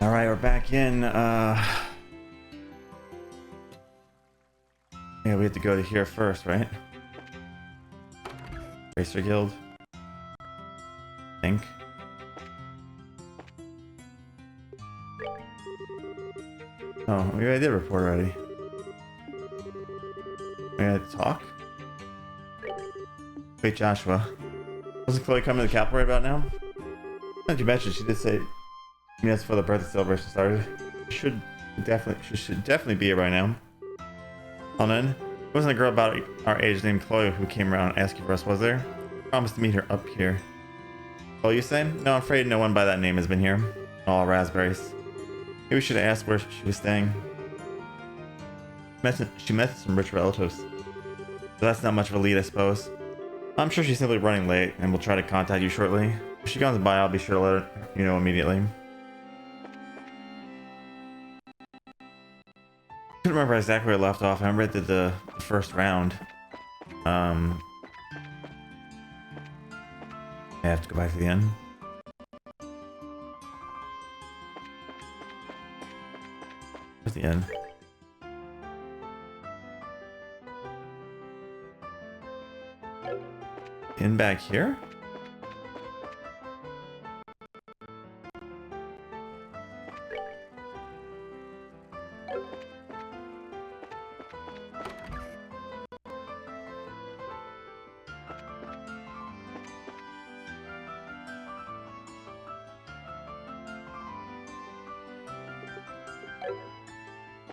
All right, we're back in. Yeah, we have to go to here first, right? Racer Guild. I think. Oh, maybe I did report already. We had to talk? Wait, Joshua. Wasn't Chloe coming to the capital right about now? Not you mentioned, she did say minutes before the birthday celebration started. She should definitely be here by now. Oh, then, it wasn't a girl about our age named Chloe who came around asking for us, was there? Promised to meet her up here. Oh, you say? No, I'm afraid no one by that name has been here. All raspberries. Maybe we should have asked where she was staying. She met some rich relatives. So that's not much of a lead, I suppose. I'm sure she's simply running late, and we'll try to contact you shortly. If she comes by, I'll be sure to let her know immediately. I couldn't remember exactly where I left off. I remember I did the first round. I have to go back to the end. Where's the end? In back here?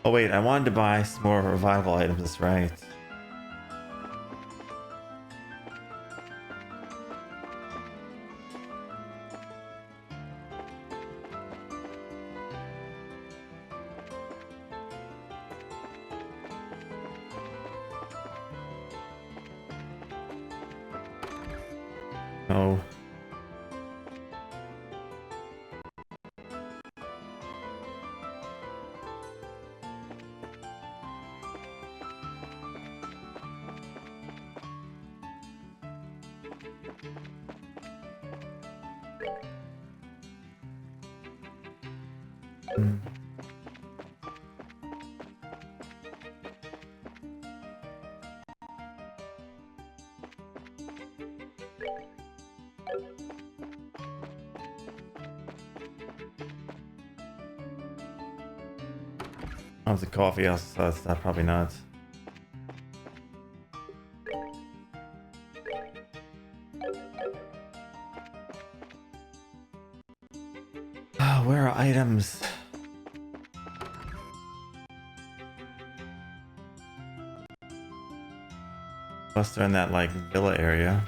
Oh wait, I wanted to buy some more revival items, that's right. Oh. Hmm. Oh, it's a coffee house, so that's not, probably not. Oh, where are items? Plus they're in that, like, villa area.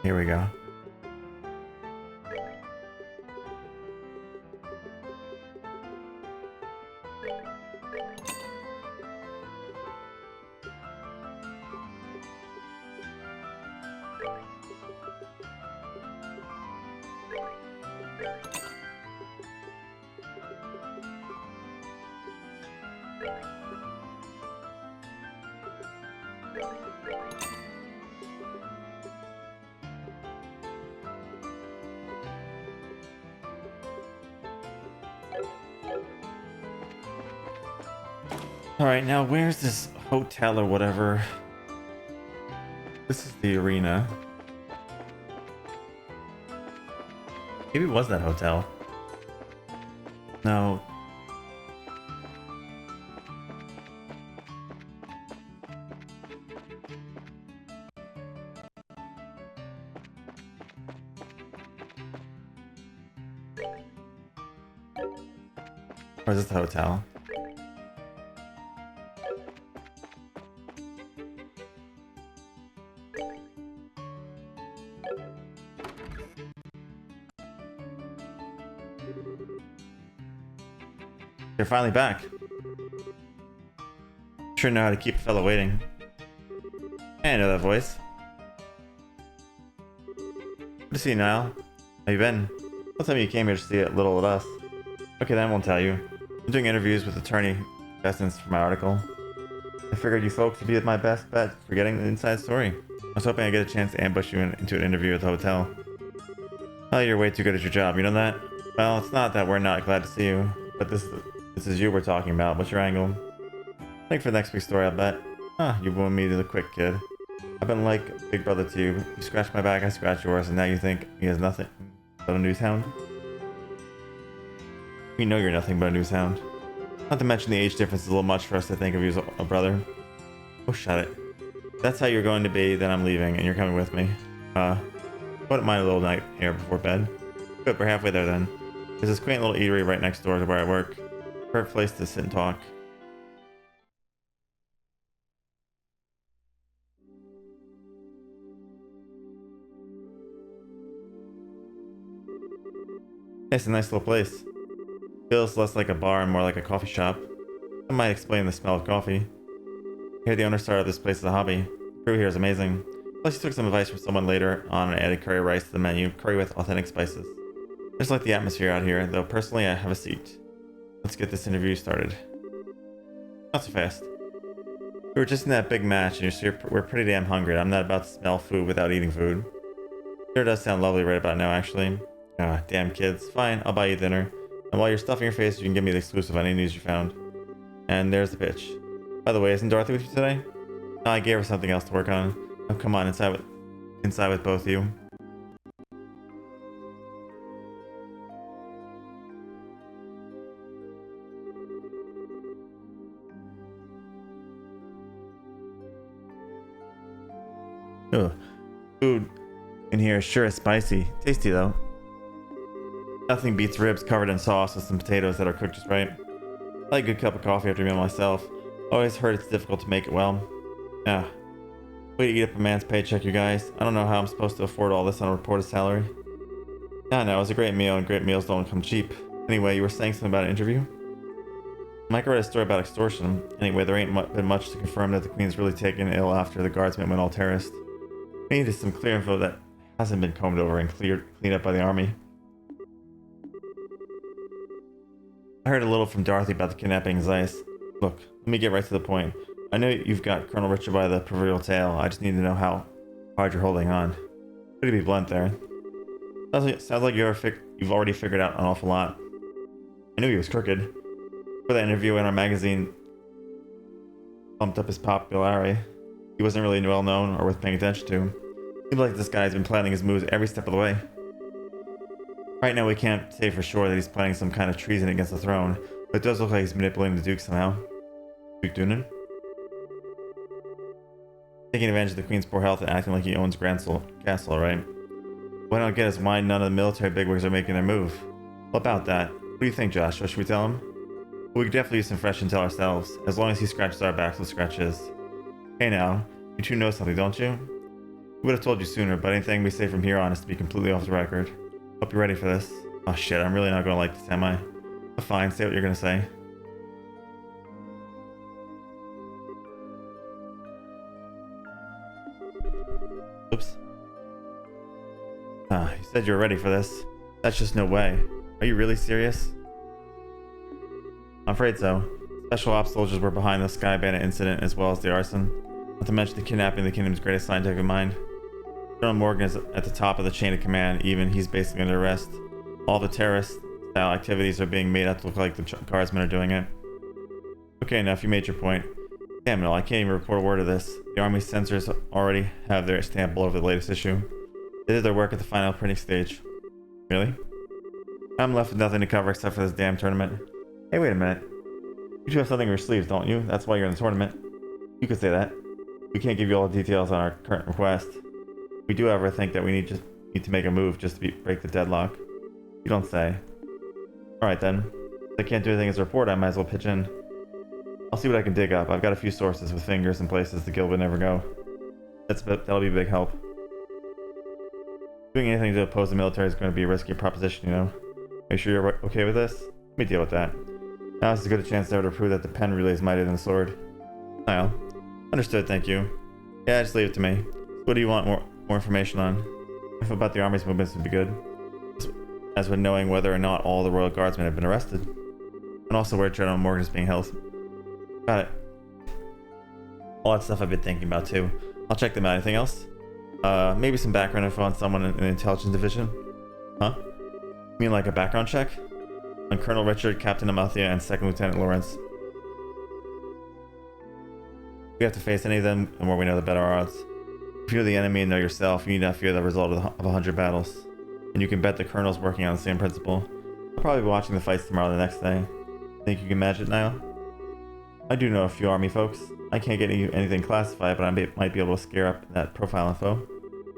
Here we go. Alright, now where's this hotel or whatever? This is the arena. Maybe it was that hotel. No. Or is this the hotel? You're finally back. Sure know how to keep a fellow waiting. Hey, I know that voice. Good to see you, Niall. How you been? Don't tell me you came here to see a little of us. Okay, then I won't tell you. I'm doing interviews with attorney contestants for my article. I figured you folks would be my best bet for getting the inside story. I was hoping I'd get a chance to ambush you into an interview at the hotel. Oh, you're way too good at your job, you know that? Well, it's not that we're not glad to see you, but this is you we're talking about. What's your angle? I think for the next big story, I'll bet. Huh, you won me to the quick, kid. I've been like a big brother to you. You scratch my back, I scratch yours, and now you think he has nothing but a news hound? We know you're nothing but a news hound. Not to mention the age difference is a little much for us to think of you as a brother. Oh, shut it. If that's how you're going to be, then I'm leaving, and you're coming with me. Wouldn't mind a little night here before bed. Good, we're halfway there then. There's this quaint little eatery right next door to where I work. Perfect place to sit and talk. It's a nice little place. Feels less like a bar and more like a coffee shop. That might explain the smell of coffee. I hear the owner started this place as a hobby. The crew here is amazing. Plus he took some advice from someone later on and added curry rice to the menu, curry with authentic spices. I just like the atmosphere out here, though personally I have a seat. Let's get this interview started. Not so fast. We were just in that big match and we're pretty damn hungry. I'm not about to smell food without eating food. Sure does sound lovely right about now, actually. Ah, damn kids. Fine, I'll buy you dinner. And while you're stuffing your face, you can give me the exclusive on any news you found. And there's the pitch. By the way, isn't Dorothy with you today? No, I gave her something else to work on. Oh, come on, inside with both of you. Ugh. Food in here sure is spicy. Tasty though. Nothing beats ribs covered in sauce with some potatoes that are cooked just right. I like a good cup of coffee after a meal myself. Always heard it's difficult to make it well. Yeah. Way to eat up a man's paycheck, you guys. I don't know how I'm supposed to afford all this on a reporter's salary. Yeah, no, it was a great meal, and great meals don't come cheap. Anyway, you were saying something about an interview? Mike read a story about extortion. Anyway, there ain't been much to confirm that the Queen's really taken ill after the guardsmen went all terrorist. We needed some clear info that hasn't been combed over and cleaned up by the army. I heard a little from Dorothy about the kidnapping and Zeiss. Look, let me get right to the point. I know you've got Colonel Richard by the proverbial tail. I just need to know how hard you're holding on. Pretty be blunt there. Sounds like you've already figured out an awful lot. I knew he was crooked. For that interview in our magazine bumped up his popularity. He wasn't really well known or worth paying attention to. Seems like this guy's been planning his moves every step of the way. Right now we can't say for sure that he's planning some kind of treason against the throne, but it does look like he's manipulating the Duke somehow. Duke Dunan? Taking advantage of the Queen's poor health and acting like he owns Castle, right? Why not get his mind none of the military bigwigs are making their move? What about that? What do you think, Josh? Or should we tell him? We could definitely use some fresh intel ourselves. As long as he scratches our backs, we'll scratch his. Hey now, you two know something, don't you? We would have told you sooner, but anything we say from here on is to be completely off the record. Hope you're ready for this. Oh shit, I'm really not gonna like this, am I? Oh, fine, say what you're gonna say. Oops. Ah, you said you were ready for this. That's just no way. Are you really serious? I'm afraid so. Special ops soldiers were behind the Sky Bandit incident as well as the arson. Not to mention the kidnapping of the kingdom's greatest scientific mind. Colonel Morgan is at the top of the chain of command, even he's basically under arrest. All the terrorist-style activities are being made out to look like the guardsmen are doing it. Okay, enough. You made your point. Damn it all, I can't even report a word of this. The Army's censors already have their stamp all over the latest issue. They did their work at the final printing stage. Really? I'm left with nothing to cover except for this damn tournament. Hey, wait a minute. You two have something in your sleeves, don't you? That's why you're in the tournament. You could say that. We can't give you all the details on our current request. We do, however, think that we need to make a move just to break the deadlock. You don't say. Alright then. If I can't do anything as a reporter, I might as well pitch in. I'll see what I can dig up. I've got a few sources with fingers in places the guild would never go. That'll be a big help. Doing anything to oppose the military is going to be a risky proposition, you know. Make sure you're okay with this? Let me deal with that. Now is as good a chance ever to prove that the pen really is mightier than the sword. Niall. Understood, thank you. Yeah, just leave it to me. So what do you want more information on? Info about the Army's movements would be good. As with knowing whether or not all the Royal Guardsmen have been arrested. And also where General Morgan is being held. Got it. All that stuff I've been thinking about too. I'll check them out. Anything else? Maybe some background info on someone in the intelligence division. Huh? You mean like a background check? On Colonel Richard, Captain Amathia, and Second Lieutenant Lawrence. If we have to face any of them, the more we know, the better our odds. If you know the enemy and know yourself, you need not fear the result of 100 battles. And you can bet the Colonel's working on the same principle. I'll probably be watching the fights tomorrow or the next day. Think you can match it now? I do know a few Army folks. I can't get anything classified, but I might be able to scare up that profile info.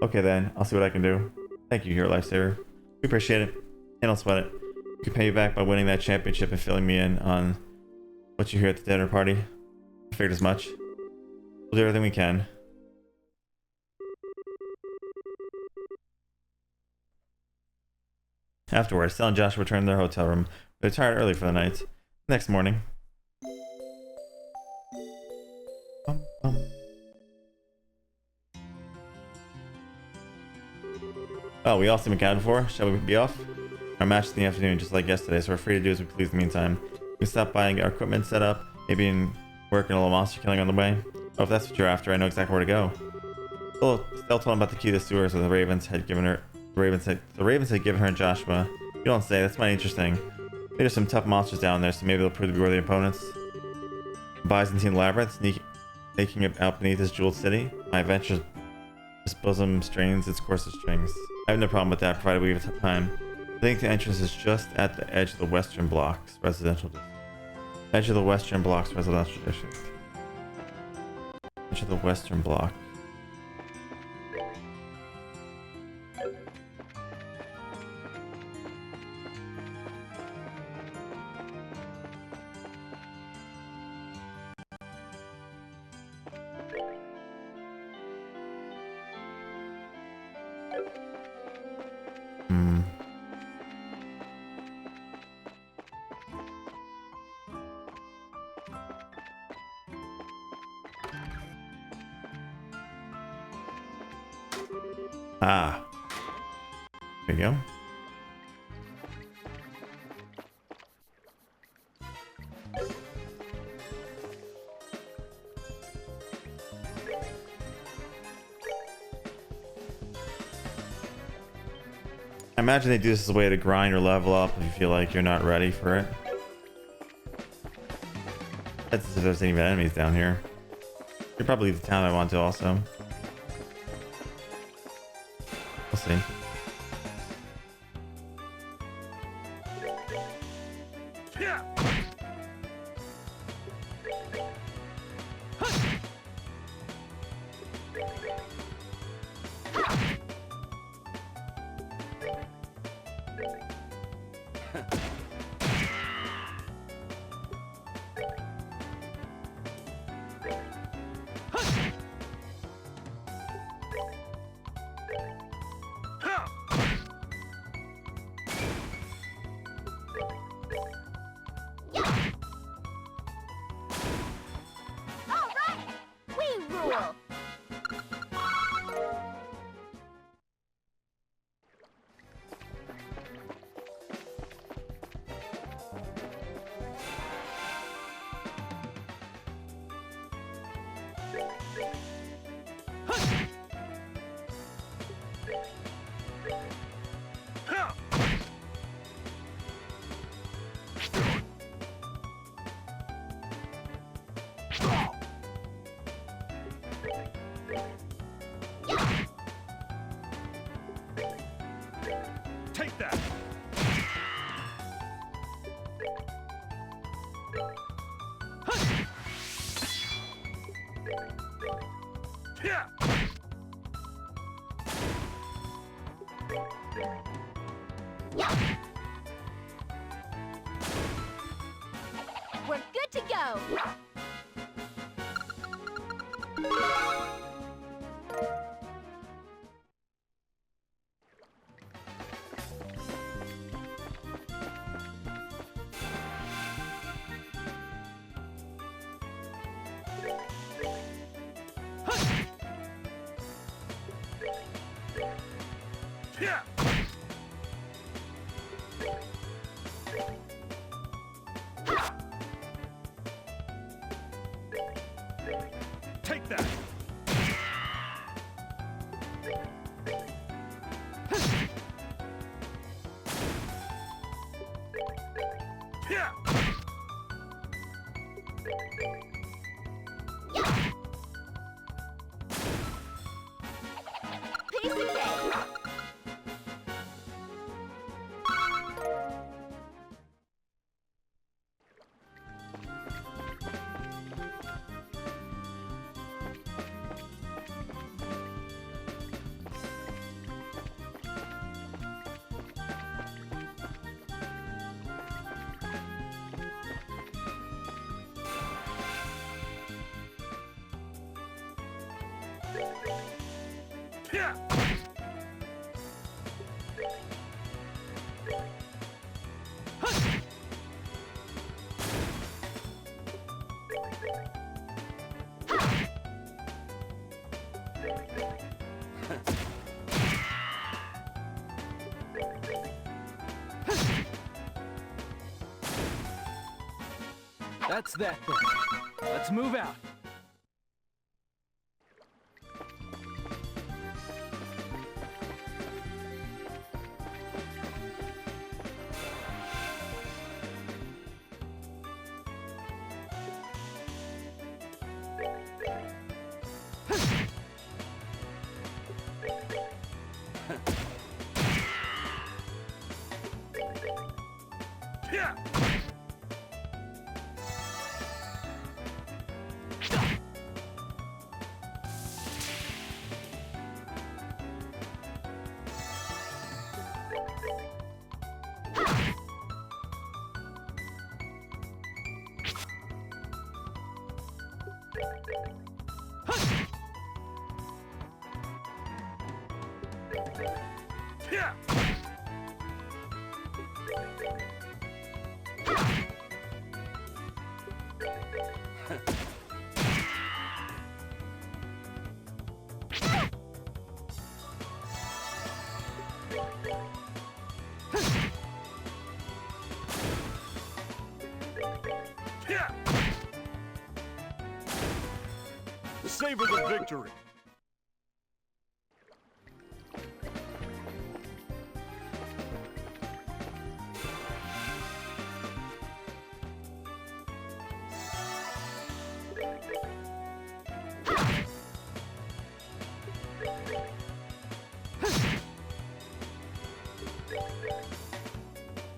Okay then, I'll see what I can do. Thank you, you're a lifesaver. We appreciate it. And I'll sweat it. We can pay you back by winning that championship and filling me in on what you hear at the dinner party. I figured as much. We'll do everything we can. Afterwards, Stella and Josh returned to their hotel room. They retired early for the night. Next morning. Oh, we all seem accounted for. Shall we be off? Our match is in the afternoon, just like yesterday, so we're free to do as we please in the meantime. We can stop by and get our equipment set up, maybe work in a little monster killing on the way. Oh, if that's what you're after, I know exactly where to go. Stella told him about the key to the sewers that the Ravens had given her. The Ravens had given her and Joshua. You don't say. That's mighty interesting. Maybe there's some tough monsters down there, so maybe they'll prove to be worthy opponents. Byzantine Labyrinth, sneaking out beneath this jeweled city. My adventure's bosom strains its coarsest strings. I have no problem with that, provided we have time. I think the entrance is just at the edge of the Western Block's residential district. Edge of the Western Block's residential district. Edge of the Western Block. Ah. There you go. I imagine they do this as a way to grind or level up if you feel like you're not ready for it. That's if there's any enemies down here. You're probably the town I want to also. We'll see. We're good to go! Yeah! Take that! Yeah! Piece of cake! Yeah! That's that then. Let's move out. Yeah! Yeah! Yeah! Savor the victory!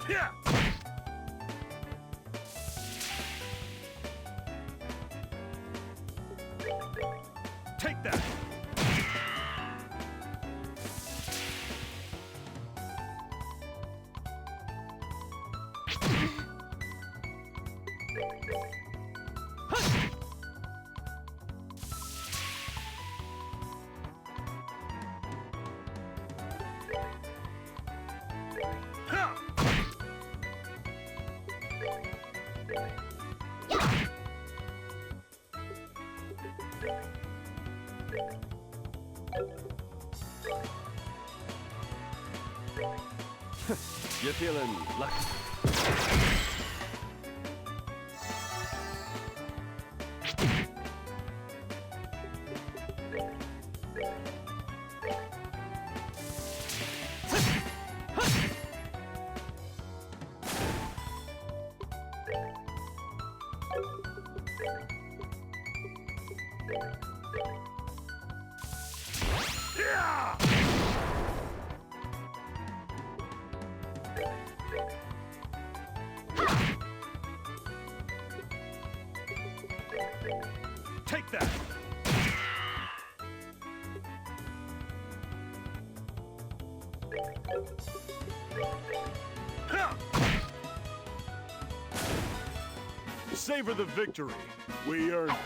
Yeah! Take that! Ha! You feeling lucky? Yeah! Take that! Ha! Savor the victory. We earned it.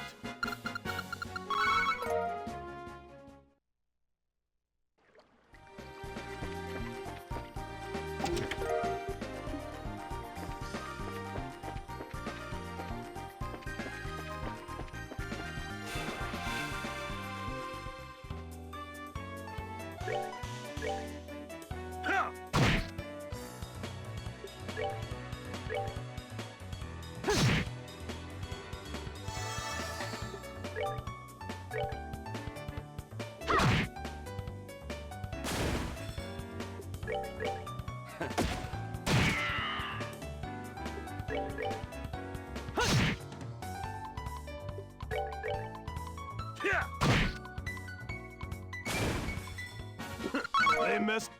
Ha! Yeah! They missed.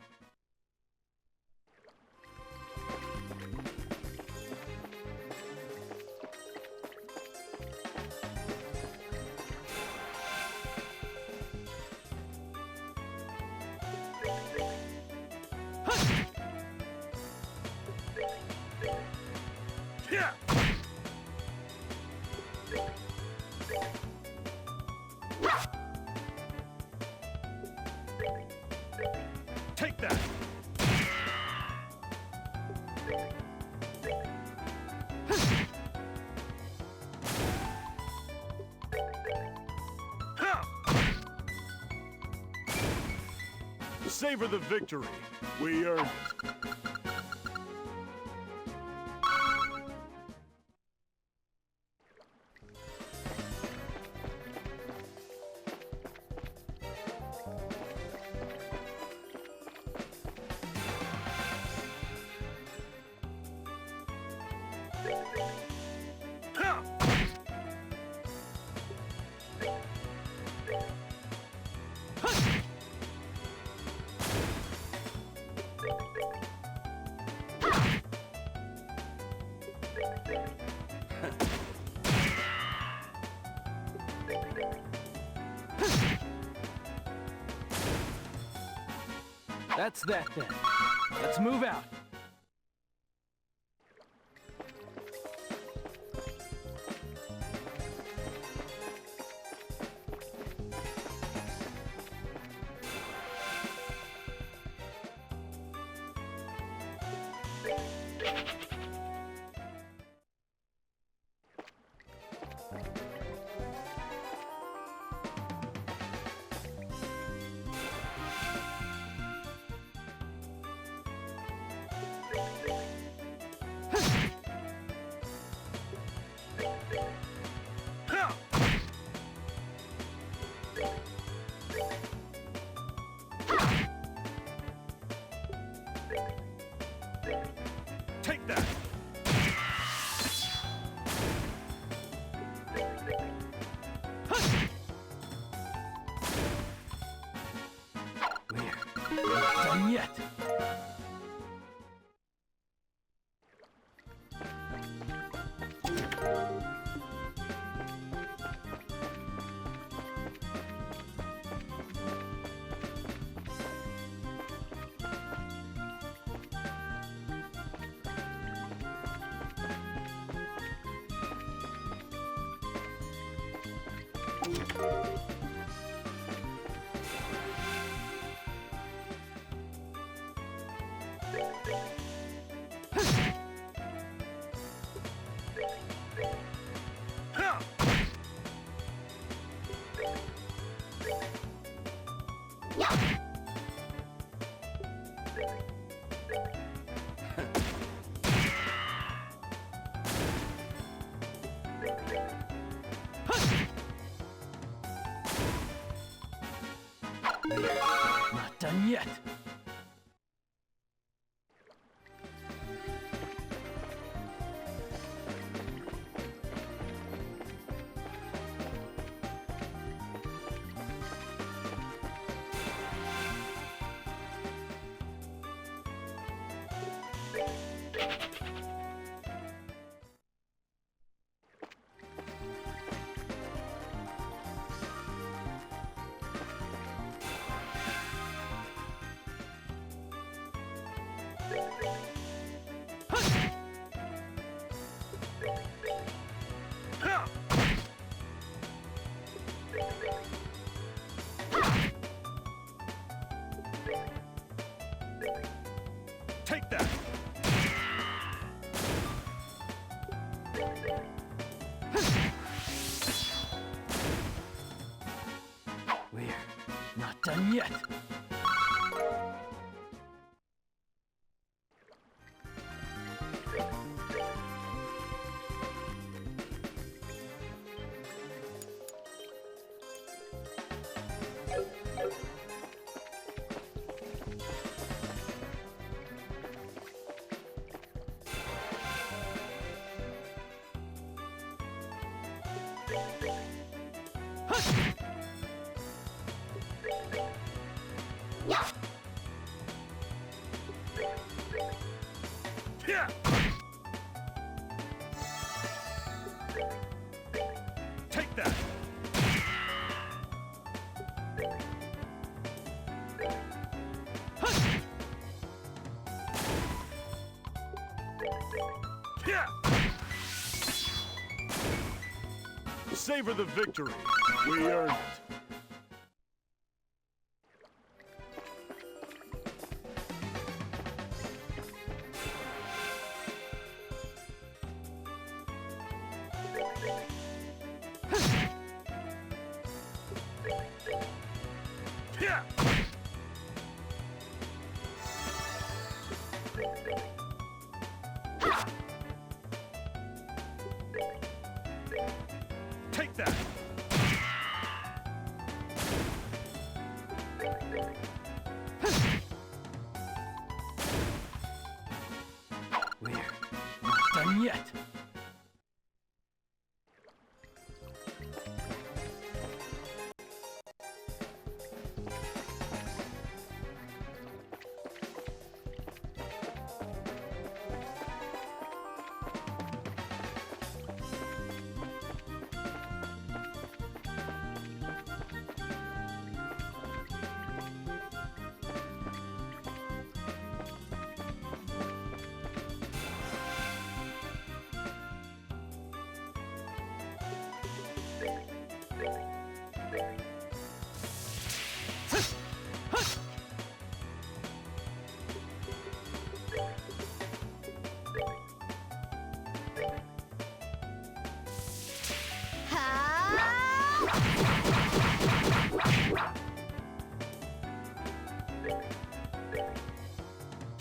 Yeah! Take that! Ha! Savor the victory. We earned it. Ha! That's that then. Let's move out. Ha! Take that! We're not done yet. Ha! Not done yet. done yet. Yeah. Take that. Yeah. Savor the victory. We earned it. Yeah. Take that. We're not done yet.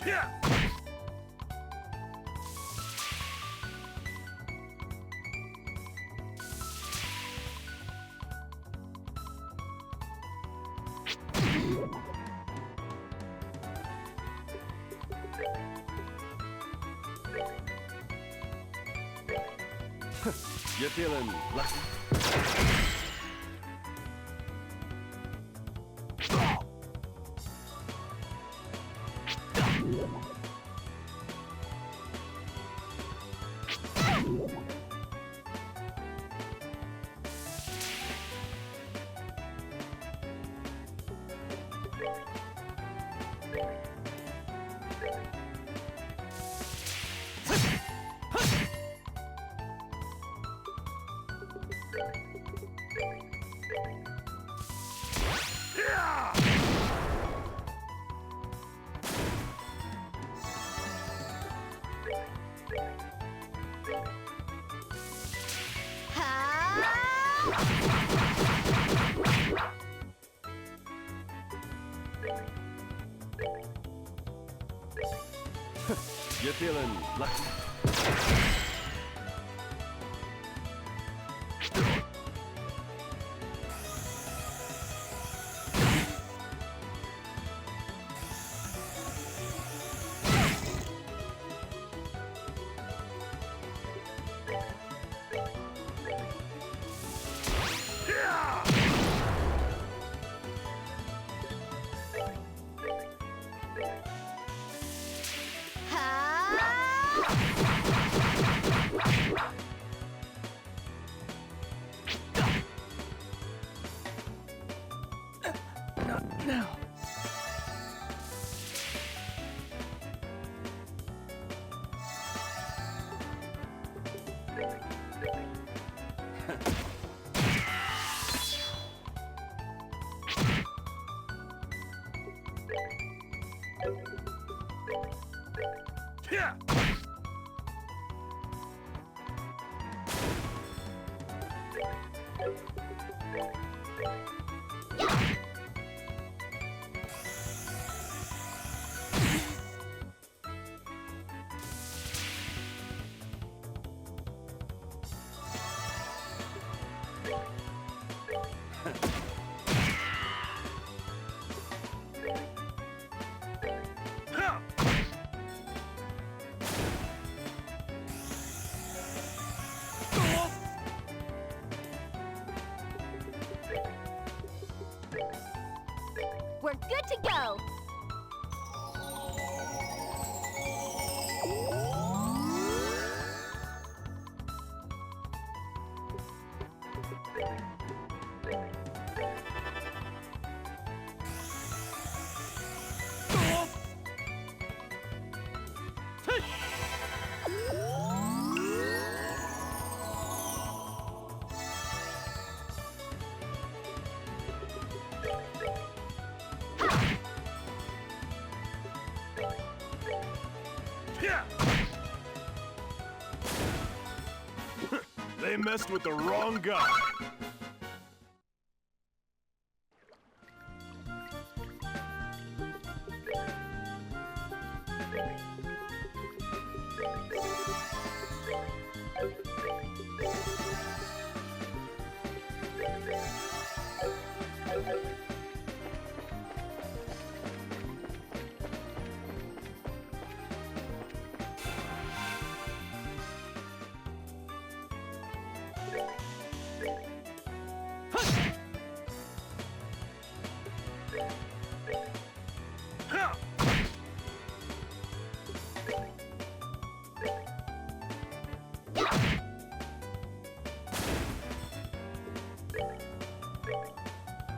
Yeah. You feeling lucky? Yeah. You feeling lucky? Yeah. Not now. Yeah. They messed with the wrong guy.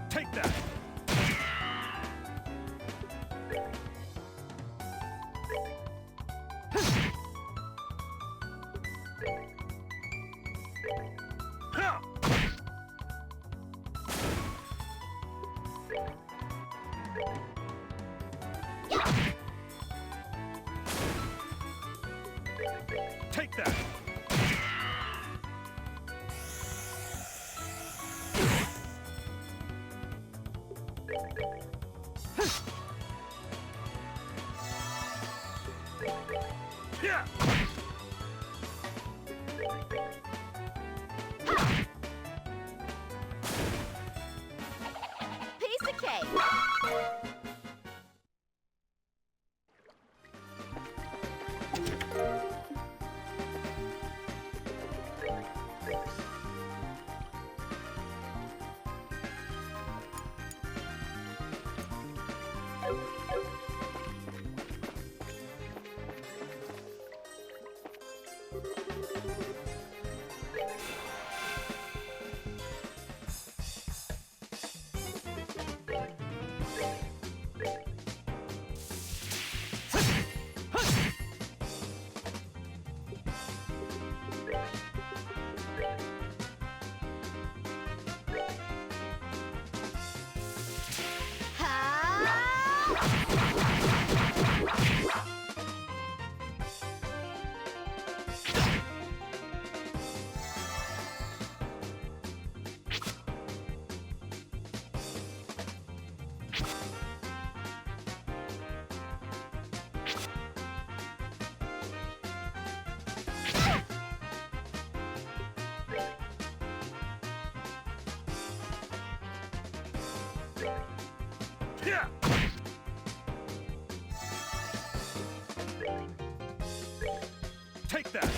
Take that! Take that! Yeah! Piece of cake. Yeah! Take that!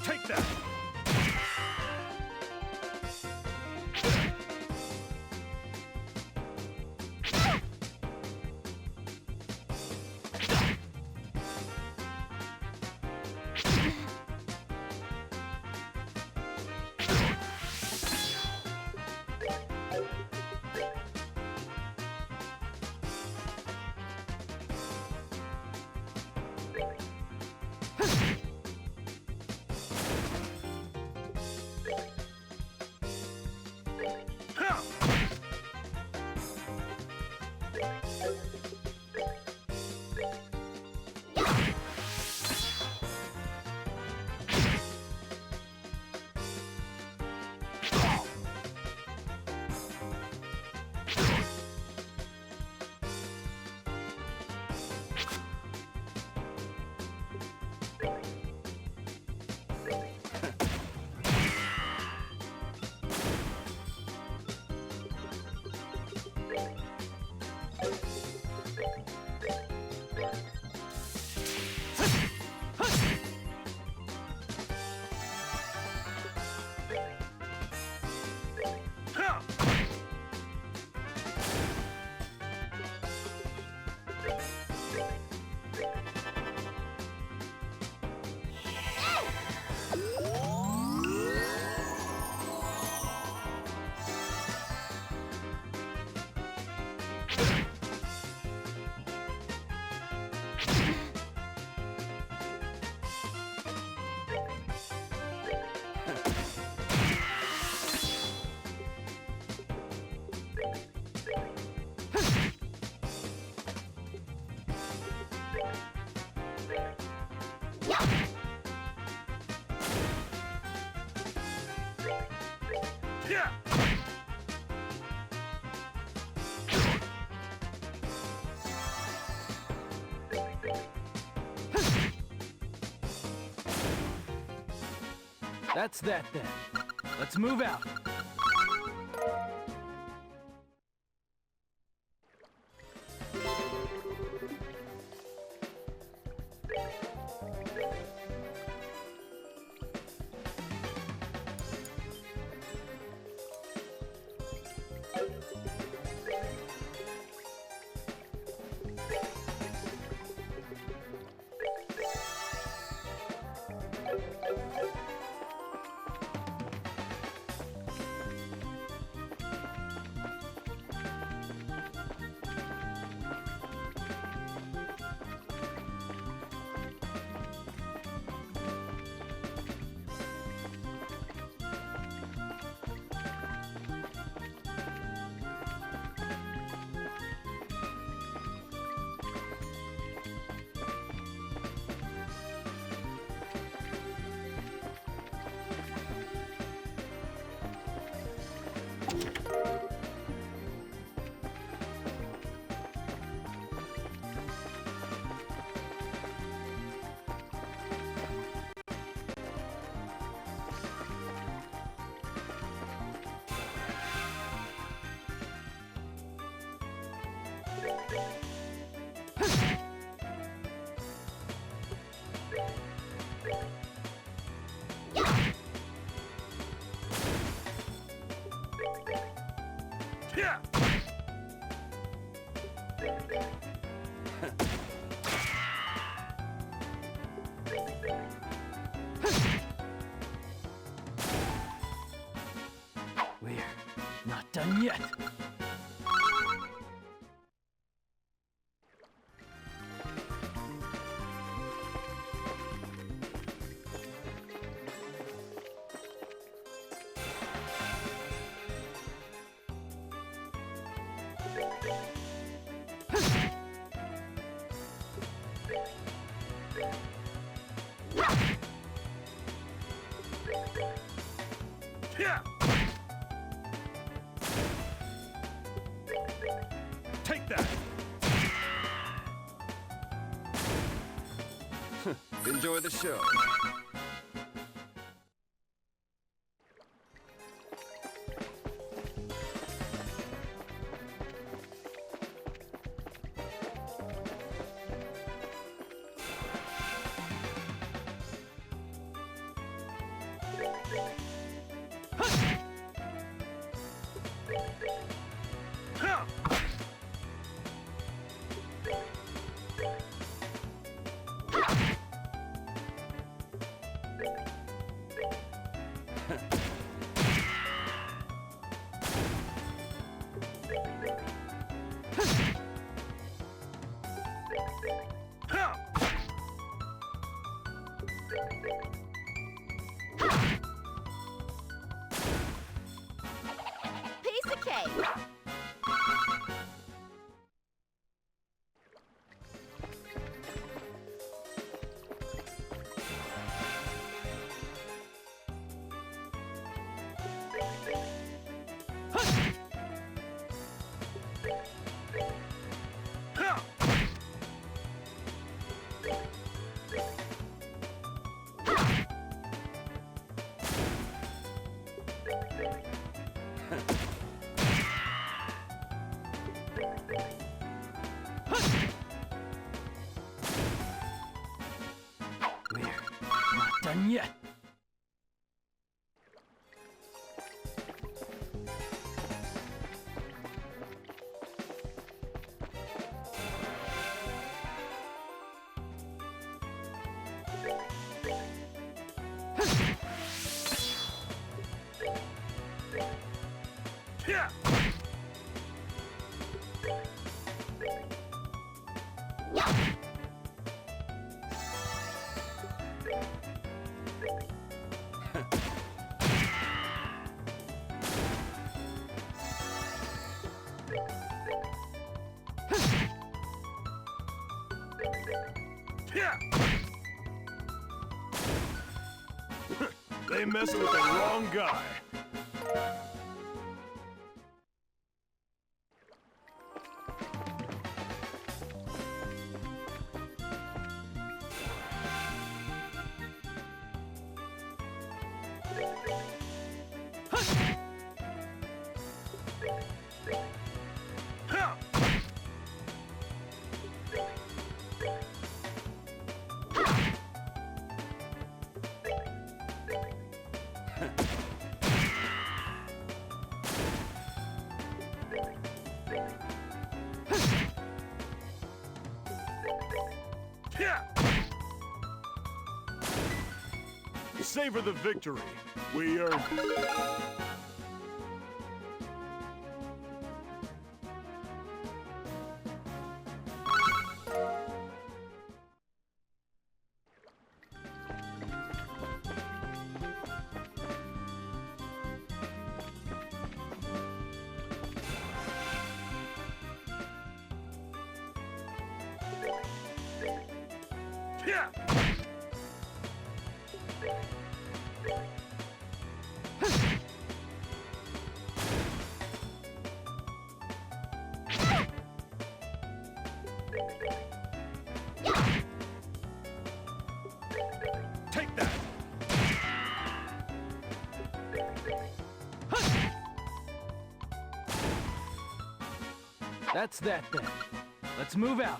Take that! Yeah. That's that then. Let's move out. Yeah. We're not done yet. Yeah. Take that. Enjoy the show. Huh. Huh. Piece of cake. Huh. We're not done yet. Yeah. They messed with the wrong guy. Savor the victory. We earned it. Yeah. Take that. That's that then. Let's move out.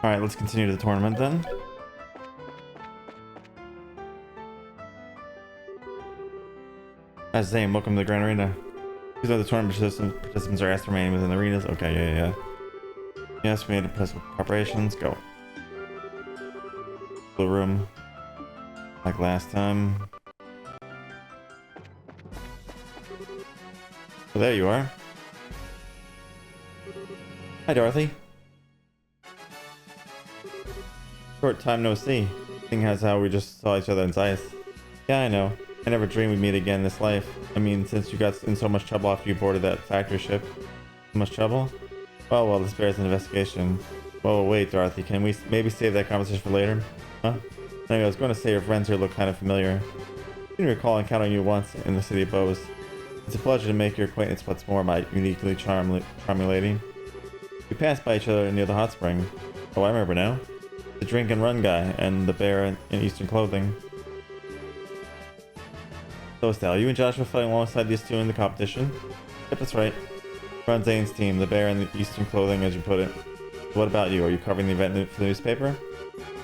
Alright, let's continue the tournament then. As Zane, welcome to the Grand Arena. These are the tournament participants are asked to remain within the arenas. Okay, yeah. Yes, we made preparations. Go. Blue room. Like last time. Oh, there you are. Hi, Dorothy. Short time no see. Seeing as how we just saw each other in Zeiss. Yeah, I know. I never dreamed we'd meet again in this life. I mean, since you got in so much trouble after you boarded that factory ship. So much trouble? Well, this bears an investigation. Whoa, wait, Dorothy. Can we maybe save that conversation for later? Huh? Anyway, I was going to say your friends here look kind of familiar. I can recall encountering you once in the city of Bose. It's a pleasure to make your acquaintance once more, my uniquely charming lady. We passed by each other near the hot spring. Oh, I remember now. The drink and run guy and the bear in Eastern clothing. So Estelle, you and Josh were fighting alongside these two in the competition? Yep, that's right. We're on Zane's team, the bear in the Eastern clothing, as you put it. What about you? Are you covering the event for the newspaper?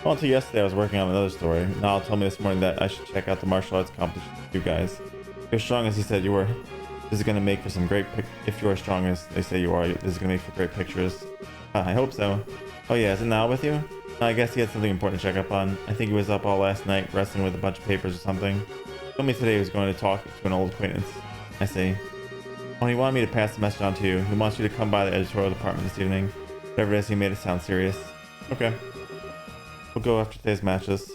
Well, until yesterday I was working on another story. Niall told me this morning that I should check out the martial arts competition with you guys. You're strong as he said you were. This is going to make for some great if you are strong as they say you are, this is going to make for great pictures. I hope so. Oh yeah, is it Niall with you? I guess he had something important to check up on. I think he was up all last night wrestling with a bunch of papers or something. Told me today he was going to talk to an old acquaintance. I see. Well, he wanted me to pass the message on to you. He wants you to come by the editorial department this evening. Whatever it is, he made it sound serious. Okay. We'll go after today's matches.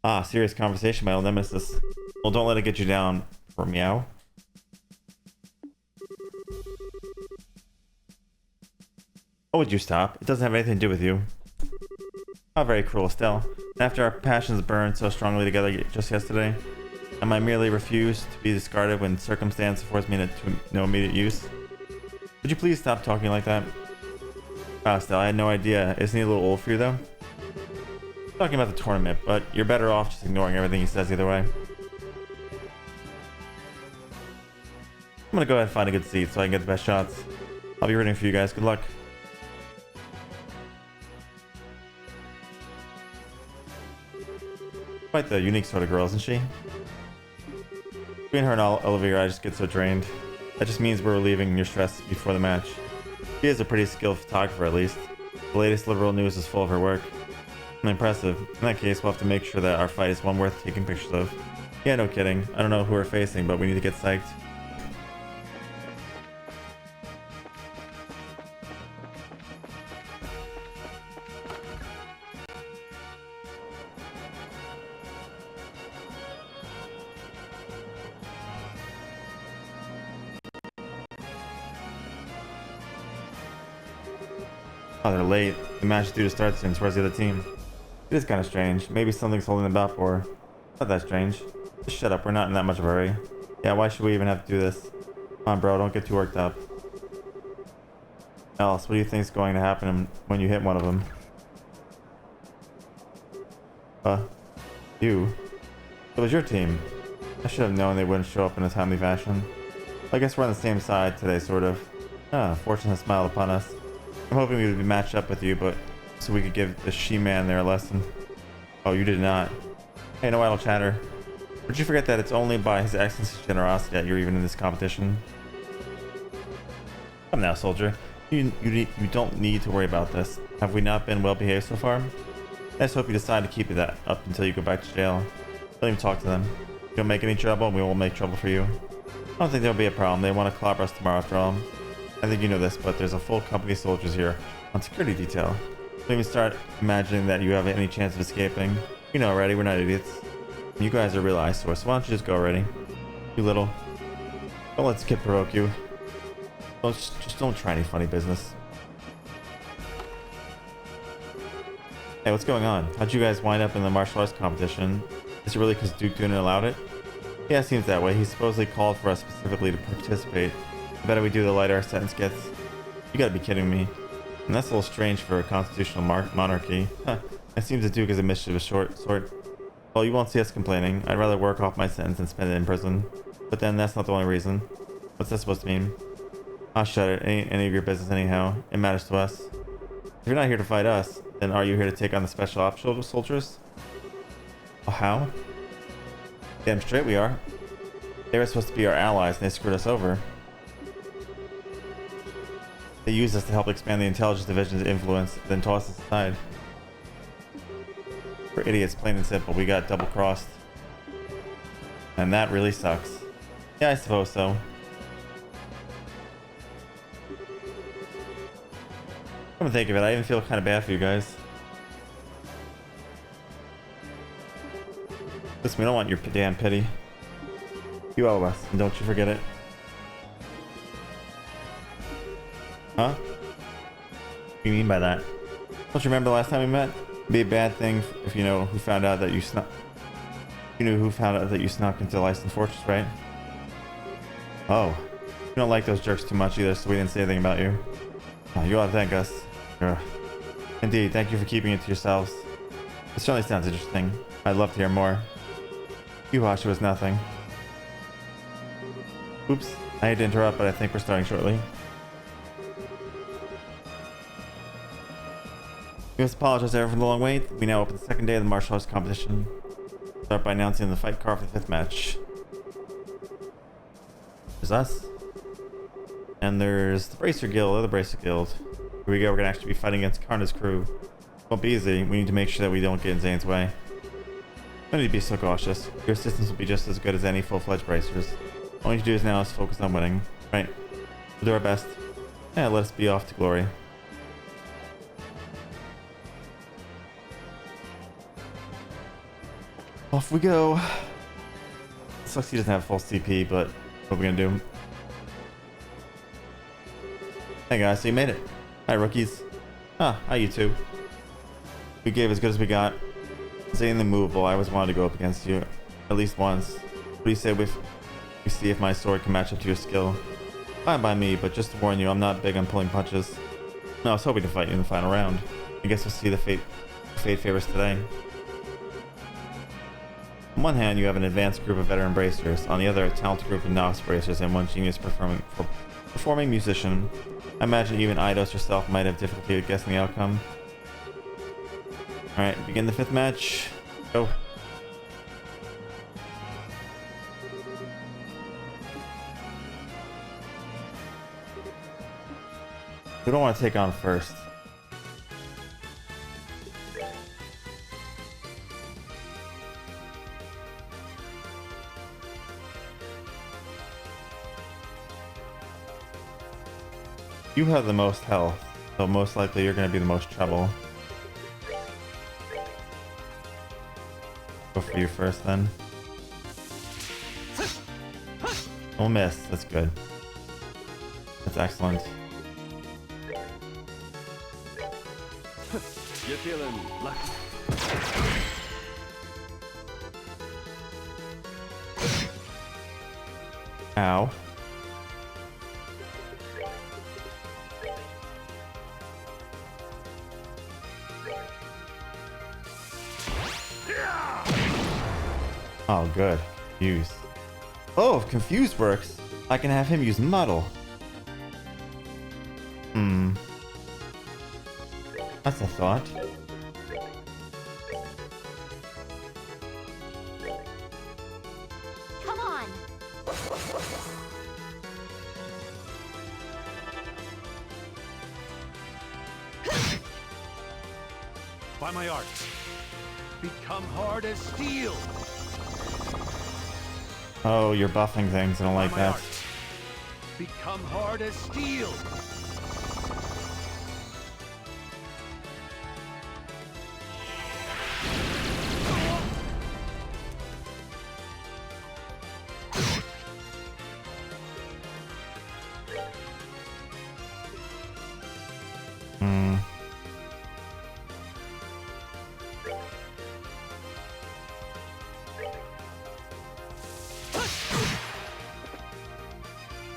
Ah, serious conversation, my old nemesis. Well, don't let it get you down. For meow. Oh, would you stop? It doesn't have anything to do with you. How very cruel, Estelle. And after our passions burned so strongly together just yesterday, am I merely refused to be discarded when circumstance forced me to no immediate use? Would you please stop talking like that? Wow, Estelle, I had no idea. Isn't he a little old for you, though? Talking about the tournament, but you're better off just ignoring everything he says either way. I'm gonna go ahead and find a good seat so I can get the best shots. I'll be rooting for you guys. Good luck. Quite the unique sort of girl, isn't she? Between her and Olivia, I just get so drained. That just means we're relieving your stress before the match. She is a pretty skilled photographer, at least. The latest liberal news is full of her work. Impressive. In that case, we'll have to make sure that our fight is one worth taking pictures of. Yeah, no kidding. I don't know who we're facing, but we need to get psyched. Oh, they're late. The match is due to start soon, so where's the other team? It is kind of strange. Maybe something's holding them back for. Not that strange. Just shut up, we're not in that much of a hurry. Yeah, why should we even have to do this? Come on, bro, don't get too worked up. Alice, what do you think is going to happen when you hit one of them? You? It was your team. I should have known they wouldn't show up in a timely fashion. I guess we're on the same side today, sort of. Ah, fortune has smiled upon us. I'm hoping we would be matched up with you, but so we could give the she-man there a lesson. Oh, you did not. Hey, no idle chatter. Would you forget that it's only by His Excellency's generosity that you're even in this competition? Come now, soldier. You don't need to worry about this. Have we not been well behaved so far? I just hope you decide to keep it that up until you go back to jail. Don't even talk to them. If you don't make any trouble, we won't make trouble for you. I don't think there'll be a problem. They want to clobber us tomorrow after all. I think you know this, but there's a full company of soldiers here on security detail. Don't even start imagining that you have any chance of escaping. You know already, we're not idiots. You guys are real eyesores, so why don't you just go already? You little. Don't let Skip provoke you. Just don't try any funny business. Hey, what's going on? How'd you guys wind up in the martial arts competition? Is it really because Duke Dunan allowed it? Yeah, it seems that way. He supposedly called for us specifically to participate. The better we do, the lighter our sentence gets. You gotta be kidding me. And that's a little strange for a constitutional monarchy. Huh. It seems the Duke is a mischievous sort. Well, you won't see us complaining. I'd rather work off my sentence than spend it in prison. But then that's not the only reason. What's that supposed to mean? Ah, shut it. Ain't any of your business anyhow. It matters to us. If you're not here to fight us, then are you here to take on the special ops soldiers? Oh, how? Damn straight we are. They were supposed to be our allies and they screwed us over. They used us to help expand the intelligence division's influence, then tossed us aside. We're idiots, plain and simple. We got double-crossed. And that really sucks. Yeah, I suppose so. Come to think of it, I even feel kind of bad for you guys. Listen, we don't want your damn pity. You owe us, and don't you forget it. Huh? What do you mean by that? Don't you remember the last time we met? It'd be a bad thing if you know who found out that you snuck. You knew who found out that you snuck into Lyston Fortress, right? Oh, we don't like those jerks too much either, so we didn't say anything about you. Oh, you ought to thank us. Sure. Indeed, thank you for keeping it to yourselves. It certainly sounds interesting. I'd love to hear more. Yuhashi was nothing. Oops, I hate to interrupt, but I think we're starting shortly. We must apologize everyone for the long wait. We now open the second day of the martial arts competition. Start by announcing the fight card for the 5th match. There's us. And there's the Bracer Guild, or the Bracer Guild. Here we go, we're gonna actually be fighting against Karna's crew. Won't be easy, we need to make sure that we don't get in Zane's way. No need to be so cautious. Your assistance will be just as good as any full-fledged bracers. All you need to do is now is focus on winning. Right. We'll do our best. Yeah, let us be off to glory. Off we go. Sucks he doesn't have full CP, but what are we gonna do? Hey guys, so you made it. Hi rookies. Ah, hi you two. We gave as good as we got. Saying the movable, I always wanted to go up against you. At least once. What do you say we see if my sword can match up to your skill? Fine by me, but just to warn you, I'm not big on pulling punches. No, I was hoping to fight you in the final round. I guess we'll see the fate favors today. On one hand, you have an advanced group of veteran bracers. On the other, a talented group of novice bracers and one genius performing musician. I imagine even Eidos herself might have difficulty guessing the outcome. Alright, begin the 5th match. Go. Who do I want to take on first? You have the most health, so most likely you're going to be the most trouble. Go for you first then. Oh, miss. That's good. That's excellent. You're feeling lucky. Ow. Oh, good. Use. Oh, if Confused works, I can have him use Muddle. That's a thought. Come on. By my arts. Become hard as steel. Oh, you're buffing things. I don't like By my that. arts. Become hard as steel.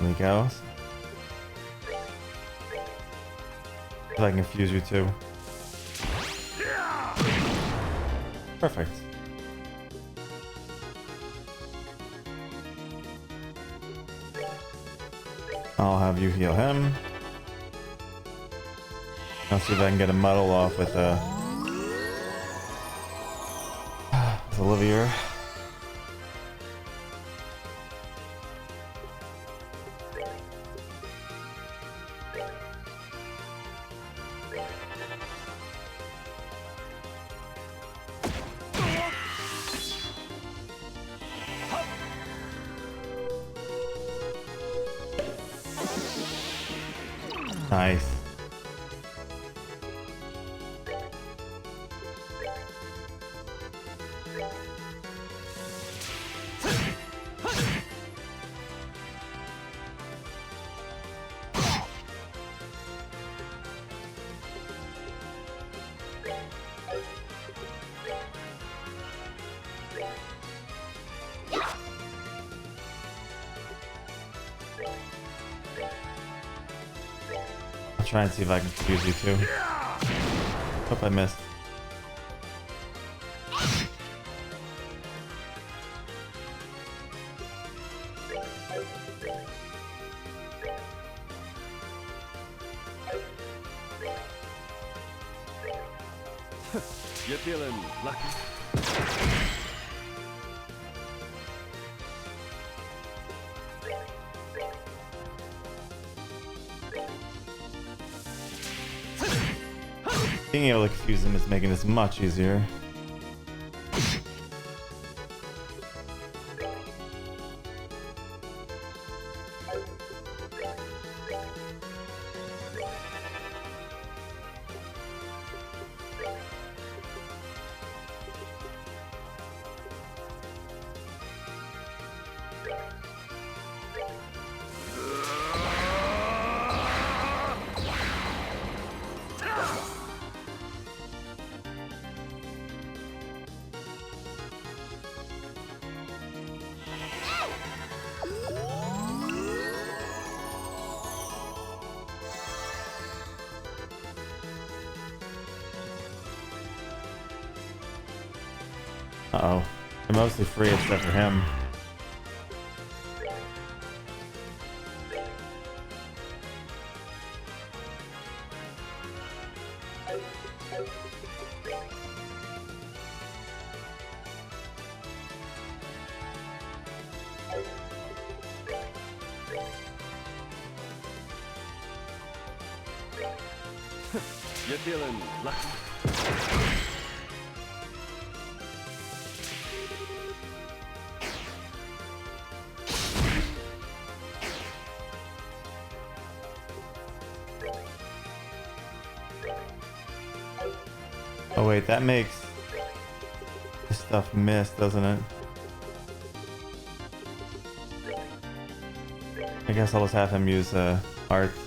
There we go. If I can confuse you too. Perfect. I'll have you heal him. I'll see if I can get a muddle off with Olivia. Nice. I'll try and see if I can confuse you too. Hope I missed. You're feeling lucky. Being able to confuse them is making this much easier. Uh-oh. They're mostly free except for him. You're feeling lucky. Oh wait, that makes this stuff miss, doesn't it? I guess I'll just have him use arts.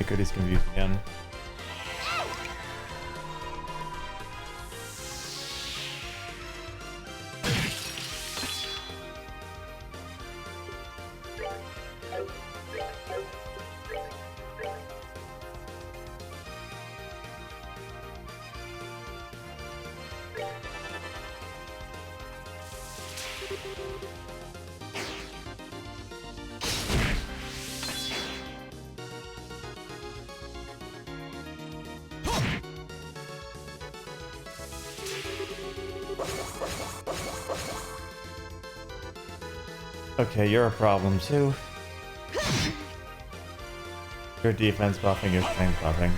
Good, he's confused again. Okay, you're a problem too. Your defense buffing, your strength buffing.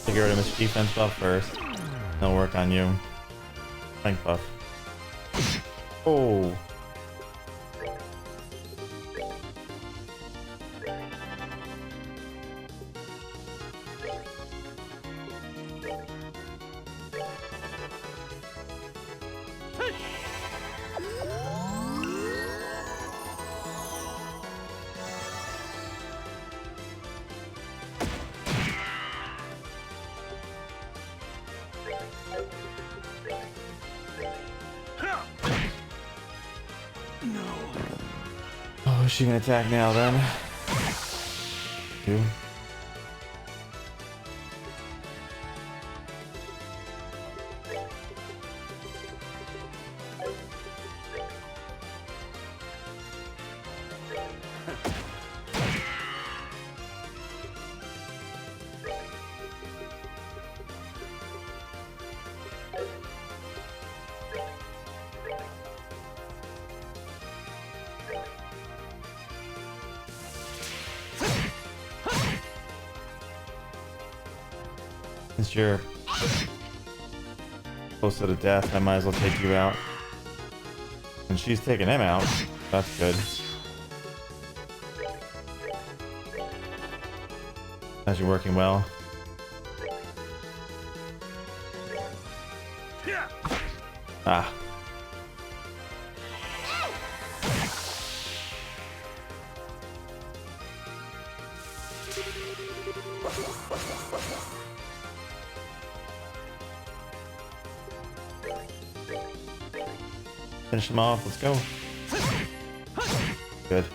Get rid of his defense buff first. They'll work on you. Strength buff. Oh. Oh, is she gonna attack now then? Two. Since you're close to the death, I might as well take you out. And she's taking him out. That's good. As you're working well. Ah. Finish him off, let's go. Good.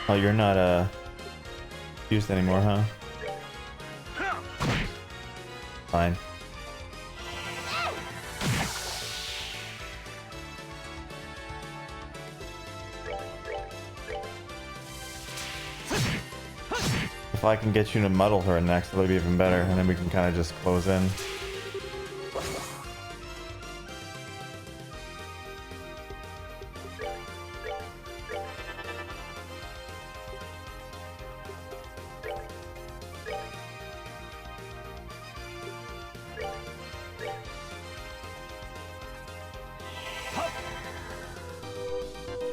Oh, you're not used anymore, huh? Fine. If I can get you to muddle her next, it'll be even better, and then we can kind of just close in.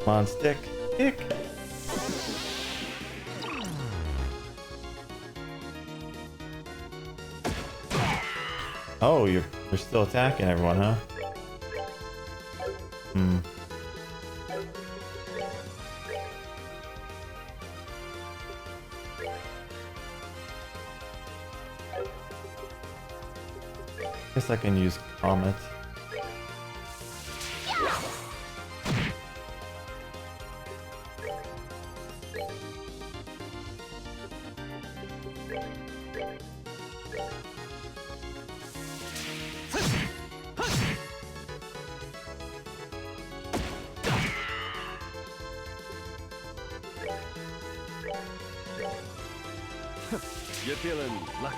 Come on, stick. Stick. Oh, you're still attacking everyone, huh? Hmm. Guess I can use Comet. You're feeling lucky.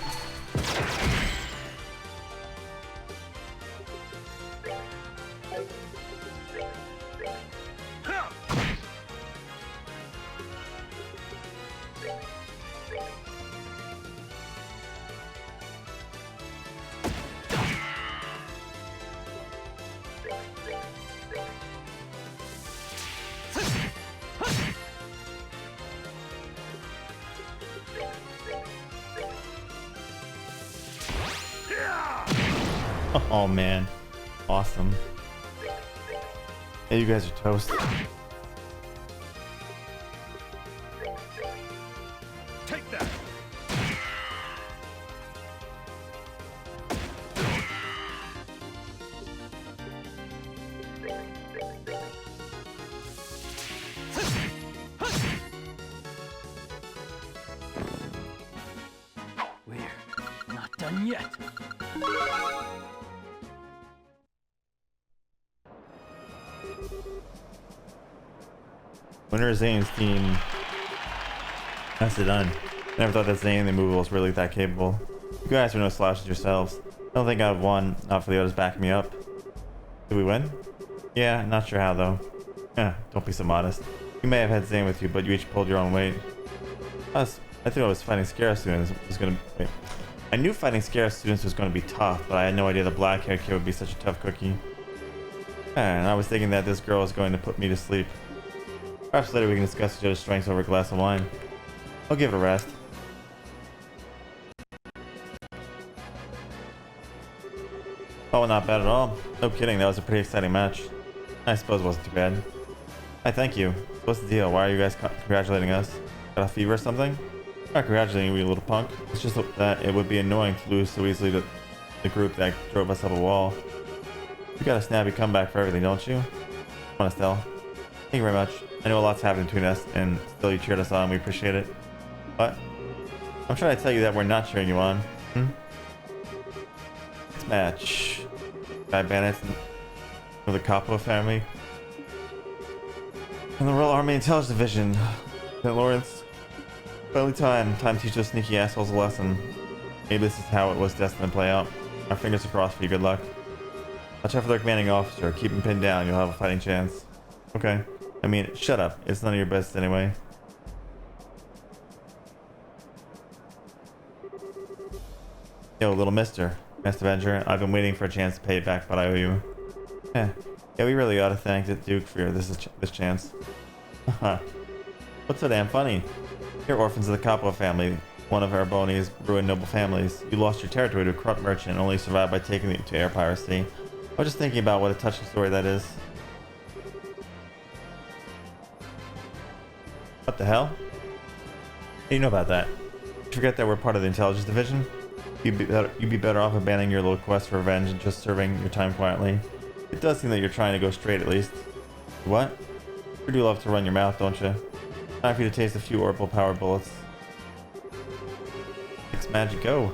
Oh man, awesome. Hey, you guys are toast. Take that! We're not done yet. Winner Zane's team. That's it done. Never thought that Zane the Immovable was really that capable. You guys are no slouches yourselves. I don't think I've won, not for the others backing me up. Did we win? Yeah, not sure how though. Don't be so modest. You may have had Zane with you, but you each pulled your own weight. I think I was fighting Scarab students was gonna wait. I knew fighting Scarab students was gonna be tough, but I had no idea the black-haired kid would be such a tough cookie. And I was thinking that this girl is going to put me to sleep. Perhaps later we can discuss each other's strengths over a glass of wine. I'll give it a rest. Oh, not bad at all. No kidding, that was a pretty exciting match. I suppose it wasn't too bad. Hi, thank you. What's the deal? Why are you guys congratulating us? Got a fever or something? I'm not congratulating you, you little punk. It's just that it would be annoying to lose so easily to the group that drove us up a wall. You got a snappy comeback for everything, don't you? Come on, Estelle. Thank you very much. I know a lot's happened between us, and still you cheered us on. We appreciate it. But I'm trying to tell you that we're not cheering you on. This match. Guy Bandits of the Capo family. And the Royal Army Intelligence Division. St. Lawrence. Finally time to teach those sneaky assholes a lesson. Maybe this is how it was destined to play out. Our fingers are crossed for you. Good luck. Watch out for their commanding officer. Keep him pinned down. You'll have a fighting chance. Okay. I mean, shut up. It's none of your business anyway. Yo, little mister. Master Avenger, I've been waiting for a chance to pay it back, but I owe you. Yeah, we really ought to thank the Duke for this chance. Haha. What's so damn funny? You're orphans of the Capo family, one of Arboni's ruined noble families. You lost your territory to a corrupt merchant and only survived by taking it to air piracy. I was just thinking about what a touching story that is. What the hell? How do you know about that? You forget that we're part of the Intelligence Division? You'd be better off abandoning your little quest for revenge and just serving your time quietly. It does seem that you're trying to go straight at least. What? You do love to run your mouth, don't you? Time for you to taste a few orbital power bullets. Six magic, go.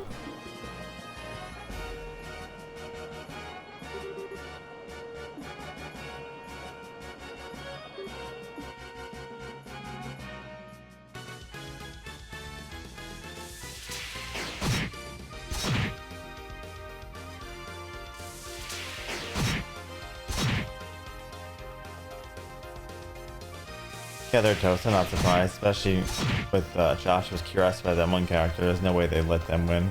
Yeah, they're toast. I'm not surprised, especially with Josh was curious by that one character. There's no way they'd let them win.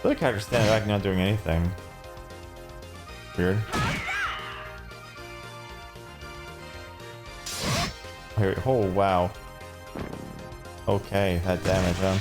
The other character's standing back, not doing anything. Weird. Here, oh wow. Okay, that damage, huh?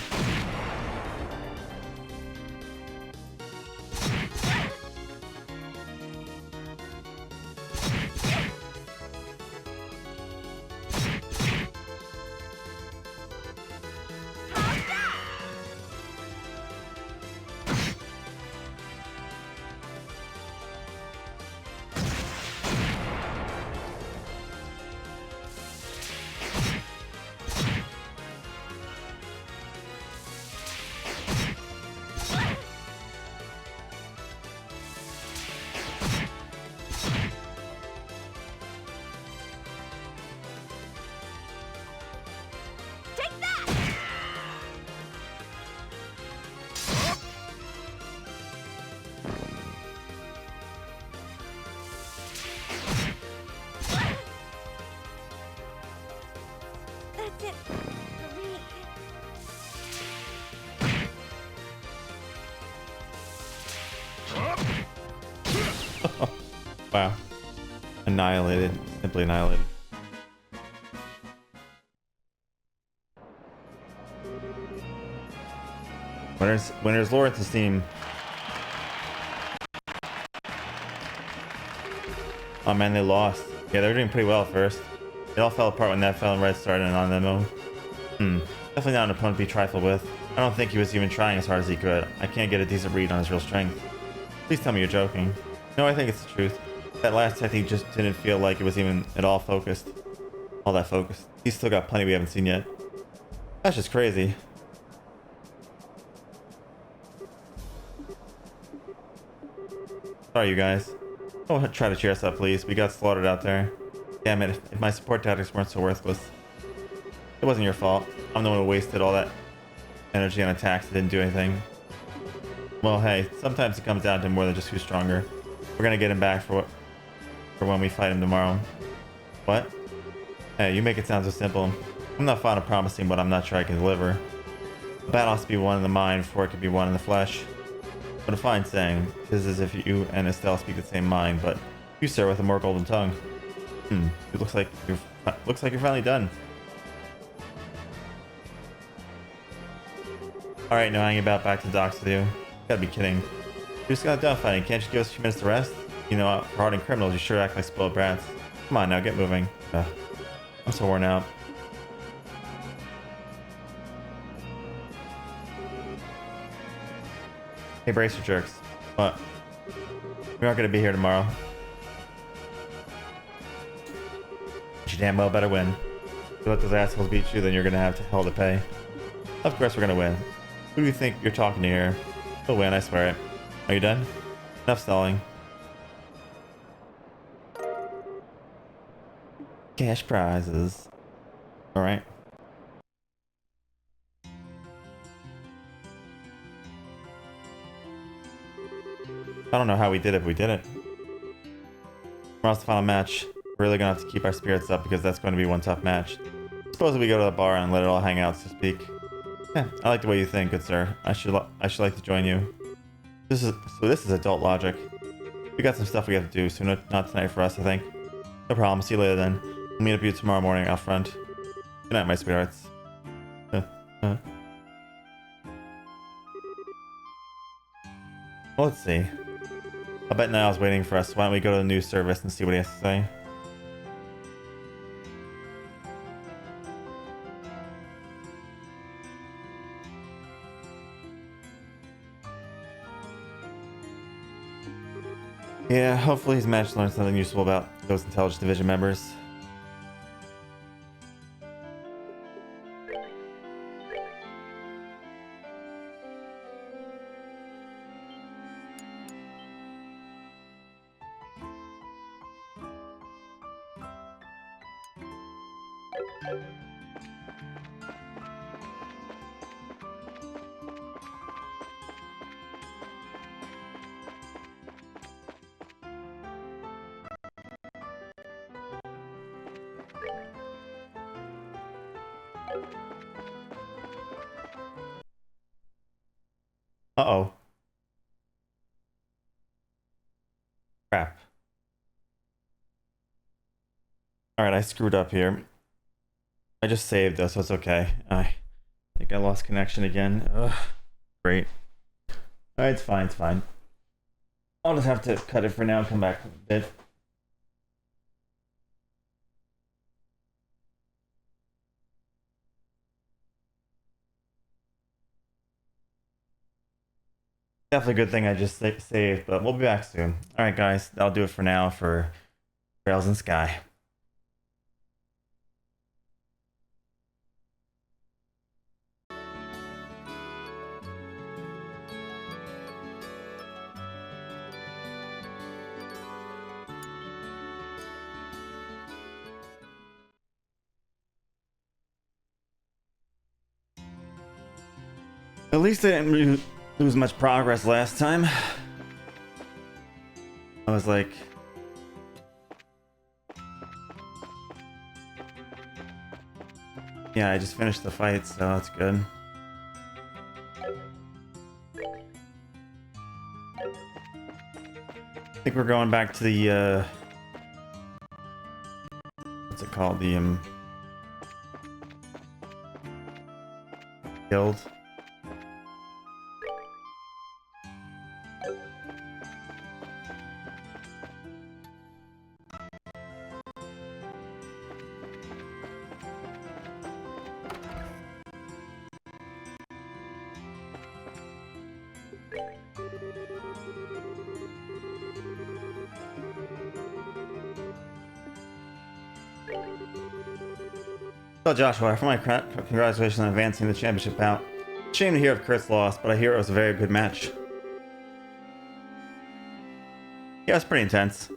That's it for me. Wow. Annihilated. Simply annihilated. Winners Lawrence's team. Oh man, they lost. Yeah, they were doing pretty well at first. It all fell apart when that fell and Red started on demo. Definitely not an opponent to be trifled with. I don't think he was even trying as hard as he could. I can't get a decent read on his real strength. Please tell me you're joking. No, I think it's the truth. That last technique just didn't feel like it was even at all focused. All that focused. He's still got plenty we haven't seen yet. That's just crazy. Sorry, you guys. Don't try to cheer us up, please. We got slaughtered out there. Damn it, if my support tactics weren't so worthless. It wasn't your fault. I'm the one who wasted all that energy on attacks that didn't do anything. Well, hey, sometimes it comes down to more than just who's stronger. We're gonna get him back for when we fight him tomorrow. What? Hey, you make it sound so simple. I'm not fond of promising what I'm not sure I can deliver. A battle has to be won in the mind before it can be won in the flesh. What a fine saying. This is as if you and Estelle speak the same mind, but you, sir, with a more golden tongue. It looks like you're finally done. Alright, no hanging about back to the docks with you. You gotta be kidding. You just got done fighting. Can't you give us a few minutes to rest? You know, for hardened criminals, you sure act like spoiled brats. Come on now, get moving. I'm so worn out. Hey, bracer jerks. What? We aren't gonna be here tomorrow. But you damn well better win. If you let those assholes beat you, then you're gonna have hell to pay. Of course we're gonna win. Who do you think you're talking to here? We'll win, I swear it. Are you done? Enough stalling. Cash prizes. Alright. I don't know how we did it, but we did it. Tomorrow's the final match. We're really gonna have to keep our spirits up because that's going to be one tough match. Suppose we go to the bar and let it all hang out, so to speak. Yeah, I like the way you think, good sir. I should like to join you. This is adult logic. We got some stuff we have to do, so not tonight for us, I think. No problem. See you later then. We'll meet up with you tomorrow morning out front. Good night, my sweethearts. Well, let's see. I bet Niall's waiting for us. Why don't we go to the news service and see what he has to say? Yeah, hopefully he's managed to learn something useful about those Intelligence Division members. Uh-oh. Crap. Alright, I screwed up here. I just saved though, so it's okay. I think I lost connection again. Ugh. Great. Alright, it's fine, it's fine. I'll just have to cut it for now and come back a bit. Definitely a good thing I just saved, but we'll be back soon. Alright guys, that'll do it for now for Trails in Sky. At least I didn't lose much progress last time. I was like... Yeah, I just finished the fight, so that's good. I think we're going back to the, what's it called? The, guild. Well, Joshua, for my congratulations on advancing the championship bout. Shame to hear of Kurt's loss, but I hear it was a very good match. Yeah, it was pretty intense.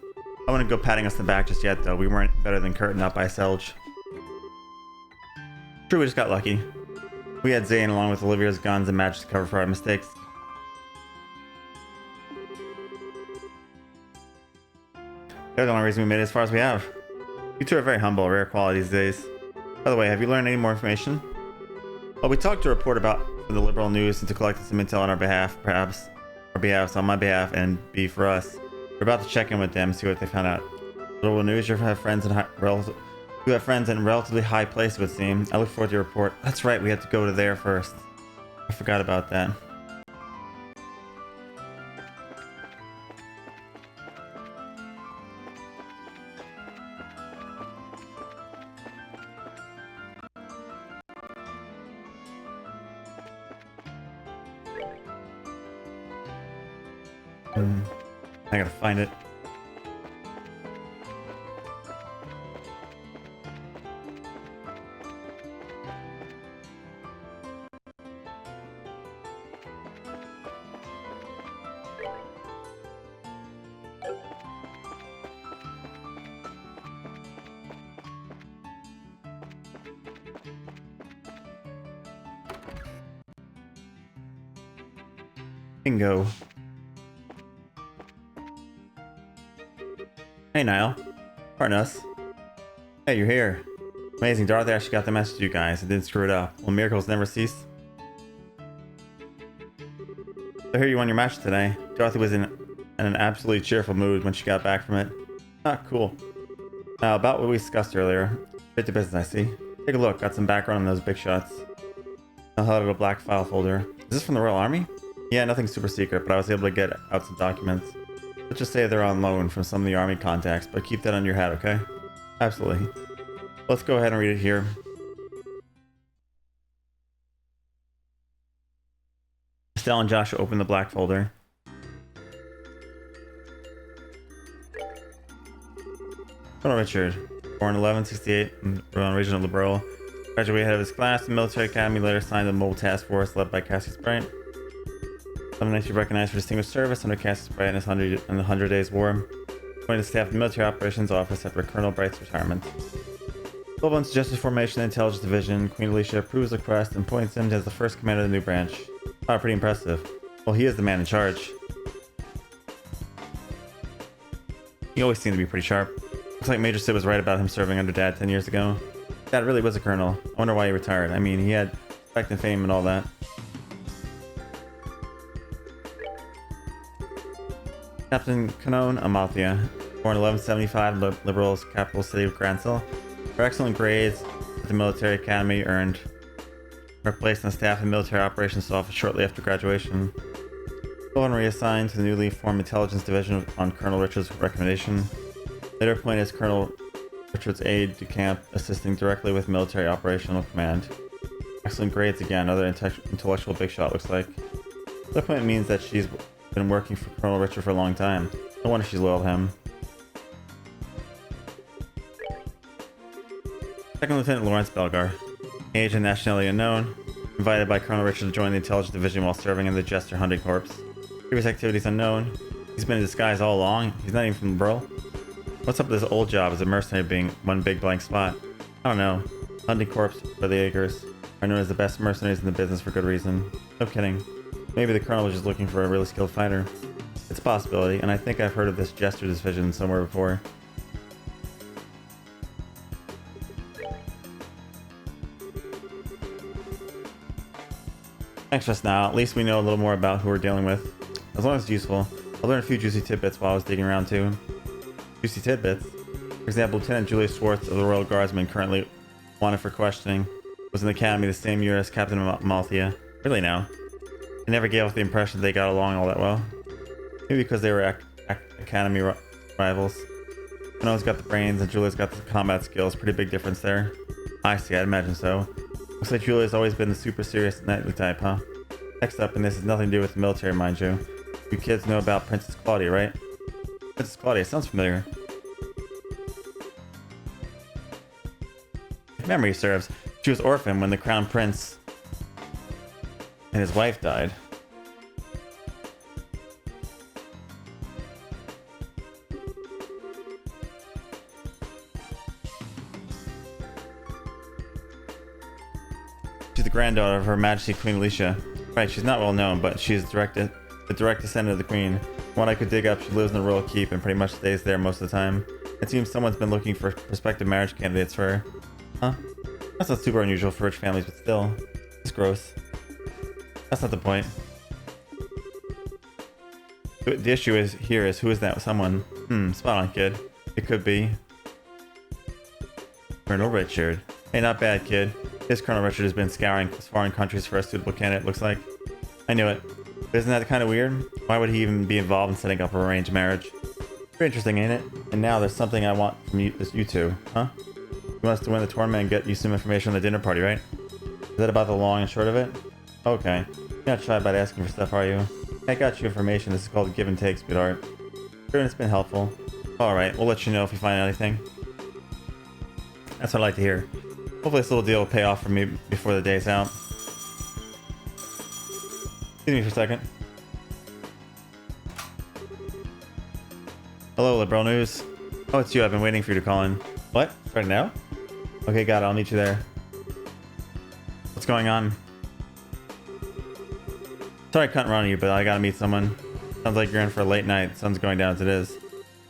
I wouldn't go patting us on the back just yet, though. We weren't better than Kurt, not by Selge. True, we just got lucky. We had Zane along with Olivia's guns and matches to cover for our mistakes. They're the only reason we made it as far as we have. You two are very humble, rare quality these days. By the way, have you learned any more information? Well, we talked to a report about the Liberal News and to collect some intel on our behalf, perhaps. Our behalf, on my behalf, and B for us. We're about to check in with them, see what they found out. Liberal News, you have friends in relatively high place, it would seem. I look forward to your report. That's right, we had to go to there first. I forgot about that. I gotta find it. Bingo. Hey Niall. Pardon us. Hey, you're here. Amazing, Dorothy actually got the message to you guys and didn't screw it up. Will miracles never cease? I hear you won your match today. Dorothy was in an absolutely cheerful mood when she got back from it. Ah, cool. Now, about what we discussed earlier. Straight to business, I see. Take a look, got some background on those big shots. I'll hold out a black file folder. Is this from the Royal Army? Yeah, nothing super secret, but I was able to get out some documents. Let's just say they're on loan from some of the army contacts, but keep that on your hat, okay? Absolutely. Let's go ahead and read it here. Estelle and Joshua open the black folder. Colonel Richard, born 1168 in the region of Liberal, graduated head of his class in the military academy, later signed the mobile task force led by Cassius Bright. Summoned recognized for distinguished service under Cassius Bright in the 100 Days War. Joined the staff of the Military Operations Office after Colonel Bright's retirement. 12 months suggested formation of the Intelligence Division. Queen Alicia approves the request and appoints him as the first commander of the new branch. Wow, pretty impressive. Well, he is the man in charge. He always seemed to be pretty sharp. Looks like Major Sid was right about him serving under Dad 10 years ago. Dad really was a colonel. I wonder why he retired. I mean, he had respect and fame and all that. Captain Canon Amalthea, born 1175 in Liberal's capital city of Grancel. For excellent grades at the military academy, earned her place on the staff of the military operations office shortly after graduation. Sullivan reassigned to the newly formed intelligence division on Colonel Richard's recommendation. Later appointed as Colonel Richard's aide de camp, assisting directly with military operational command. Excellent grades again, another intellectual big shot looks like. That appointment means that she's been working for Colonel Richard for a long time. No wonder she's loyal to him. Second Lieutenant Lawrence Belgar, age and nationality unknown, invited by Colonel Richard to join the Intelligence Division while serving in the Jester Hunting Corps. Previous activities unknown. He's been in disguise all along. He's not even from Burl. What's up with this old job as a mercenary being one big blank spot? I don't know. Hunting Corps for the Acres are known as the best mercenaries in the business for good reason. No kidding. Maybe the Colonel was just looking for a really skilled fighter. It's a possibility, and I think I've heard of this Jester Division somewhere before. Thanks just now. At least we know a little more about who we're dealing with. As long as it's useful. I'll learn a few juicy tidbits while I was digging around too. Juicy tidbits? For example, Lieutenant Julius Schwartz of the Royal Guardsmen, currently wanted for questioning, was in the academy the same year as Captain Amalthea. Really now? I never gave off the impression they got along all that well. Maybe because they were academy rivals. Cano's got the brains and Julia's got the combat skills. Pretty big difference there. I see, I'd imagine so. Looks like Julia's always been the super serious knightly type, huh? Next up, and this has nothing to do with the military, mind you. You kids know about Princess Claudia, right? Princess Claudia, sounds familiar. If memory serves, she was orphaned when the Crown Prince and his wife died. She's the granddaughter of Her Majesty Queen Alicia. Right, she's not well known, but she's the direct descendant of the Queen. From what I could dig up, she lives in the royal keep and pretty much stays there most of the time. It seems someone's been looking for prospective marriage candidates for her. Huh? That's not super unusual for rich families, but still. It's gross. That's not the point. The issue is who is that someone? Spot on, kid. It could be Colonel Richard. Hey, not bad, kid. This Colonel Richard has been scouring foreign countries for a suitable candidate, looks like. I knew it. But isn't that kind of weird? Why would he even be involved in setting up an arranged marriage? Pretty interesting, ain't it? And now there's something I want from you two, huh? You want us to win the tournament and get you some information on the dinner party, right? Is that about the long and short of it? Okay. You're not shy about asking for stuff, are you? I got you information. This is called give and take, sweetheart. Sure, and it's been helpful. Alright, we'll let you know if we find anything. That's what I like to hear. Hopefully this little deal will pay off for me before the day's out. Excuse me for a second. Hello, Liberal News. Oh, it's you. I've been waiting for you to call in. What? Right now? Okay, got it. I'll meet you there. What's going on? Sorry I couldn't run you, but I gotta meet someone. Sounds like you're in for a late night. Sun's going down as it is.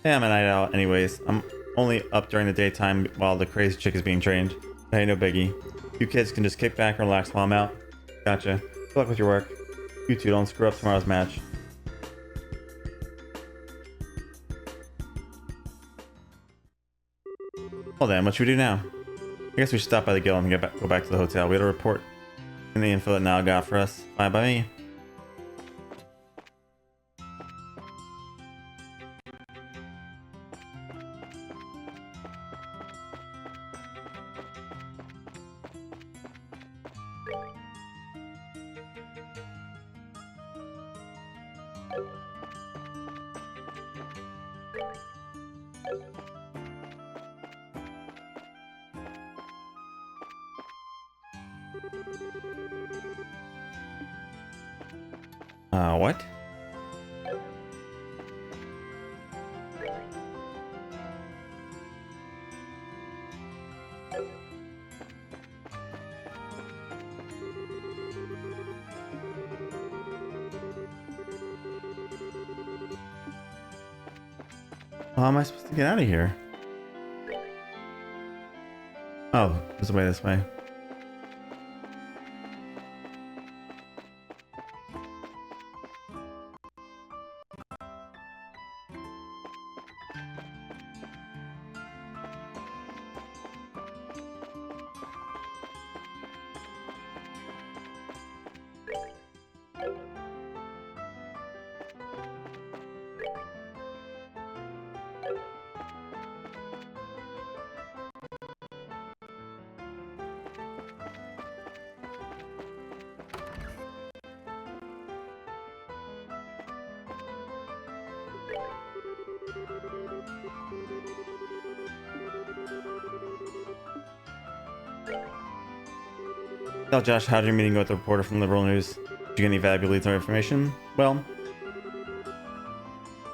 Yeah, I'm a night out anyways. I'm only up during the daytime while the crazy chick is being trained. Hey, no biggie. You kids can just kick back and relax while I'm out. Gotcha. Good luck with your work. You two don't screw up tomorrow's match. Well then, what should we do now? I guess we should stop by the guild and go back to the hotel. We had a report in the info that Niall got for us. Fine by me. What? How am I supposed to get out of here? Oh, there's a way this way. Tell Josh, how did your meeting go with the reporter from Liberal News? Did you get any valuable leads or information? Well,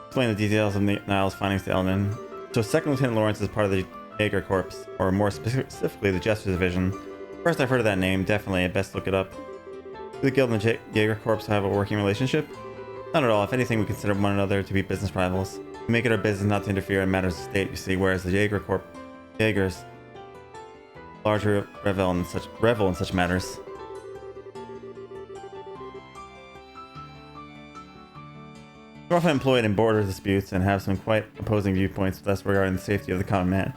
explain the details of Niles' findings to Elnan. So, Second Lieutenant Lawrence is part of the Jaeger Corps, or more specifically, the Jester Division. First, I've heard of that name. Definitely, I'd best look it up. Do the Guild and the Jaeger Corps have a working relationship? Not at all. If anything, we consider one another to be business rivals. We make it our business not to interfere in matters of state, you see, whereas the Jaegers largely revel in such matters. We're often employed in border disputes and have some quite opposing viewpoints with us regarding the safety of the common man.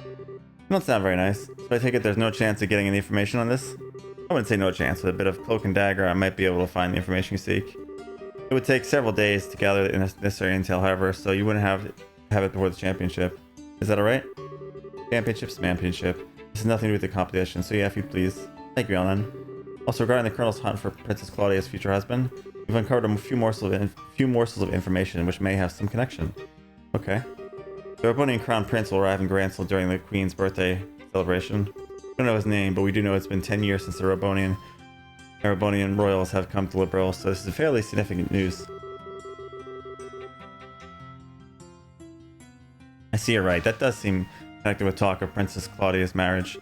You don't sound very nice, so I take it there's no chance of getting any information on this? I wouldn't say no chance. With a bit of cloak and dagger, I might be able to find the information you seek. It would take several days to gather the necessary intel, however, so you wouldn't have it before the championship. Is that alright? Championship's championship. This has nothing to do with the competition, so yeah, if you please. Thank you, Elnan. Also, regarding the Colonel's hunt for Princess Claudia's future husband, we've uncovered a few morsels of information which may have some connection. Okay. The Erebonian Crown Prince will arrive in Gransel during the Queen's birthday celebration. We don't know his name, but we do know it's been 10 years since the Erebonian royals have come to Liberl, so this is fairly significant news. I see it right. That does seem connected with talk of Princess Claudia's marriage.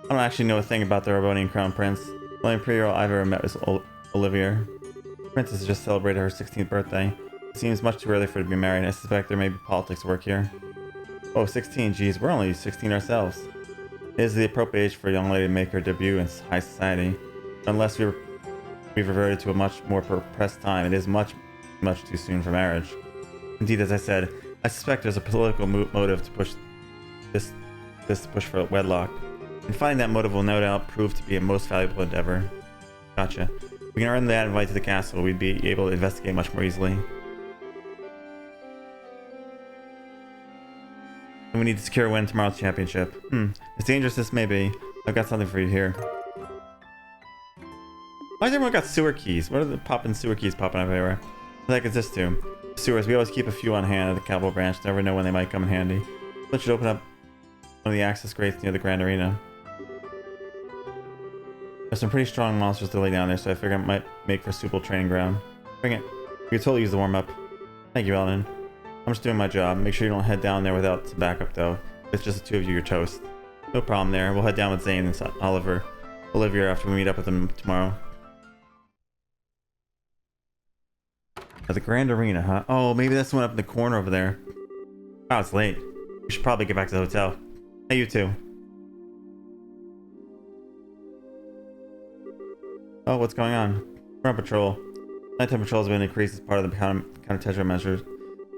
I don't actually know a thing about the Erebonian Crown Prince. The only pre-girl I've ever met was Olivia. The princess has just celebrated her 16th birthday. It seems much too early for her to be married. I suspect there may be politics at work here. Oh, 16, geez, we're only 16 ourselves. It is the appropriate age for a young lady to make her debut in high society. Unless we've reverted to a much more repressed time, it is much too soon for marriage. Indeed, as I said, I suspect there's a political motive to push this push for wedlock. And finding that motive will no doubt prove to be a most valuable endeavor. Gotcha. If we can earn that invite to the castle, we'd be able to investigate much more easily. And we need to secure a win tomorrow's championship. As dangerous as this may be, I've got something for you here. Why has everyone got sewer keys? What are the sewer keys popping up everywhere? What the heck is this to? Sewers, we always keep a few on hand at the Capital Branch. Never know when they might come in handy. So should open up one of the access grates near the Grand Arena. There's some pretty strong monsters to lay down there, so I figure it might make for a suitable training ground. Bring it. We could totally use the warm-up. Thank you, Elnan. I'm just doing my job. Make sure you don't head down there without some backup, though. If it's just the two of you, you're toast. No problem there. We'll head down with Zane and Olivia after we meet up with them tomorrow. At the Grand Arena, huh? Oh, maybe that's the one up in the corner over there. Wow, it's late. We should probably get back to the hotel. Hey, you too. Oh, what's going on? We're on patrol. Nighttime patrols have been increased as part of the counter-terrorism measures.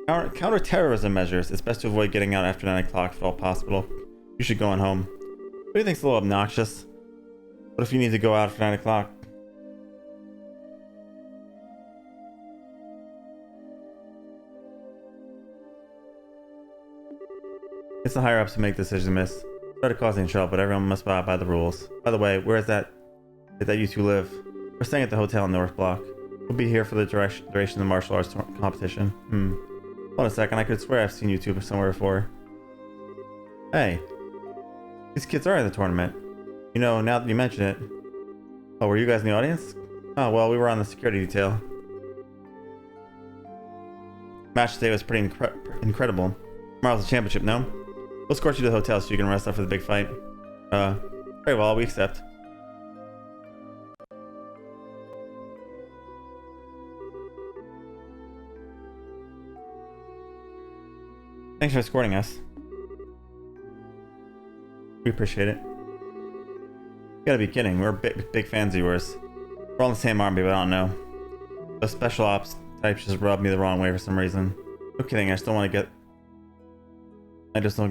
Counter-terrorism measures. It's best to avoid getting out after 9 o'clock if at all possible. You should go on home. What do you think's a little obnoxious? What if you need to go out after 9 o'clock? It's the higher-ups who make decisions, miss. Sorry to cause any trouble, but everyone must abide by the rules. By the way, where is that you two live? We're staying at the hotel in North Block. We'll be here for the duration of the martial arts competition. Hold on a second, I could swear I've seen you two somewhere before. Hey. These kids are in the tournament. You know, now that you mention it. Oh, were you guys in the audience? Oh, well, we were on the security detail. Match today was pretty incredible. Tomorrow's the championship, no? We'll escort you to the hotel so you can rest up for the big fight. Very well, we accept. Thanks for escorting us. We appreciate it. You gotta be kidding, we're big fans of yours. We're all in the same army, but I don't know. Those special ops types just rubbed me the wrong way for some reason. No kidding, I just don't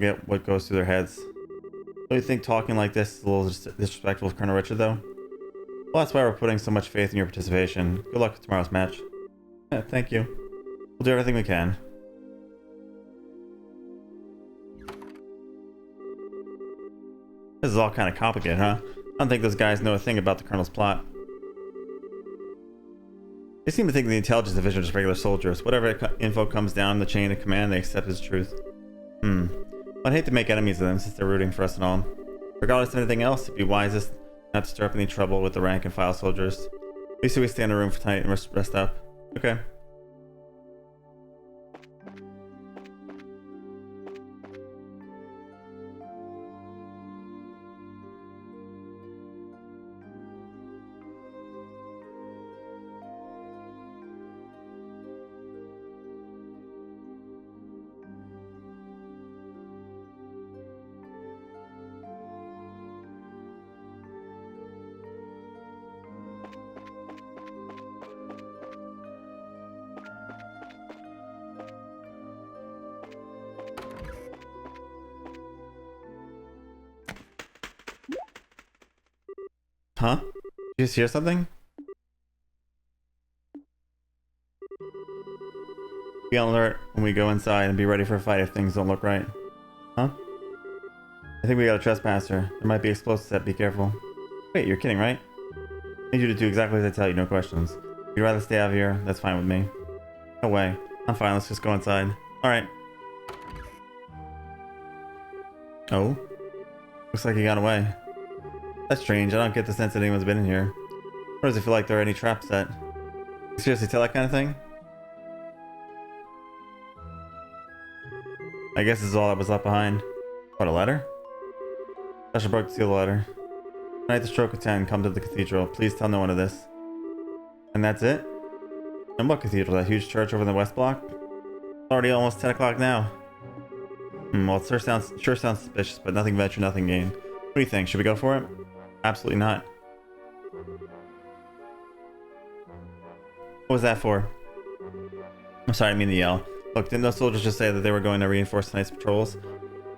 get what goes through their heads. Don't you think talking like this is a little disrespectful of Colonel Richard, though? Well, that's why we're putting so much faith in your participation. Good luck with tomorrow's match. Yeah, thank you. We'll do everything we can. This is all kind of complicated, huh? I don't think those guys know a thing about the Colonel's plot. They seem to think the intelligence division is just regular soldiers. Whatever info comes down the chain of command, they accept as truth. I'd hate to make enemies of them since they're rooting for us and all. Regardless of anything else, it'd be wisest not to stir up any trouble with the rank and file soldiers. At least we stay in the room for tonight and rest up. Okay. Huh? Did you just hear something? Be on alert when we go inside and be ready for a fight if things don't look right. Huh? I think we got a trespasser. There might be explosives set, be careful. Wait, you're kidding, right? I need you to do exactly as I tell you, no questions. If you'd rather stay out of here, that's fine with me. No way. I'm fine, let's just go inside. Alright. Oh? Looks like he got away. That's strange, I don't get the sense that anyone's been in here. Or does it feel like there are any traps set? You seriously tell that kind of thing? I guess this is all that was left behind. What, a letter? Sasha broke the seal of the letter. Tonight the stroke of 10, come to the cathedral. Please tell no one of this. And that's it? And what cathedral? That huge church over in the west block? It's already almost 10 o'clock now. Well, it sure sounds suspicious, but nothing venture, nothing gain. What do you think? Should we go for it? Absolutely not. What was that for? I'm sorry, I didn't mean to yell. Look, didn't those soldiers just say that they were going to reinforce tonight's patrols?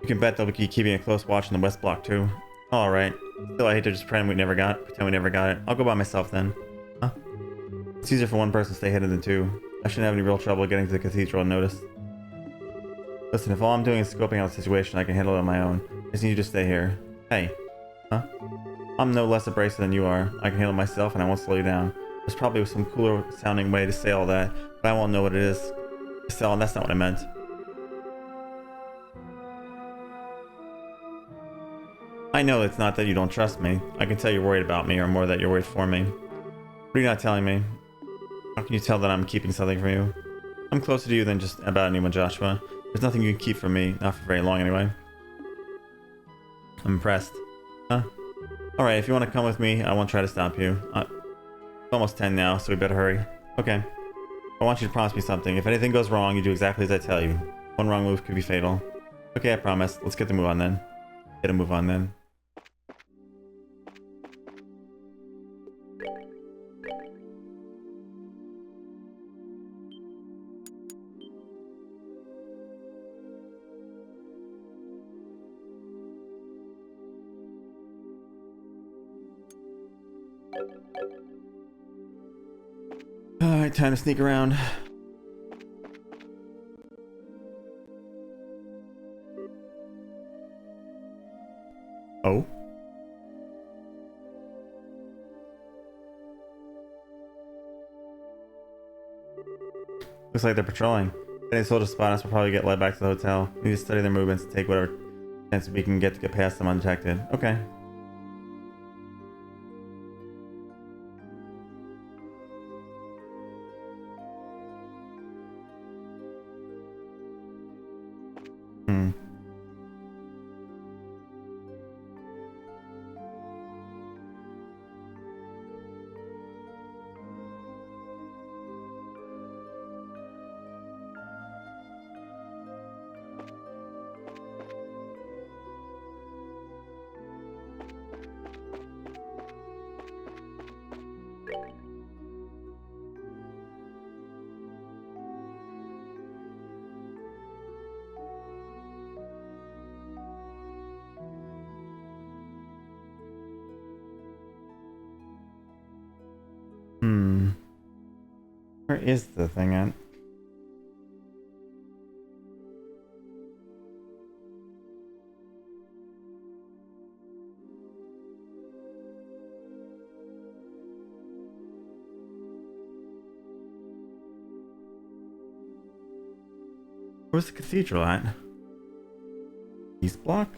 You can bet they'll be keeping a close watch in the west block too. Alright. Still, I hate to just pretend we never got it. I'll go by myself then. Huh? It's easier for one person to stay hidden than two. I shouldn't have any real trouble getting to the cathedral unnoticed. Listen, if all I'm doing is scoping out the situation, I can handle it on my own. I just need you to stay here. Hey. Huh? I'm no less abrasive than you are. I can handle myself and I won't slow you down. There's probably some cooler sounding way to say all that, but I won't know what it is. Still, that's not what I meant. I know it's not that you don't trust me. I can tell you're worried about me, or more that you're worried for me. What are you not telling me? How can you tell that I'm keeping something from you? I'm closer to you than just about anyone, Joshua. There's nothing you can keep from me, not for very long anyway. I'm impressed. Huh? Alright, if you want to come with me, I won't try to stop you. It's almost 10 now, so we better hurry. Okay. I want you to promise me something. If anything goes wrong, you do exactly as I tell you. One wrong move could be fatal. Okay, I promise. Let's get the move on then. Get a move on then. Alright, time to sneak around. Oh? Looks like they're patrolling. If any soldiers spot us, we'll probably get led back to the hotel. We need to study their movements and take whatever chance we can get to get past them undetected. Okay. Hmm. Hmm. Where is the thing at? Where's the cathedral at? East block?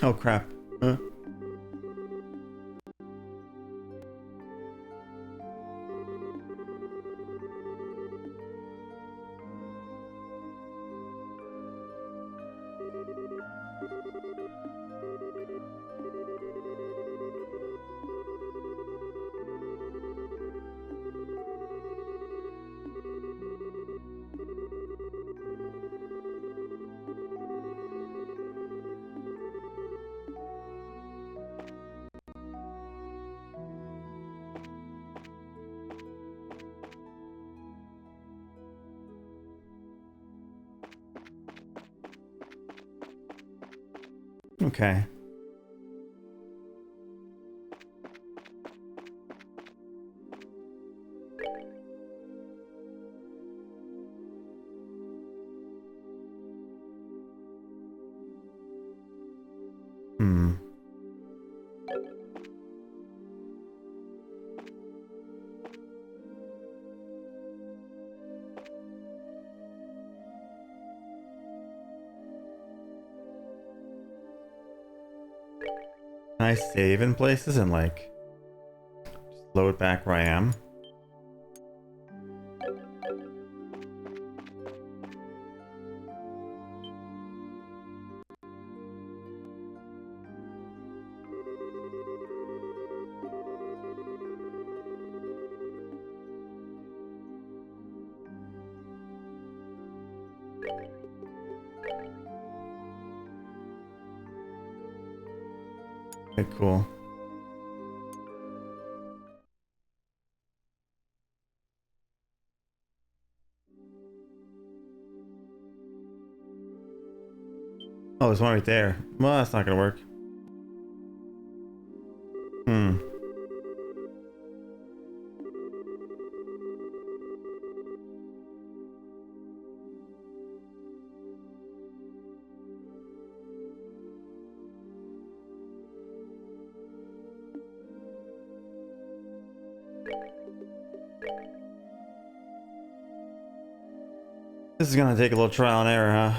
Oh crap. Huh? Okay. Hmm. Can I save in places and like just load back where I am? Okay, cool. Oh, there's one right there. Well, that's not gonna work. Hmm. This is gonna take a little trial and error, huh?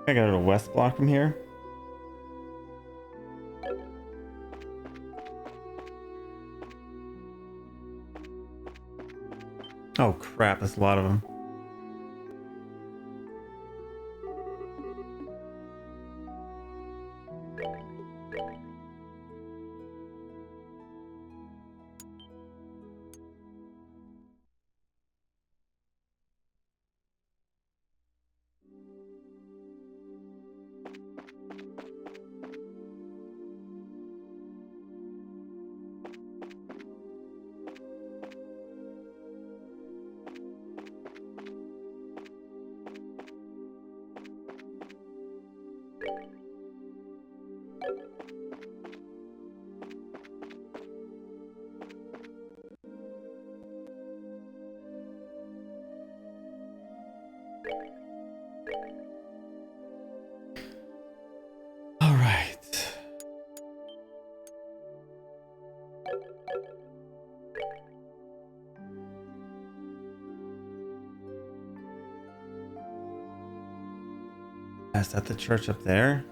I gotta go to West Block from here. Oh crap, that's a lot of them. All right. Is that the church up there?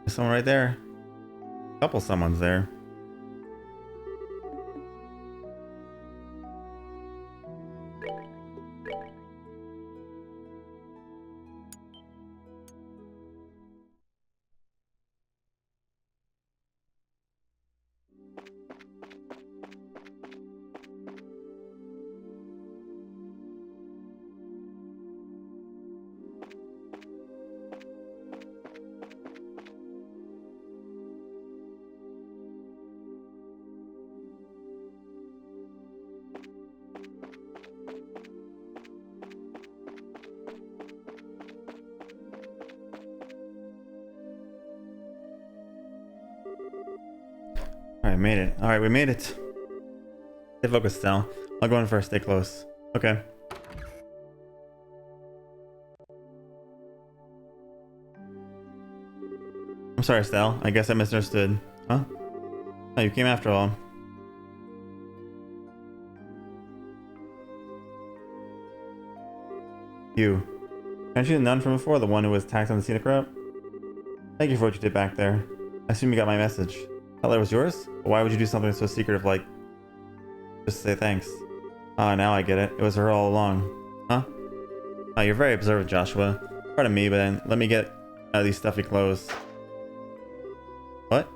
There's someone right there. A couple someone's there. Alright, made it. Alright, we made it. Stay focused, Sal. I'll go in first, stay close. Okay. I'm sorry, Sal. I guess I misunderstood. Huh? Oh, you came after all. You. Aren't you the nun from before? The one who was attacked on the scenic route? Thank you for what you did back there. I assume you got my message. That letter was yours? But why would you do something so secretive like... just to say thanks? Ah, now I get it. It was her all along. Huh? Oh, you're very observant, Joshua. Pardon me, but then let me get out of these stuffy clothes. What?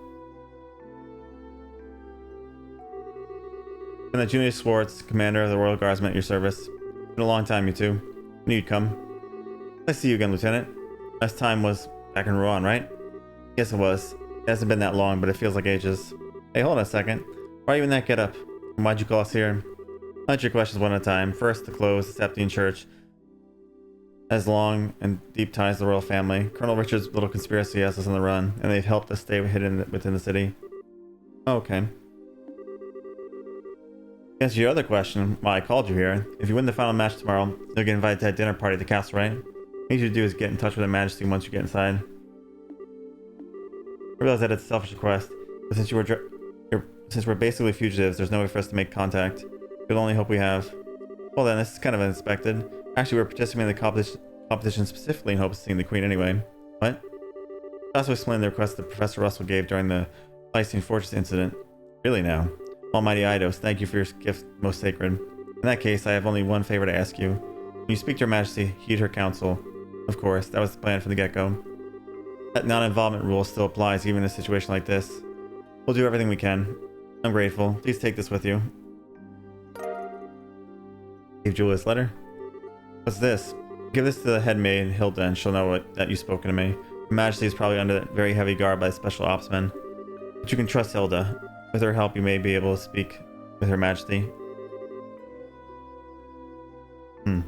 And that Junior Swartz, commander of the Royal Guardsmen at your service. It's been a long time, you two. I knew you'd come. Nice to see you again, Lieutenant. Last time was back in Rouen, right? Yes, it was. It hasn't been that long, but it feels like ages. Hey, hold on a second. Why are you in that getup? And why'd you call us here? Answer your questions one at a time. First, the clothes, the Septian Church has long and deep ties to the royal family. Colonel Richard's little conspiracy has us on the run, and they've helped us stay hidden within the city. Oh, okay. Answer your other question, why I called you here. If you win the final match tomorrow, you'll get invited to that dinner party at the castle, right? What you need to do is get in touch with Her Majesty once you get inside. I realize that it's a selfish request, but since since we're basically fugitives, there's no way for us to make contact. It's the only hope we have. Well then, this is kind of unexpected. Actually, we're participating in the competition specifically in hopes of seeing the Queen anyway. What? I also explained the request that Professor Russell gave during the Lycian Fortress incident. Really now? Almighty Eidos, thank you for your gift most sacred. In that case, I have only one favor to ask you. When you speak to Her Majesty, heed her counsel. Of course, that was the plan from the get-go. That non-involvement rule still applies even in a situation like this. We'll do everything we can. I'm grateful. Please take this with you. Gave Julia's letter. What's this? Give this to the head maid, Hilda, and she'll know that you've spoken to me. Her Majesty is probably under very heavy guard by special ops men. But you can trust Hilda. With her help, you may be able to speak with Her Majesty. Sounds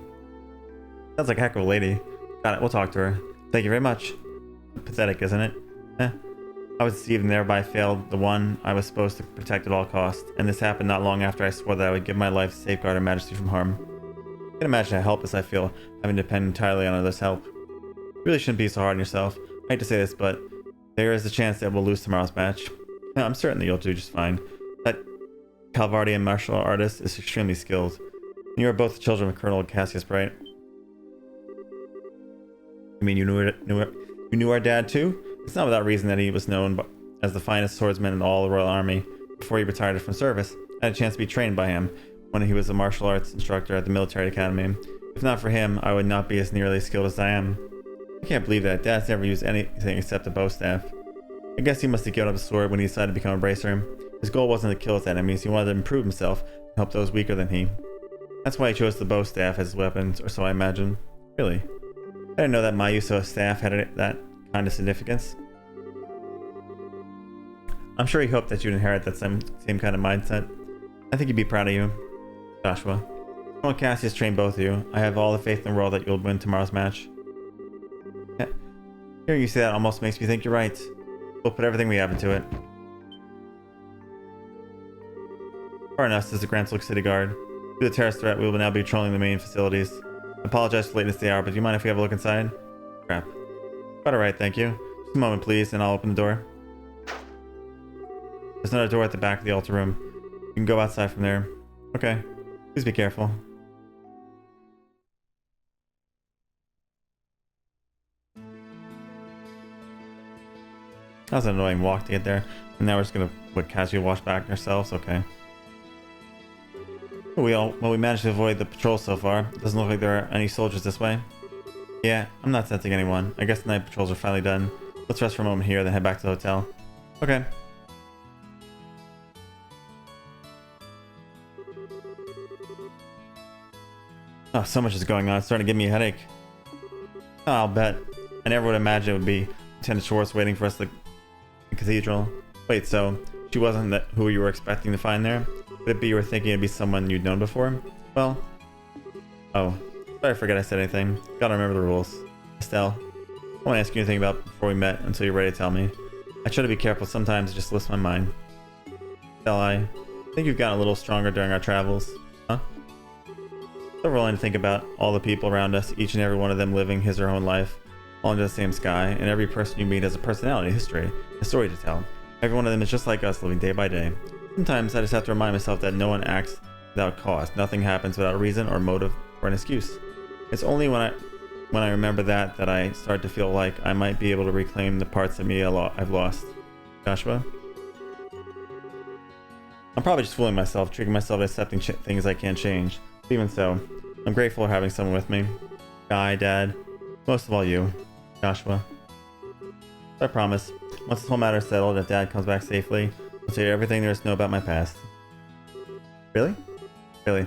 like a heck of a lady. Got it, we'll talk to her. Thank you very much. Pathetic, isn't it? I was deceived and thereby failed the one I was supposed to protect at all costs. And this happened not long after I swore that I would give my life to safeguard Her Majesty from harm. You can imagine how helpless I feel, having to depend entirely on others' help. You really shouldn't be so hard on yourself. I hate to say this, but there is a chance that we'll lose tomorrow's match. I'm certain that you'll do just fine. That Calvardian martial artist is extremely skilled. You are both the children of Colonel Cassius Bright. You mean you knew our dad too? It's not without reason that he was known as the finest swordsman in all the Royal Army. Before he retired from service, I had a chance to be trained by him when he was a martial arts instructor at the military academy. If not for him, I would not be as nearly skilled as I am. I can't believe that. Dad's never used anything except a bow staff. I guess he must have given up his sword when he decided to become a bracer. His goal wasn't to kill his enemies, he wanted to improve himself and help those weaker than he. That's why he chose the bow staff as his weapon, or so I imagine. Really? I didn't know that my use of a staff had that kind of significance. I'm sure he hoped that you'd inherit that same kind of mindset. I think he'd be proud of you. Joshua. Colonel Cassius trained both of you. I have all the faith in the world that you'll win tomorrow's match. Yeah. Hearing you say that almost makes me think you're right. We'll put everything we have into it. Arnus is the Grand Slick City Guard. Due to the terrorist threat, we will now be patrolling the main facilities. I apologize for lateness of the hour, but do you mind if we have a look inside? Crap. Quite alright, thank you. Just a moment, please, and I'll open the door. There's another door at the back of the altar room. You can go outside from there. Okay. Please be careful. That was an annoying walk to get there. And now we're just gonna casually wash back ourselves. Okay. Well, we managed to avoid the patrol so far. Doesn't look like there are any soldiers this way. Yeah, I'm not sensing anyone. I guess the night patrols are finally done. Let's rest for a moment here, then head back to the hotel. Okay. Oh, so much is going on. It's starting to give me a headache. Oh, I'll bet. I never would imagine it would be Lieutenant Schwartz waiting for us at the cathedral. Wait, so she wasn't who you were expecting to find there? Would it be you were thinking it'd be someone you'd known before? Well... Oh. Sorry I forgot I said anything. Gotta remember the rules. Estelle, I won't ask you anything about before we met until you're ready to tell me. I try to be careful sometimes, it just slips my mind. Estelle, I think you've gotten a little stronger during our travels. Huh? So rolling to think about all the people around us, each and every one of them living his or her own life, all under the same sky, and every person you meet has a personality, a history, a story to tell. Every one of them is just like us, living day by day. Sometimes I just have to remind myself that no one acts without cause. Nothing happens without a reason or motive or an excuse. It's only when I remember that I start to feel like I might be able to reclaim the parts of me I've lost. Joshua? I'm probably just fooling myself, tricking myself into accepting things I can't change. But even so, I'm grateful for having someone with me. Guy, Dad, most of all you, Joshua. So I promise, once this whole matter is settled and Dad comes back safely, I'll tell you everything there is to know about my past. Really? Really.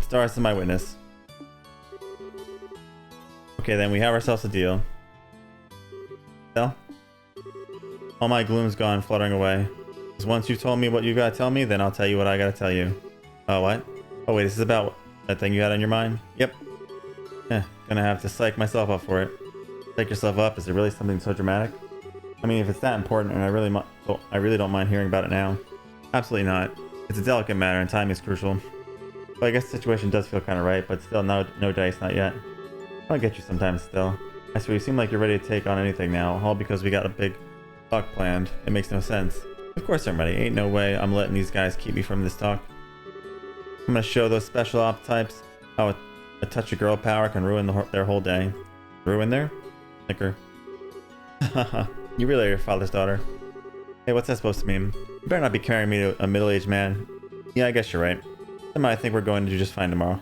Stars is my witness. Okay, then we have ourselves a deal. Well, all my gloom's gone, fluttering away. 'Cause once you've told me what you gotta tell me, then I'll tell you what I gotta tell you. Oh, what? Oh, wait, this is about that thing you had on your mind? Yep. Gonna have to psych myself up for it. Psych yourself up? Is it really something so dramatic? I mean, if it's that important, and I really don't mind hearing about it now. Absolutely not. It's a delicate matter, and timing is crucial. But I guess the situation does feel kind of right, but still, no dice, not yet. I'll get you sometimes still. I swear, you seem like you're ready to take on anything now, all because we got a big talk planned. It makes no sense. Of course I'm ready. Ain't no way I'm letting these guys keep me from this talk. I'm gonna show those special op types how a touch of girl power can ruin their whole day. Ruin their? Snicker. Haha. You really are your father's daughter. Hey, what's that supposed to mean? You better not be carrying me to a middle-aged man. Yeah, I guess you're right. Somehow I think we're going to do just fine tomorrow.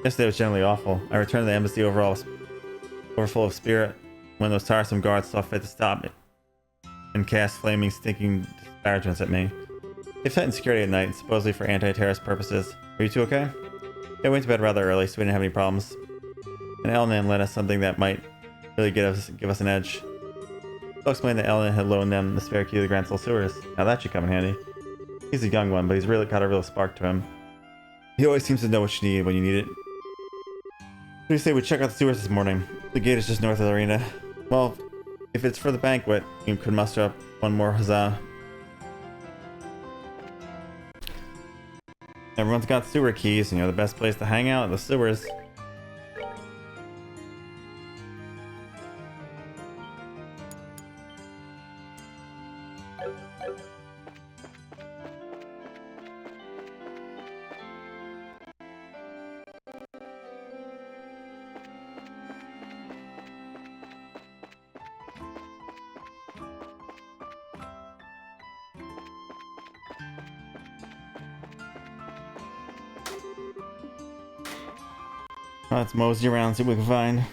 Yesterday was generally awful. I returned to the embassy overfull of spirit when those tiresome guards saw fit to stop me and cast flaming, stinking disparagements at me. They tightened security at night, supposedly for anti-terrorist purposes. Are you two okay? Yeah, I went to bed rather early, so we didn't have any problems. And Elnan lent us something that might really give us an edge. I'll explain that Elnan had loaned them the spare key to the Grand Soul Sewers. Now that should come in handy. He's a young one, but he's really got a real spark to him. He always seems to know what you need when you need it. What do you say we check out the sewers this morning? The gate is just north of the arena. Well, if it's for the banquet, you could muster up one more huzzah. Everyone's got sewer keys, and you're the best place to hang out in the sewers. Let's mosey around, see what we can find.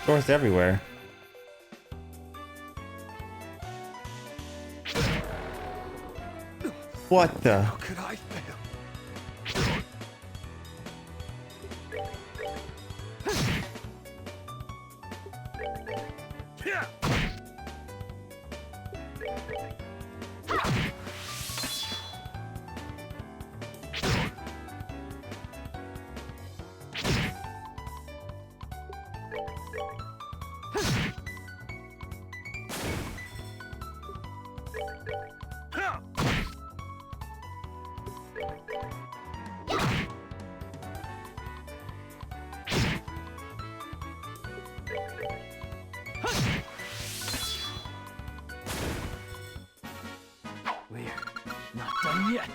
Doors everywhere. What the? How could I fail? We're not done yet.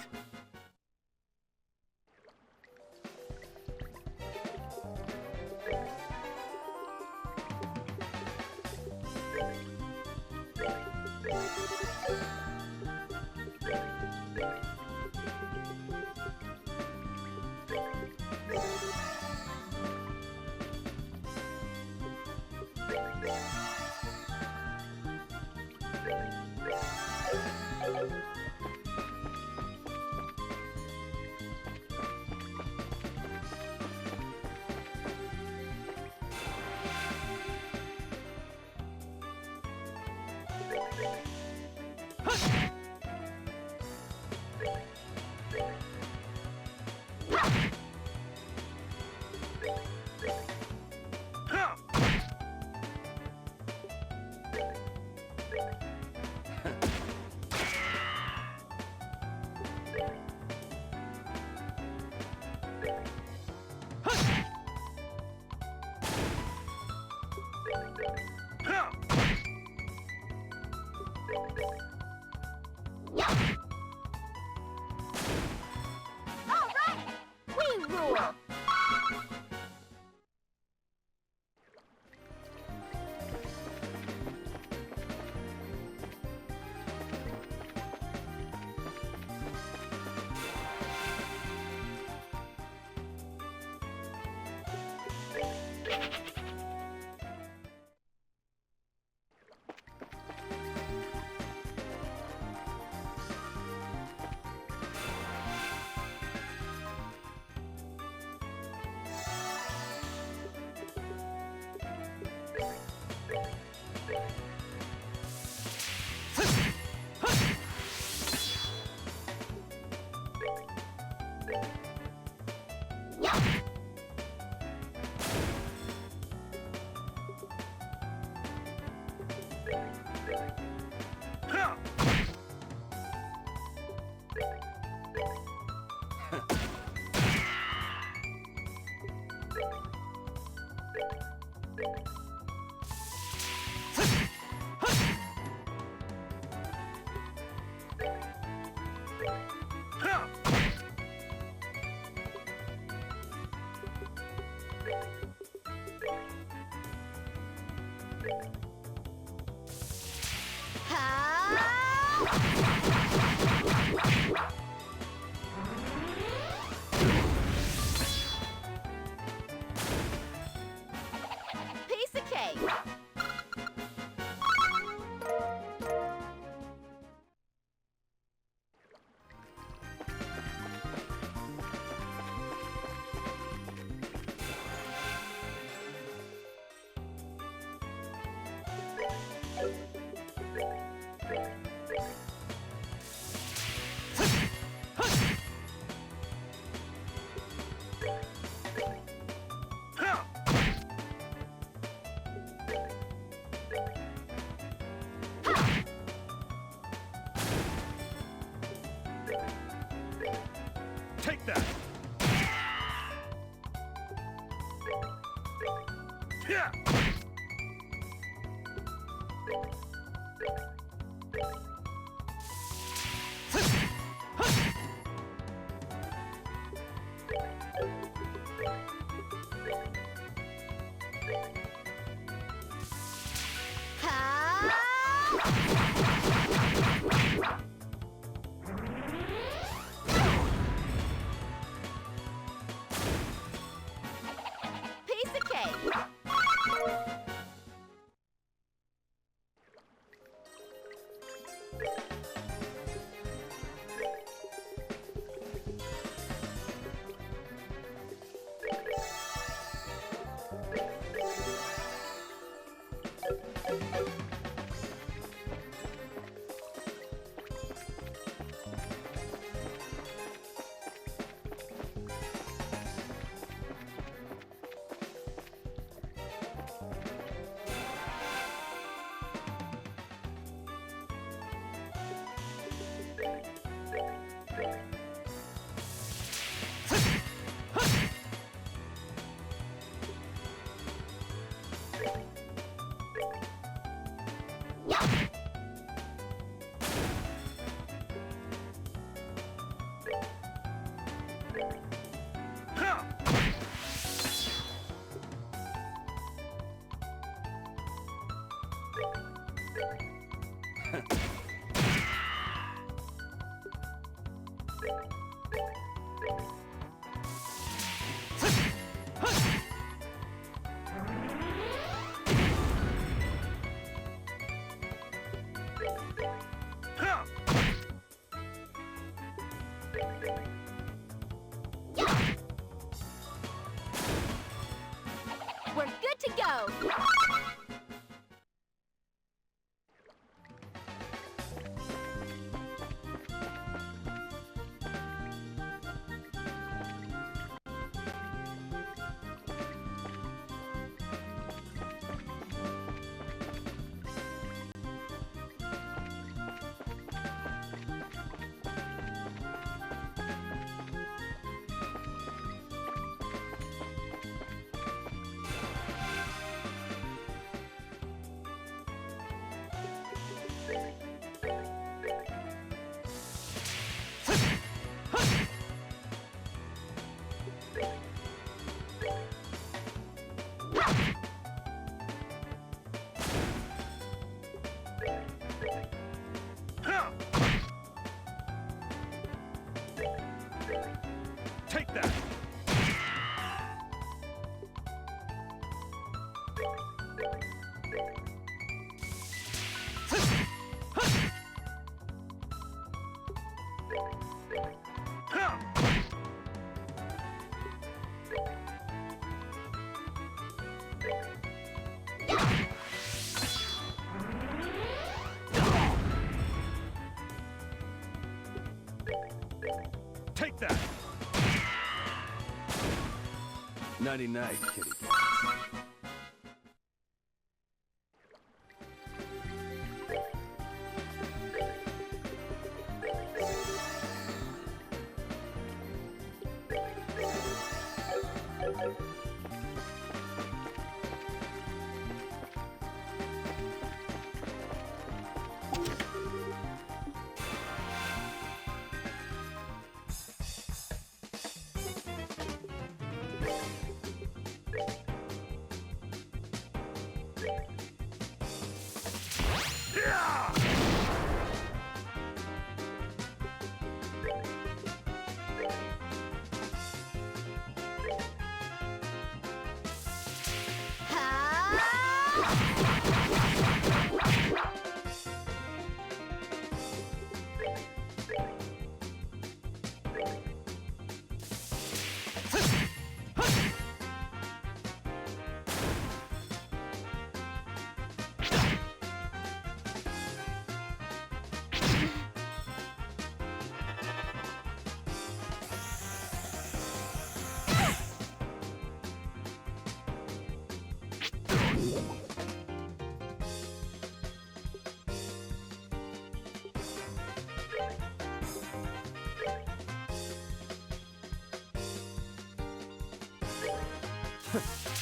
Piece of cake. Take that! Yeah! Piece of cake. We're good to go. Take that! Take that! Nighty night, kitty cat.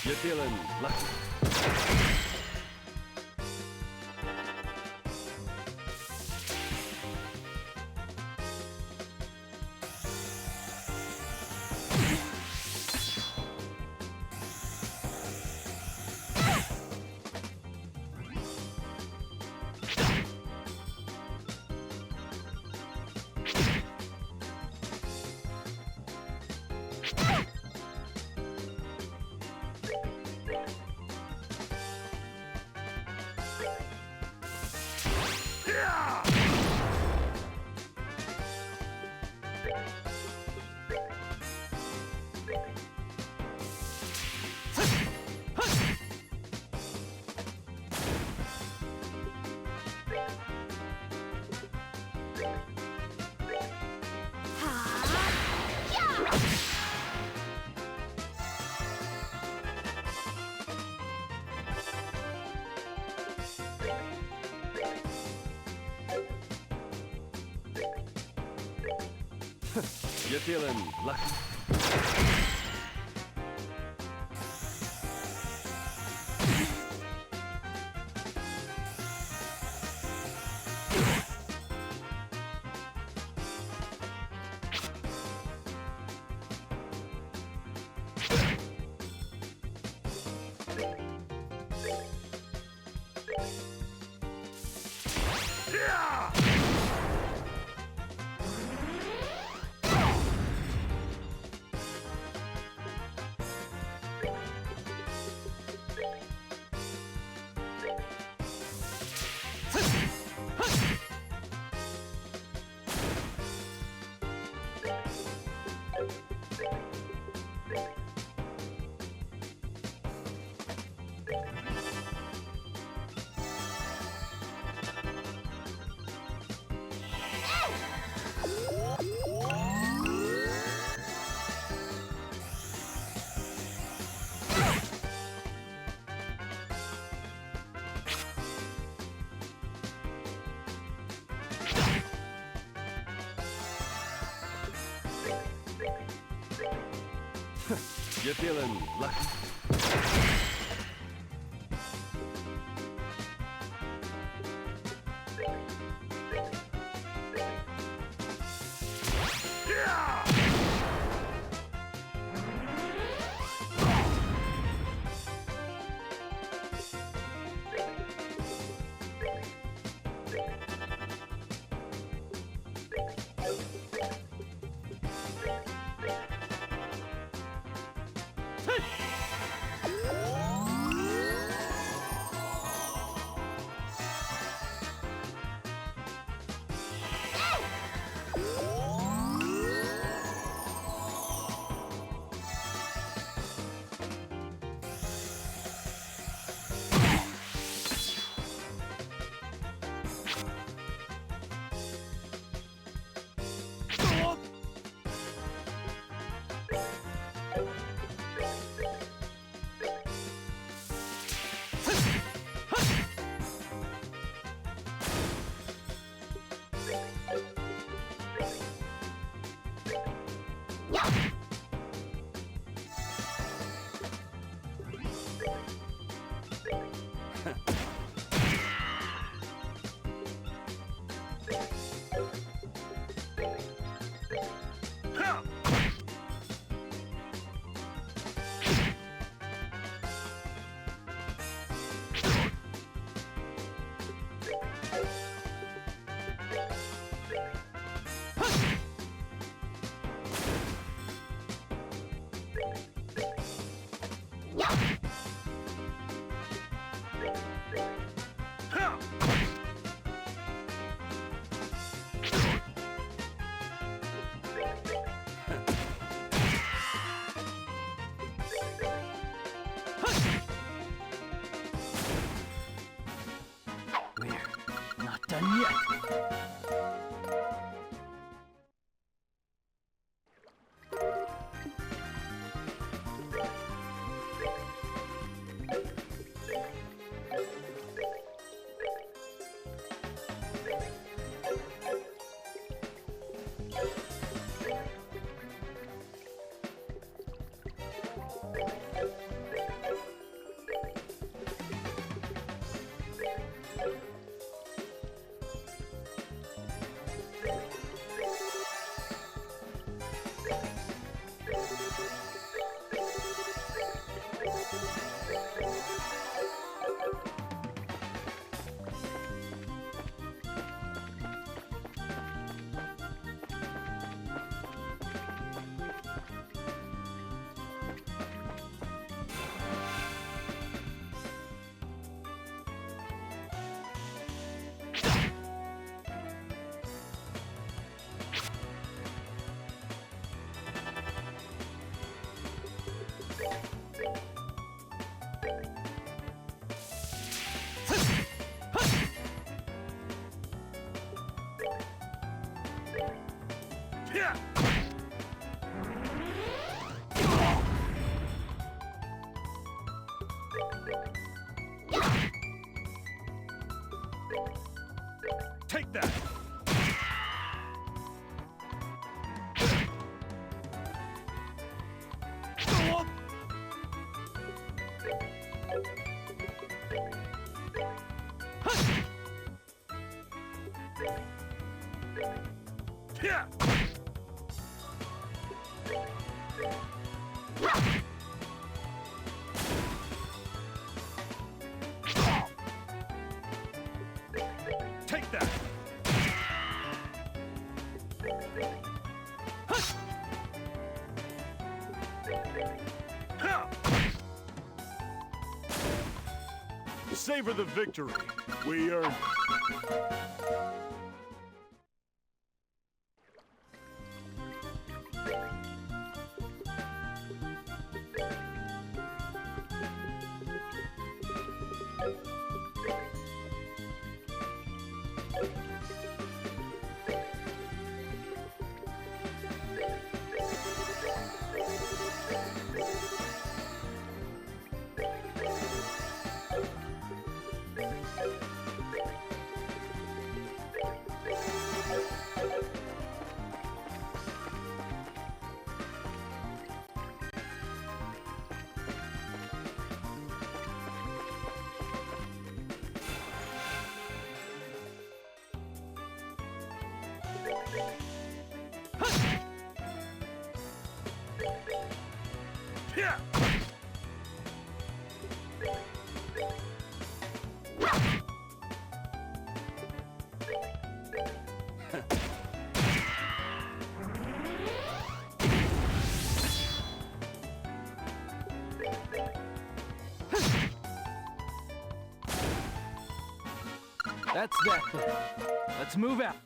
You're feeling lucky. You're feeling lucky. You're feeling lucky. Yeah. Take that. Yeah. Take that. Savor the victory. We earned it. Yeah. That's that then. Let's move out.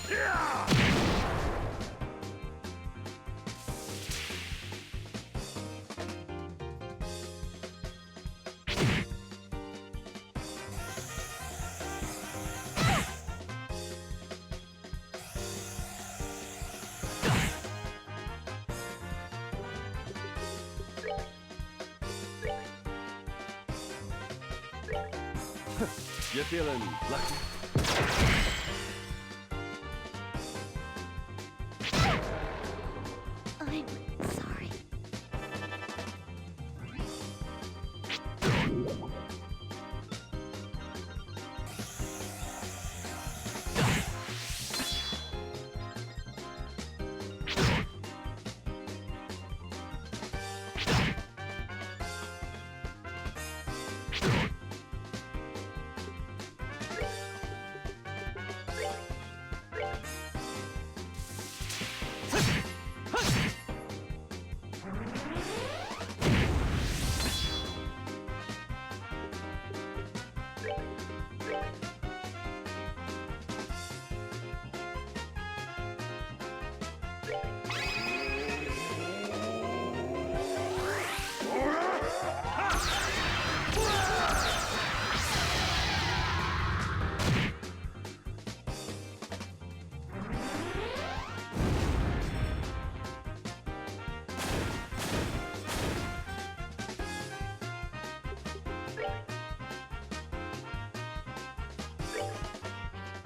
Yeah! You feeling lucky? I'm sorry.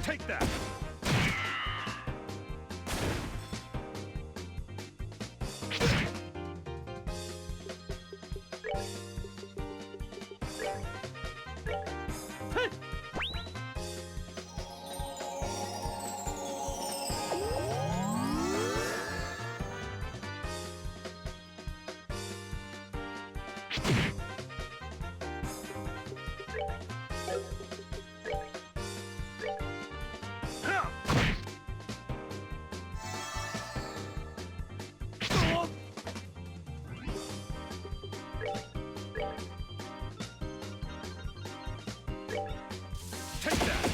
Take that! Take that!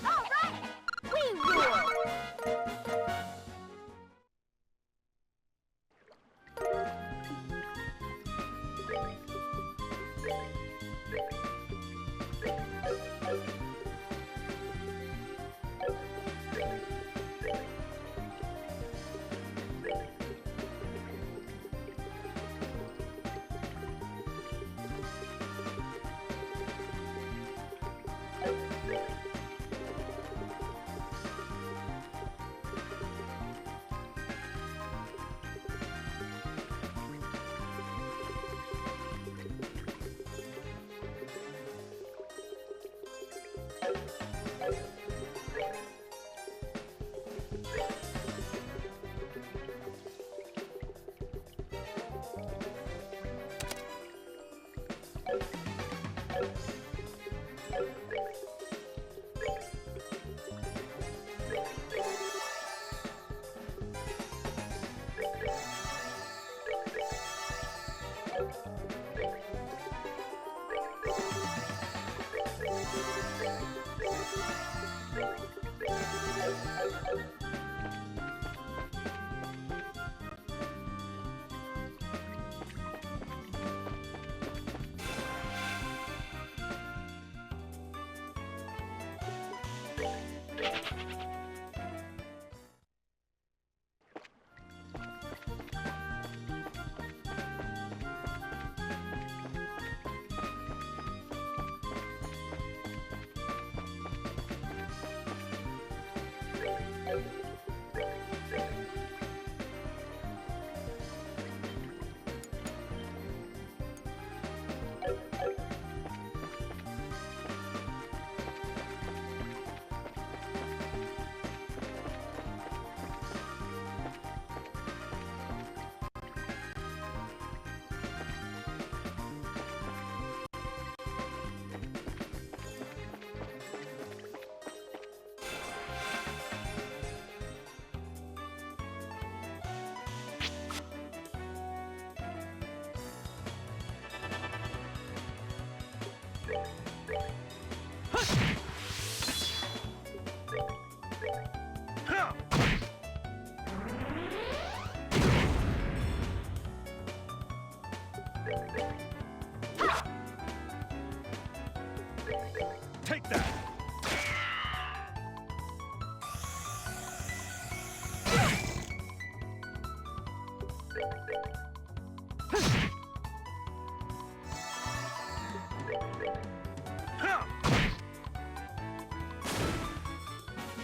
All right! We rule!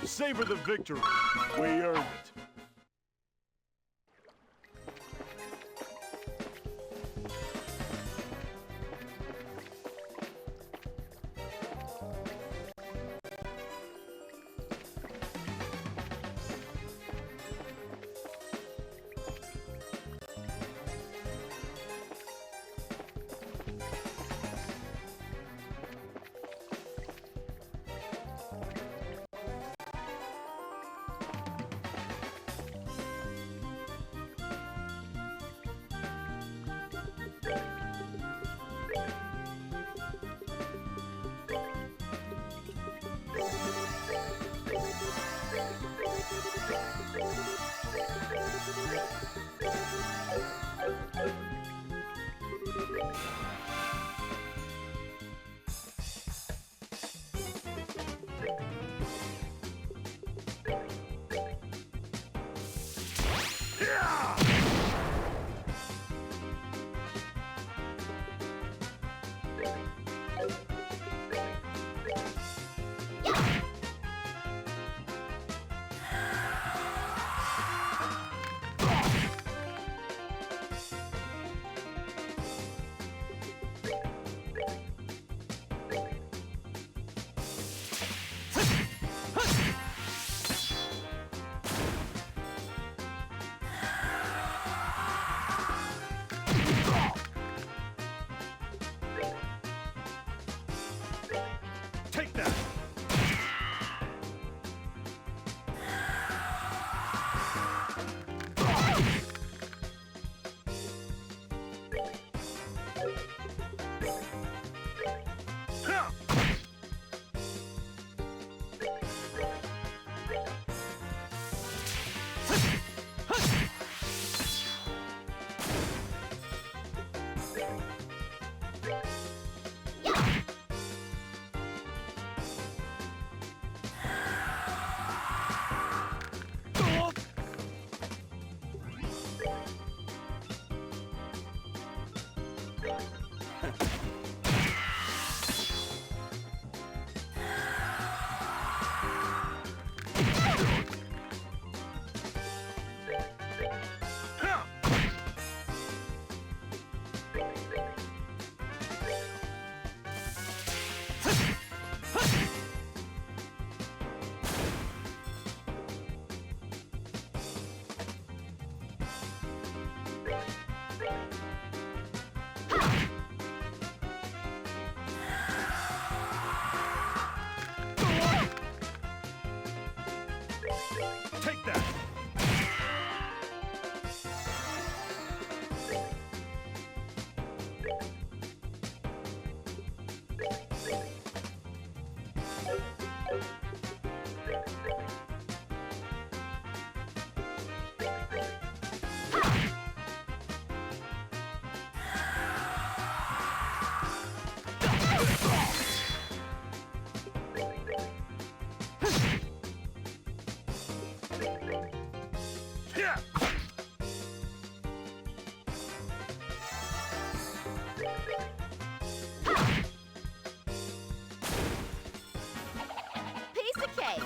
Savor the victory. We earned it. Take that! Take that! Yeah! Piece of cake.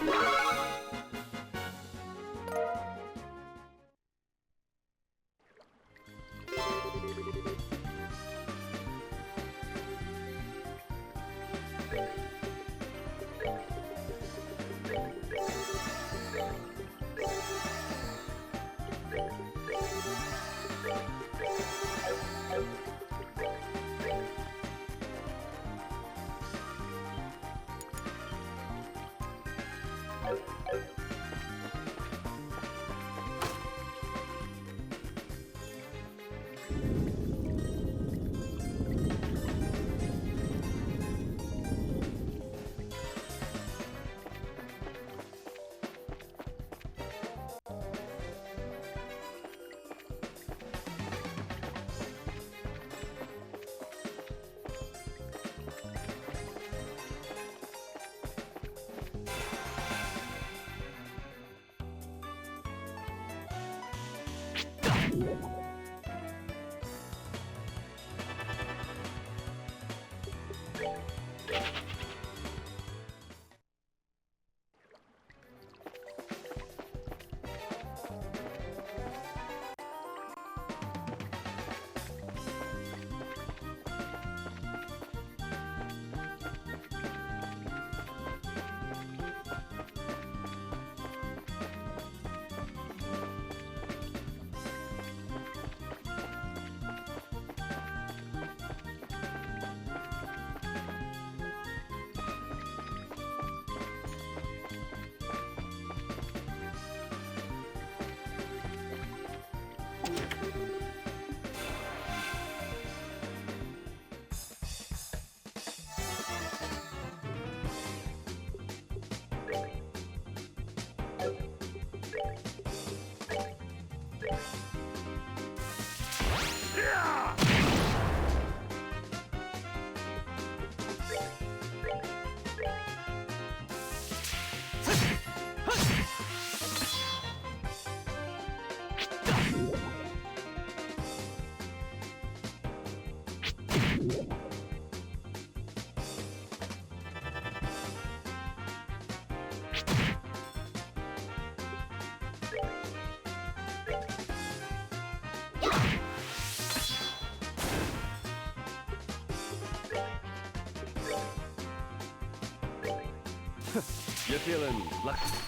You're feeling lucky.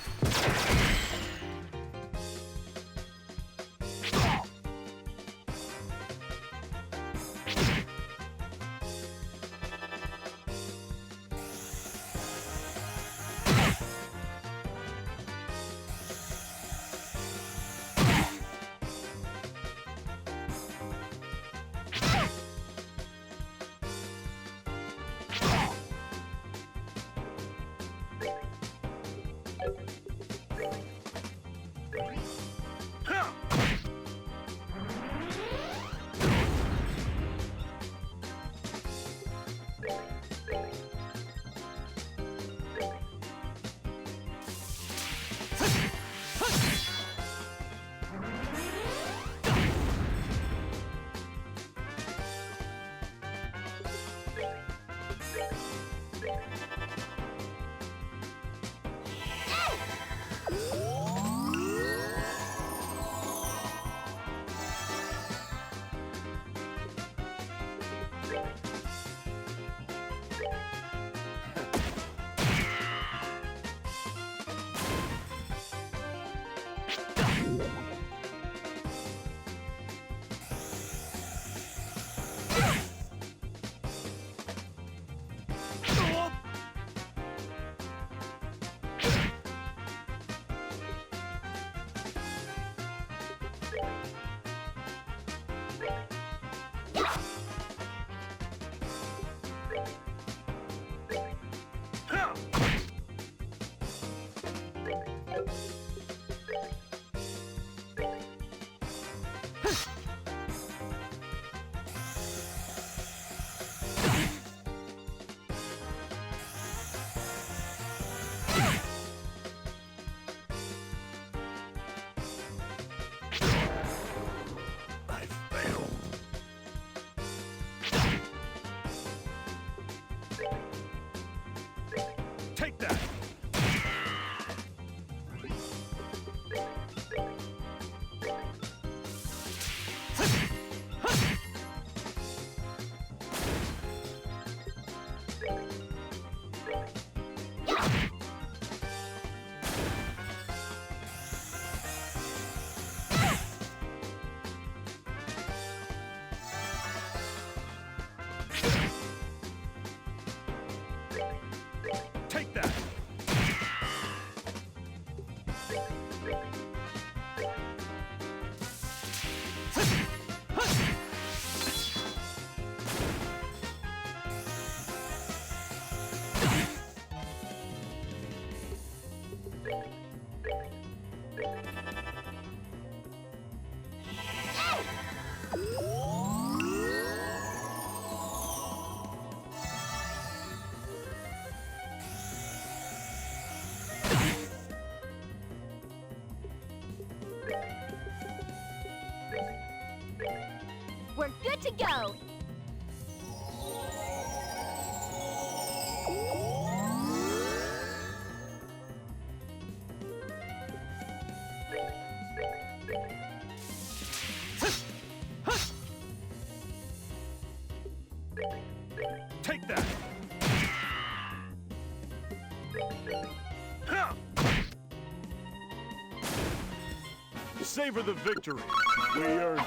Take that! Take that! We're good to go. Take that! Savor the victory. We earned it.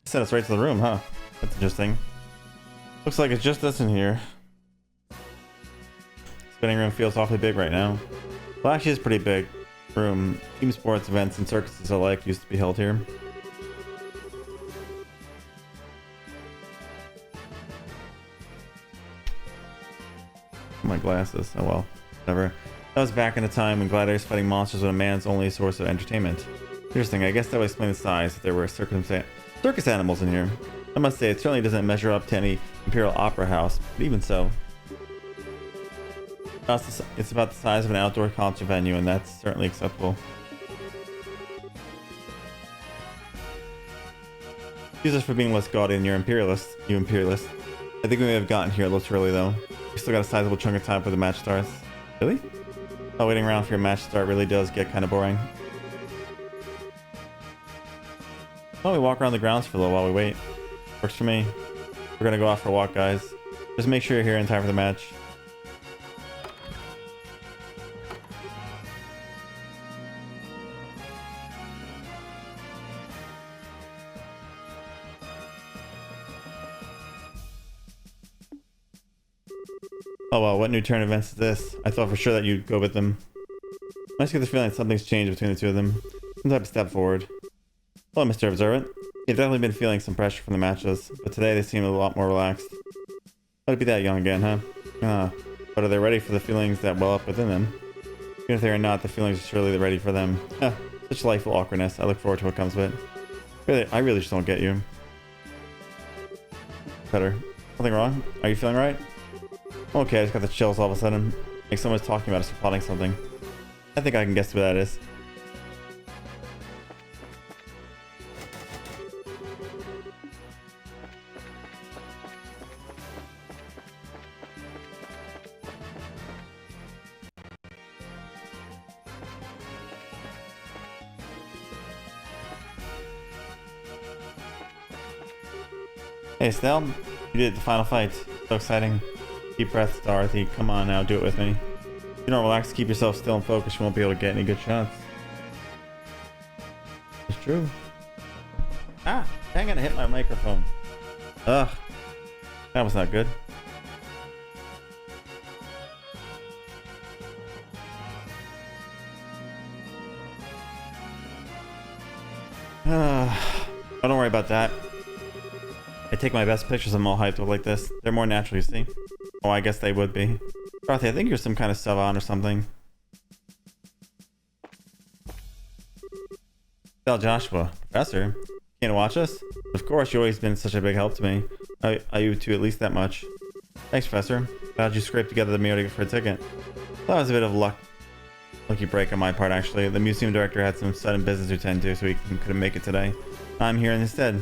Sent us right to the room, huh? That's interesting. Looks like it's just us in here. Spinning room feels awfully big right now. Well, actually, it's pretty big room. Team sports events and circuses alike used to be held here. My glasses. Oh well, whatever. That was back in the time when gladiators fighting monsters was a man's only source of entertainment. Interesting. I guess that would explain the size if there were circus animals in here. I must say, it certainly doesn't measure up to any Imperial Opera House, but even so. It's about the size of an outdoor concert venue, and that's certainly acceptable. Excuse us for being less gaudy than you imperialists. I think we may have gotten here a little too early, though. We still got a sizable chunk of time for the match starts. Really? Oh, waiting around for your match to start really does get kind of boring. Why don't we walk around the grounds for a little while we wait? Works for me. We're gonna go out for a walk, guys. Just make sure you're here in time for the match. Oh well, what new turn events is this? I thought for sure that you'd go with them. I just get the feeling that something's changed between the two of them. Some type of step forward. Hello, Mr. Observant. You've definitely been feeling some pressure from the matches, but today they seem a lot more relaxed. How'd it be that young again, huh? But are they ready for the feelings that well up within them? Even if they are not, the feelings are surely ready for them. Such delightful awkwardness. I look forward to what comes of it. Really, I really just don't get you. Better. Something wrong? Are you feeling right? Okay, I just got the chills all of a sudden. Like someone's talking about us or plotting something. I think I can guess who that is. Hey, Snell, you did the final fight. So exciting. Deep breaths, Dorothy. Come on now, do it with me. If you don't relax, keep yourself still and focused, you won't be able to get any good shots. It's true. Ah, dang it, I hit my microphone. Ugh. That was not good. Oh, don't worry about that. I take my best pictures of them all hyped up like this. They're more natural, you see. Oh, I guess they would be. Dorothy, I think you're some kind of savant or something. Tell Joshua. Professor? Can't watch us? Of course, you've always been such a big help to me. I you too, at least that much. Thanks, Professor. How'd you scrape together the money for a ticket? That was a bit of luck. Lucky break on my part, actually. The museum director had some sudden business to attend to, so he couldn't make it today. I'm here instead.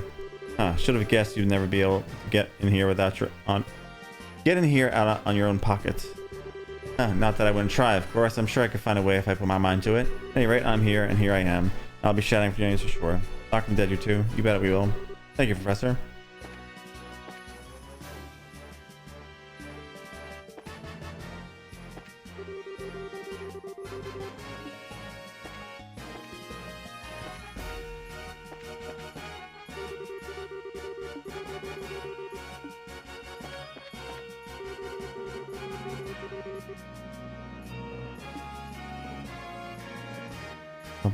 Huh, should have guessed you'd never be able to get in here without your get in here out on your own pockets. Not that I wouldn't try, of course. I'm sure I could find a way if I put my mind to it. At any rate, I'm here, and here I am. I'll be shouting for your names for sure. Talking dead, you too. You bet we will. Thank you, Professor.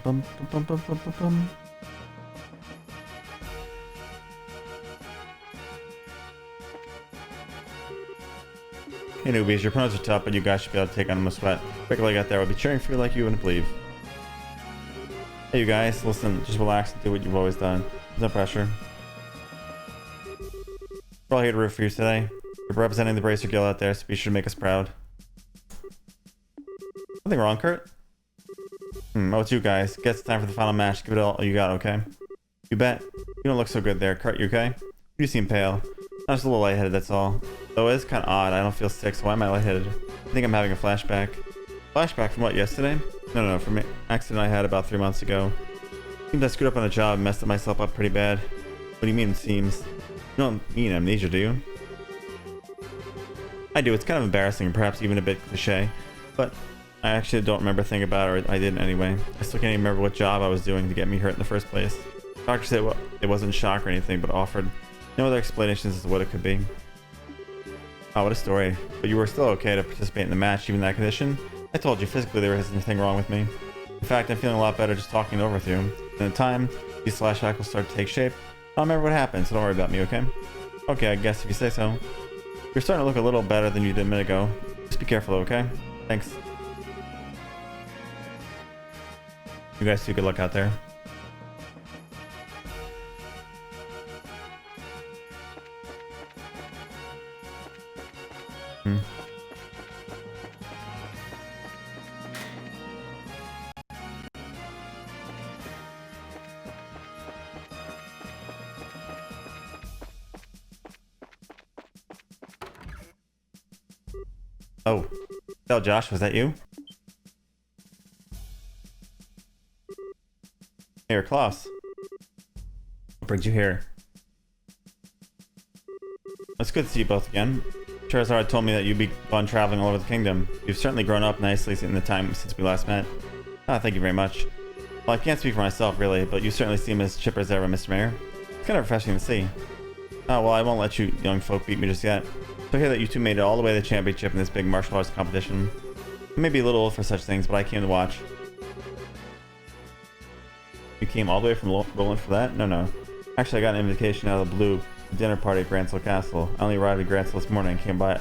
Bum, bum, bum, bum, bum, bum, bum. Hey newbies, your opponents are tough, but you guys should be able to take on them with sweat. Quick leg out there, I'll be cheering for you like you wouldn't believe. Hey you guys, listen, just relax and do what you've always done. There's no pressure. We're all here to root for you today. You're representing the Bracer Guild out there, so be sure to make us proud. Nothing wrong, Kurt? Oh, it's you guys. Guess it's time for the final match. Give it all you got, okay? You bet. You don't look so good there. Kurt, you okay? You seem pale. I'm just a little lightheaded, that's all. Though it is kind of odd. I don't feel sick, so why am I lightheaded? I think I'm having a flashback. Flashback from what, yesterday? No, from an accident I had about 3 months ago. Seems I screwed up on a job and messed myself up pretty bad. What do you mean, it seems? You don't mean amnesia, do you? I do. It's kind of embarrassing and perhaps even a bit cliche. But I actually don't remember a thing about it, or I didn't anyway. I still can't even remember what job I was doing to get me hurt in the first place. The doctor said it wasn't shock or anything, but offered no other explanations as to what it could be. Oh, what a story. But you were still okay to participate in the match, even in that condition? I told you, physically there was nothing wrong with me. In fact, I'm feeling a lot better just talking it over with you. In the time these flashbacks will start to take shape, I'll remember what happened, so don't worry about me, okay? Okay, I guess if you say so. You're starting to look a little better than you did a minute ago. Just be careful, okay? Thanks. You guys too, good luck out there. Oh, tell Josh, was that you? Hey, Klaus. What brings you here? It's good to see you both again. Charizard told me that you'd be gone traveling all over the kingdom. You've certainly grown up nicely in the time since we last met. Ah, thank you very much. Well, I can't speak for myself, really, but you certainly seem as chipper as ever, Mr. Mayor. It's kind of refreshing to see. Oh, well, I won't let you young folk beat me just yet. So here that you two made it all the way to the championship in this big martial arts competition. I may be a little old for such things, but I came to watch. You came all the way from Roland for that? No. Actually, I got an invitation out of the blue to a dinner party at Gransel Castle. I only arrived at Gransel this morning and came by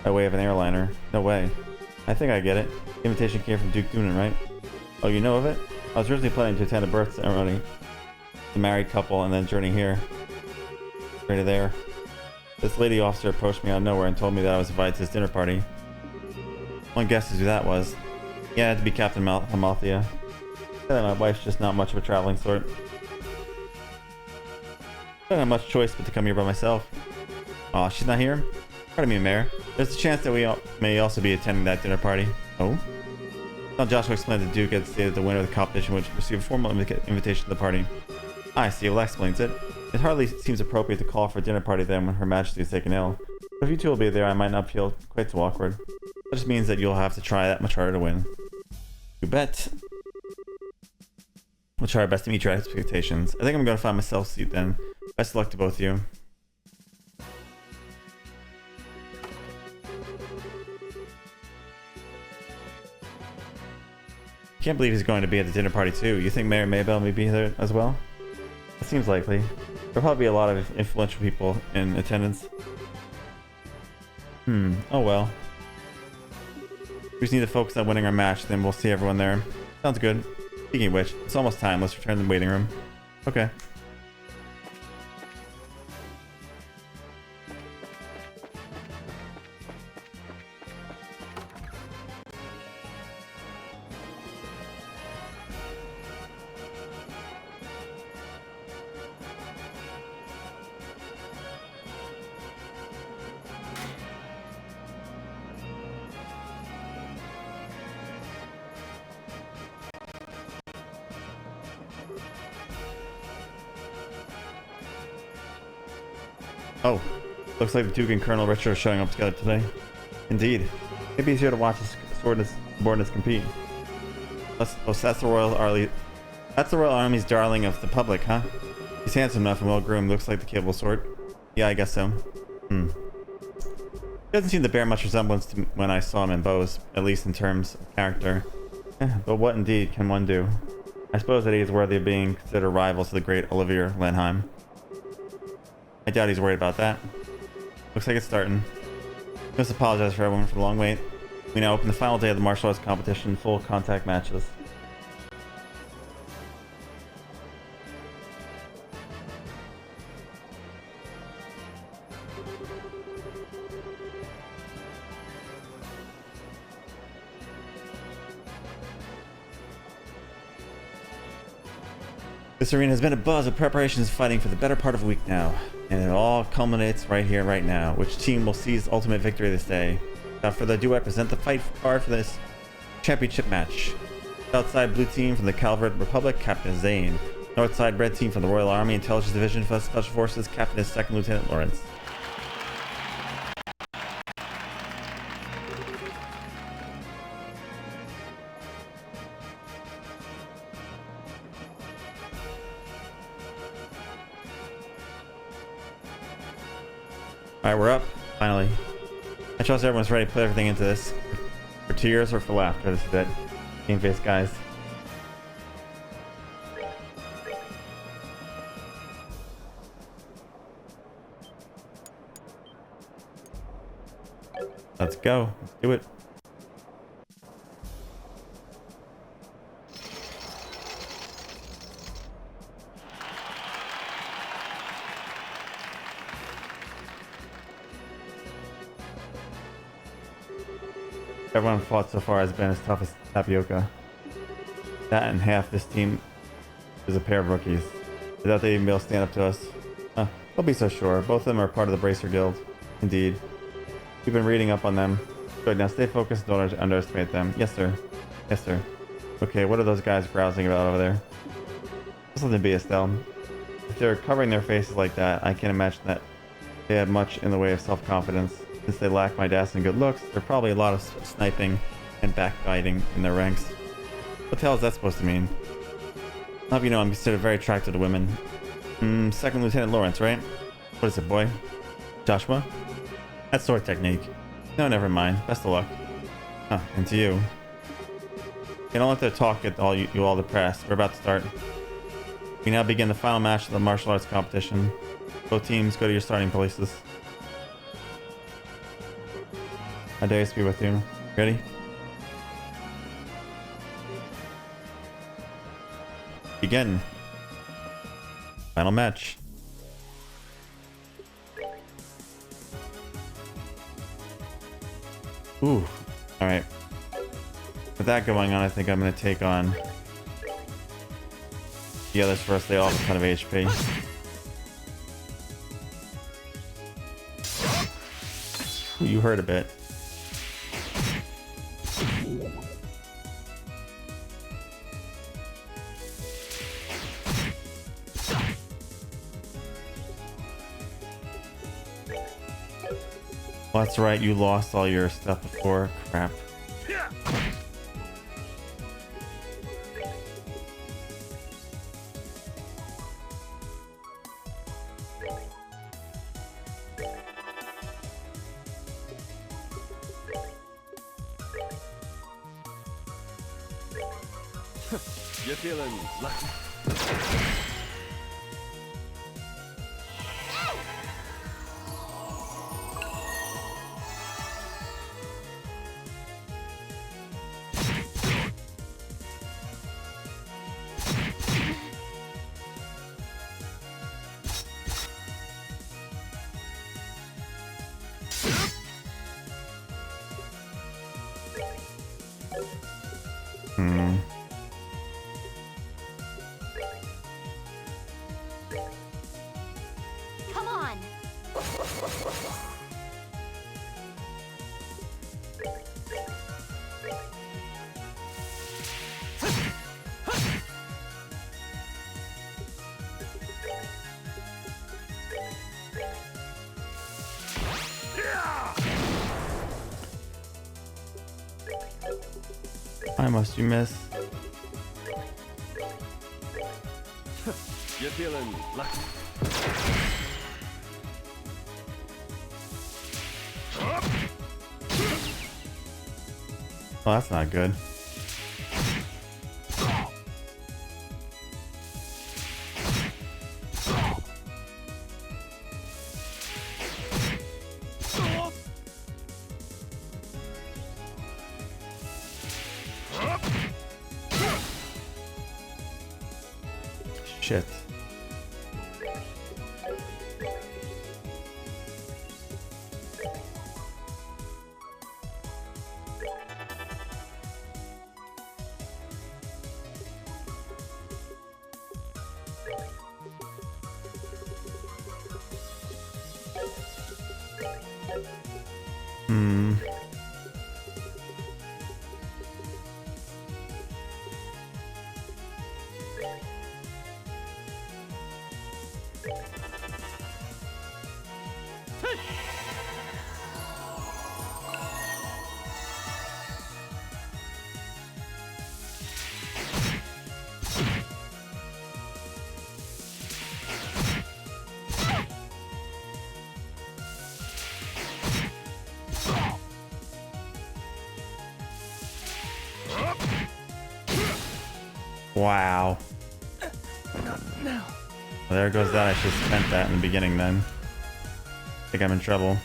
way of an airliner. No way. I think I get it. The invitation came from Duke Doonan, right? Oh, you know of it? I was originally planning to attend a birth ceremony. The married couple and then journey here. Right to there. This lady officer approached me out of nowhere and told me that I was invited to this dinner party. One guesses who that was. Yeah, it had to be Captain Amalthea. My wife's just not much of a traveling sort. I don't have much choice but to come here by myself. Aw, she's not here? Pardon me, Mayor. There's a chance that we may also be attending that dinner party. Oh? Well, Joshua explained that Duke had stated the winner of the competition would receive a formal invitation to the party. I see, well that explains it. It hardly seems appropriate to call for a dinner party then when Her Majesty is taken ill. But if you two will be there, I might not feel quite so awkward. That just means that you'll have to try that much harder to win. You bet. We'll try our best to meet your expectations. I think I'm going to find myself a seat then. Best of luck to both of you. Can't believe he's going to be at the dinner party too. You think Mayor Maybell may be there as well? It seems likely. There'll probably be a lot of influential people in attendance. Oh well. We just need to focus on winning our match, then we'll see everyone there. Sounds good. Speaking of which, it's almost time. Let's return to the waiting room. Okay. Oh, looks like the Duke and Colonel Richard are showing up together today. Indeed. Maybe he's here to watch his subordinates compete. Oh, so that's the Royal Army. That's the Royal Army's darling of the public, huh? He's handsome enough and well groomed. Looks like the capable sort. Yeah, I guess so. He doesn't seem to bear much resemblance to when I saw him in Bose, at least in terms of character. But what indeed can one do? I suppose that he is worthy of being considered a rival to the great Olivier Lenheim. I doubt he's worried about that. Looks like it's starting. Just apologize for everyone for the long wait. We now open the final day of the martial arts competition, full contact matches. This arena has been a buzz of preparations fighting for the better part of a week now, and it all culminates right here, right now. Which team will seize ultimate victory this day? Without further ado, I present the fight card for this championship match. Outside blue team from the Calvert Republic, Captain Zane. Northside red team from the Royal Army Intelligence Division for Special Forces, Captain is 2nd Lieutenant Lawrence. Alright, we're up. Finally. I trust everyone's ready to put everything into this. For tears or for laughter, this is it. Game face, guys. Let's go. Let's do it. Everyone fought so far has been as tough as Tapioca. That and half this team is a pair of rookies. I doubt they even be able to stand up to us. Don't be so sure. Both of them are part of the Bracer Guild. Indeed. We've been reading up on them. Good, now stay focused, don't underestimate them. Yes, sir. Yes, sir. Okay, what are those guys browsing about over there? Just let them be, Estelle. If they're covering their faces like that, I can't imagine that they have much in the way of self-confidence. Since they lack my dash and good looks, there's probably a lot of sniping and backbiting in their ranks. What the hell is that supposed to mean? I'll have you know I'm considered very attracted to women. 2nd Lieutenant Lawrence, right? What is it, boy? Joshua? That's sword technique. No, never mind. Best of luck. And to you. Okay, don't let their talk get you all depressed. We're about to start. We now begin the final match of the martial arts competition. Both teams, go to your starting places. Darius be with you. Ready? Begin. Final match. Ooh. Alright. With that going on, I think I'm going to take on the others first. They all have a ton of HP. Ooh, you hurt a bit. Well, that's right, you lost all your stuff before. Crap. You're feeling lucky. Come on. Why must you miss? You're feeling lucky. Oh, that's not good. Shit. Hmm. Wow. Now. Well, there goes that. I should have spent that in the beginning then. I think I'm in trouble.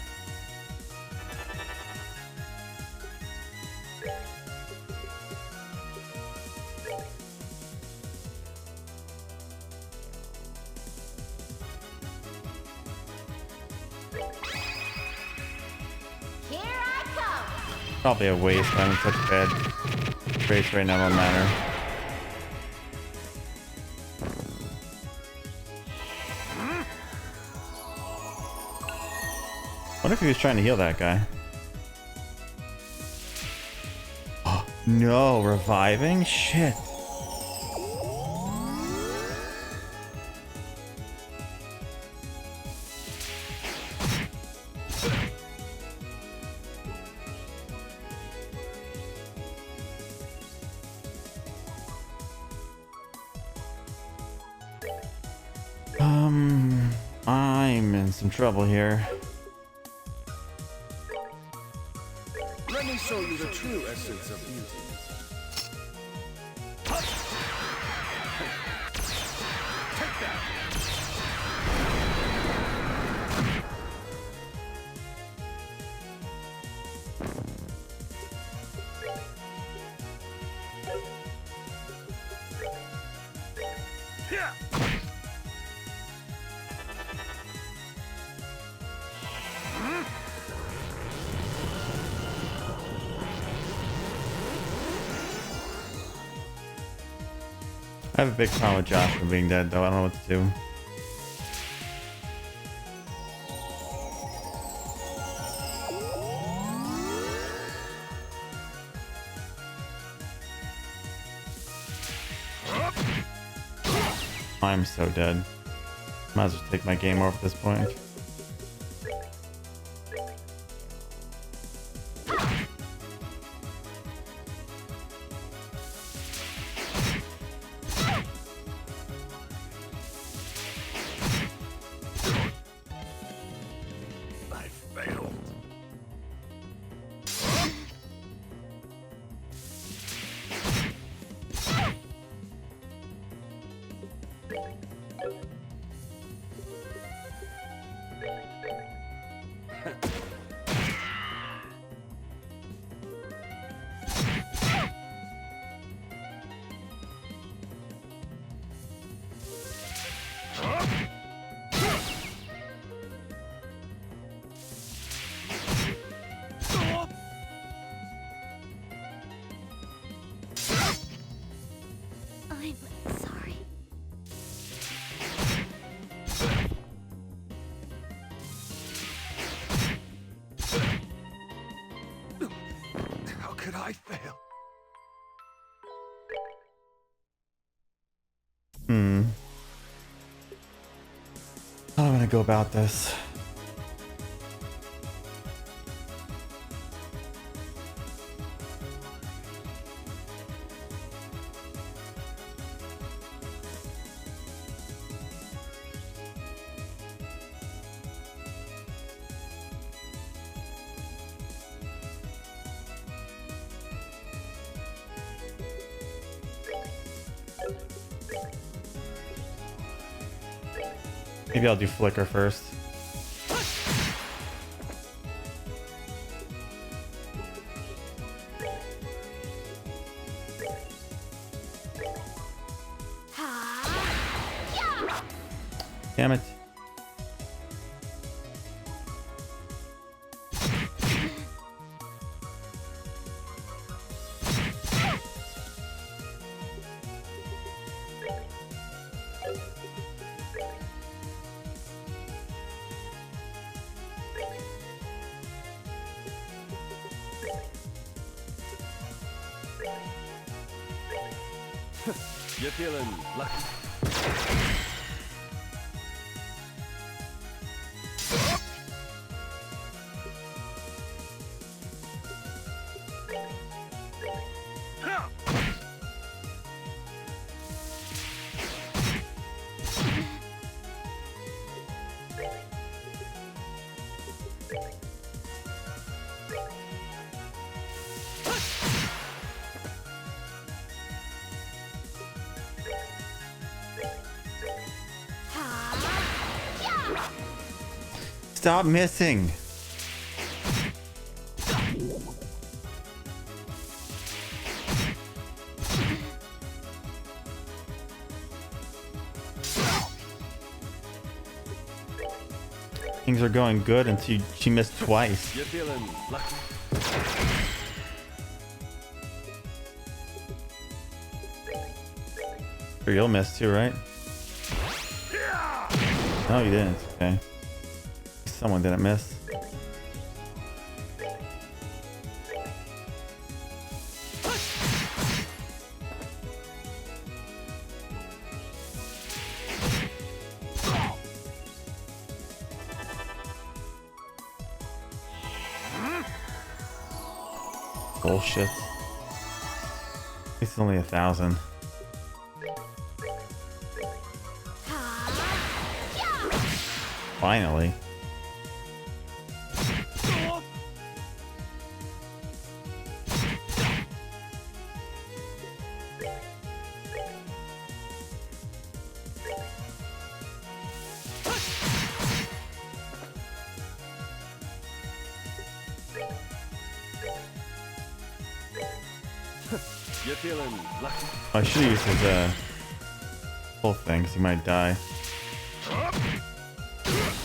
Here I come. Probably a waste. I'm in such bad race right now, no matter. What if he was trying to heal that guy? Oh, no, reviving? Shit. I'm in some trouble here. Let me show you the true essence of beauty. Take that! Yeah! I have a big problem with Josh for being dead, though. I don't know what to do. I'm so dead. Might as well take my game over at this point. I failed. I'm sorry. How could I fail? How am I gonna go about this? Maybe I'll do Flicker first. Damn it. You're feeling lucky. Stop missing. Things are going good until she missed twice. You're feeling lucky. Sure, you'll miss too, right? No, you didn't. Okay. Someone didn't miss. Bullshit. It's only 1,000. Finally. You're feeling lucky. I should have used his whole thing because he might die.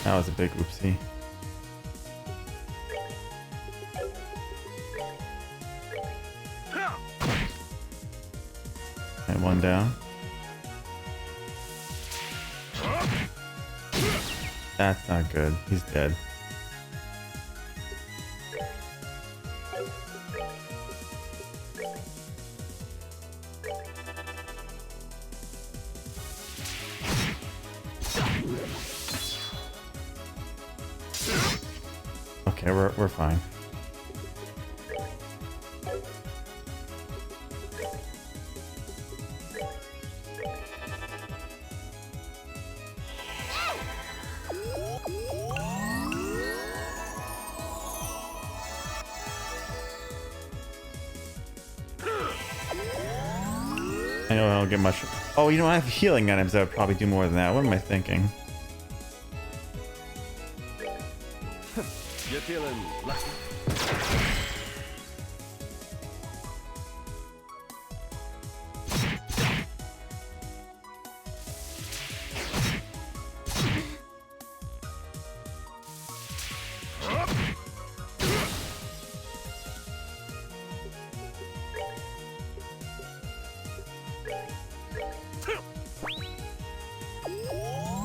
That was a big oopsie. And one down. That's not good. He's dead. Okay, we're fine. I know I don't get much. Oh, you know, I have healing items that would probably do more than that. What am I thinking? You're feeling lucky.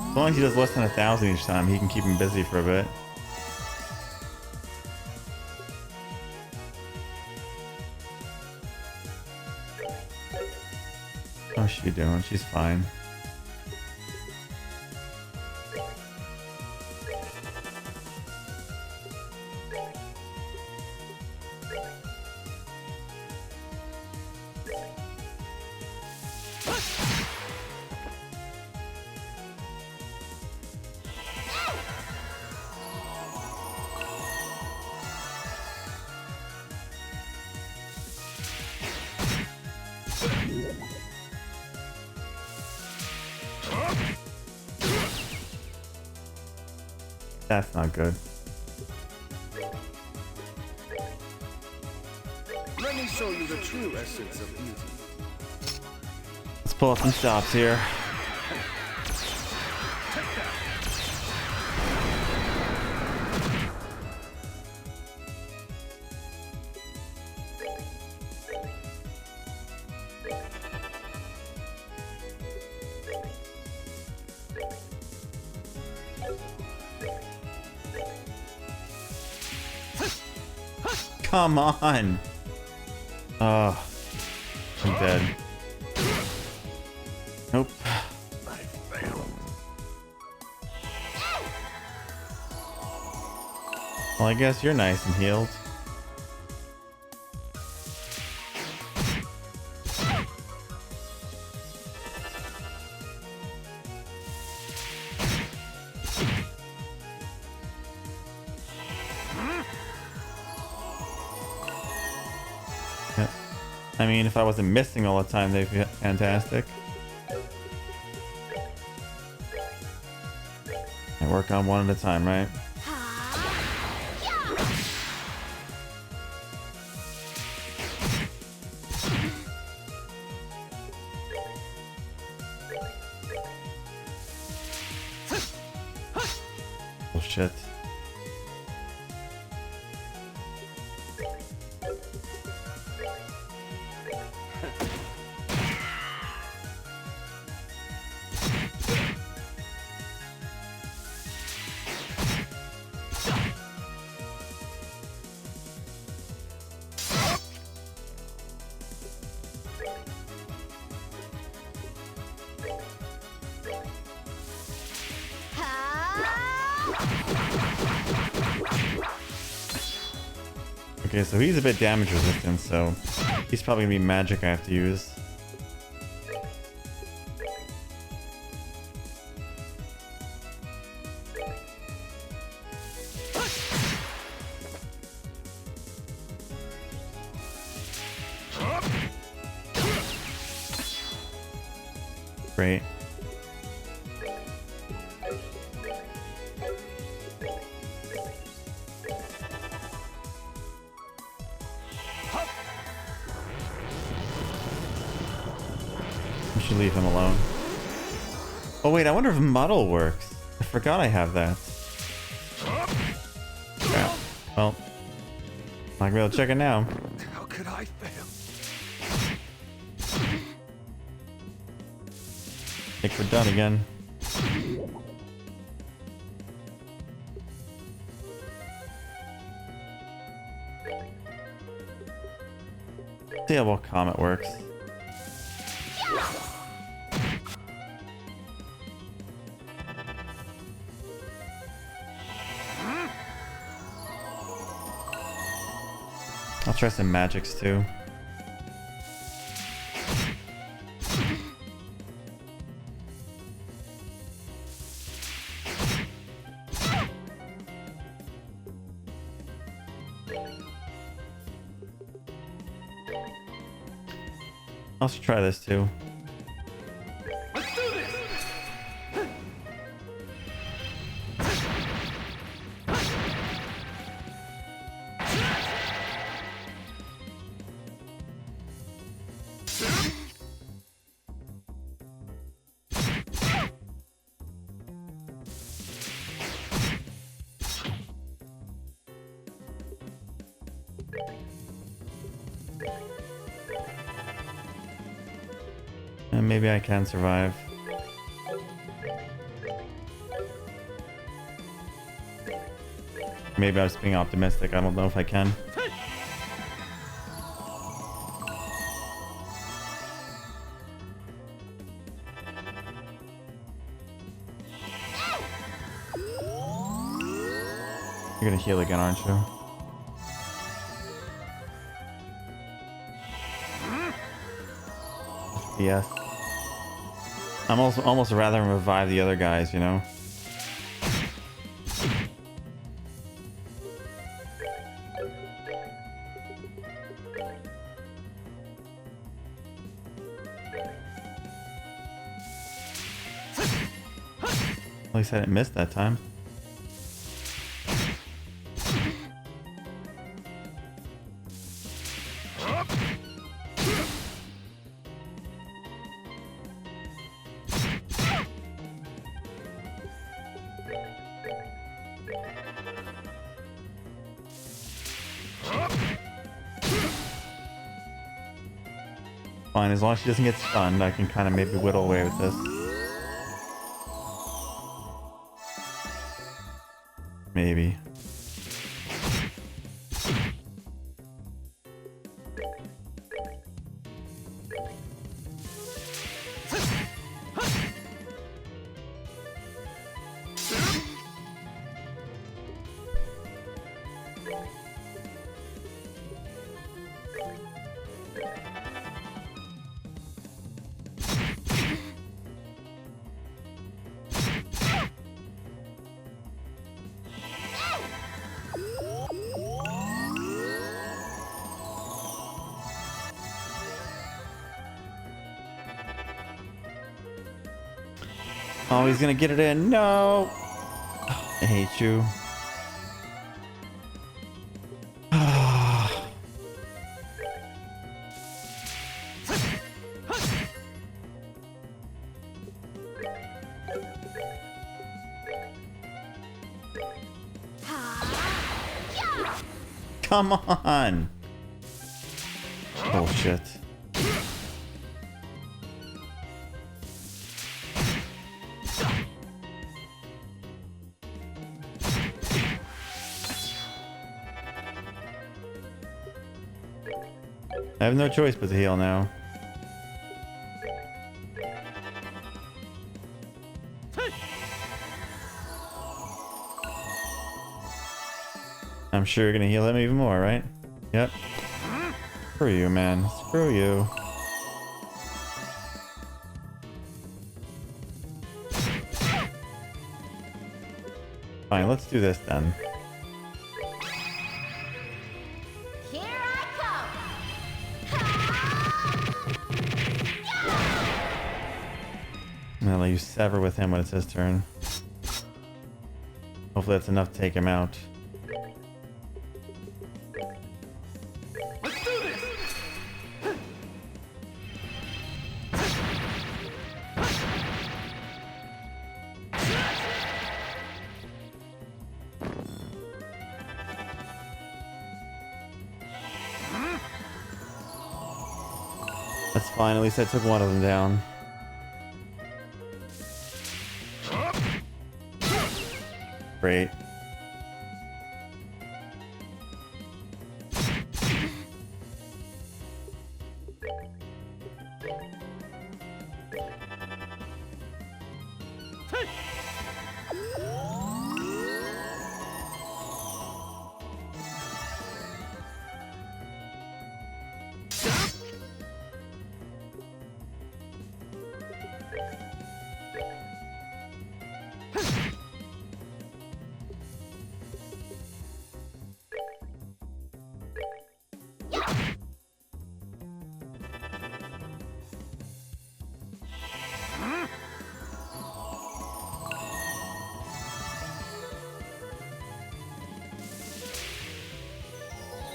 As long as he does less than 1,000 each time, he can keep him busy for a bit. How's she doing? She's fine. That's not good. Let me show you the true essence of beauty. Let's pull up some stops here. Come on. Oh, I'm dead. Nope. Well, I guess you're nice and healed. Yep. I mean, if I wasn't missing all the time, they'd be fantastic. I work on one at a time, right? Oh shit. Okay, so he's a bit damage resistant, so he's probably gonna be magic I have to use. Great. We should leave him alone. Oh wait, I wonder if muddle works. I forgot I have that. Crap. Well, not gonna be able to check it now. How could I fail? I think we're done again. See how well Comet works. I'll try some magics too. I'll also try this too. Let's do this! And maybe I can survive. Maybe I was being optimistic. I don't know if I can. You're gonna heal again, aren't you? Yes. I'm almost rather than revive the other guys, you know? At least I didn't miss that time. Fine, as long as she doesn't get stunned, I can kind of maybe whittle away with this. Maybe. Oh, he's gonna get it in. No! I hate you. Come on! Bullshit. I have no choice but to heal now. I'm sure you're gonna heal him even more, right? Yep. Screw you, man. Screw you. Fine, let's do this then. Here I come. And I'll let you sever with him when it's his turn. Hopefully that's enough to take him out. That's fine, at least I took one of them down. Great.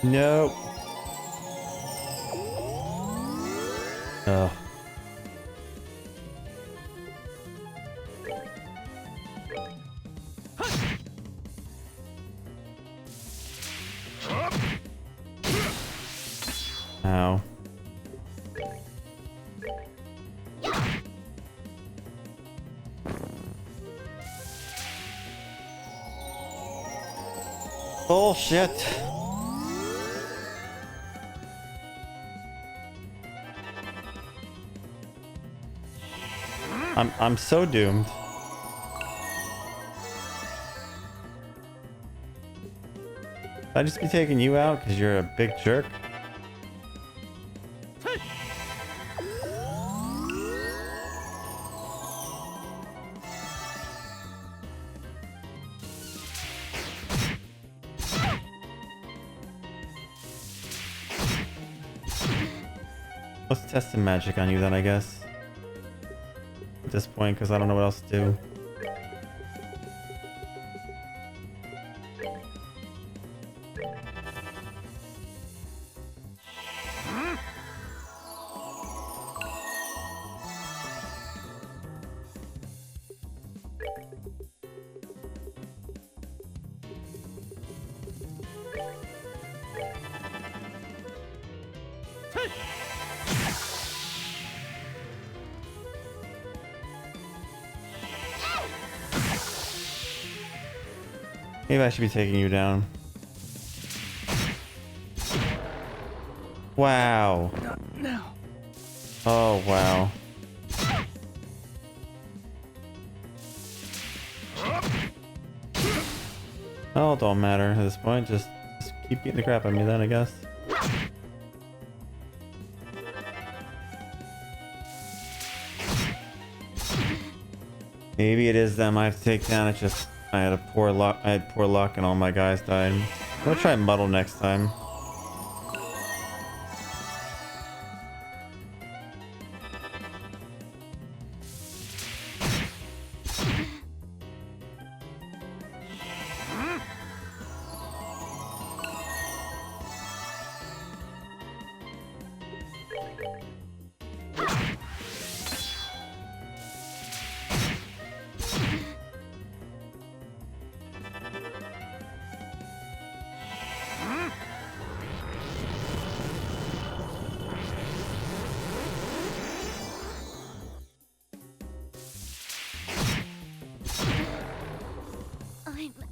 Nope. Ugh. Ow. Bullshit. I'm so doomed. Should I just be taking you out because you're a big jerk? Let's test some magic on you then, I guess. At this point, because I don't know what else to do. Maybe I should be taking you down. Wow. Not now. Oh, wow. Oh, don't matter at this point. Just keep beating the crap out of me then, I guess. Maybe it is them I have to take down. It's just I had poor luck and all my guys died. I'm gonna try Muddle next time.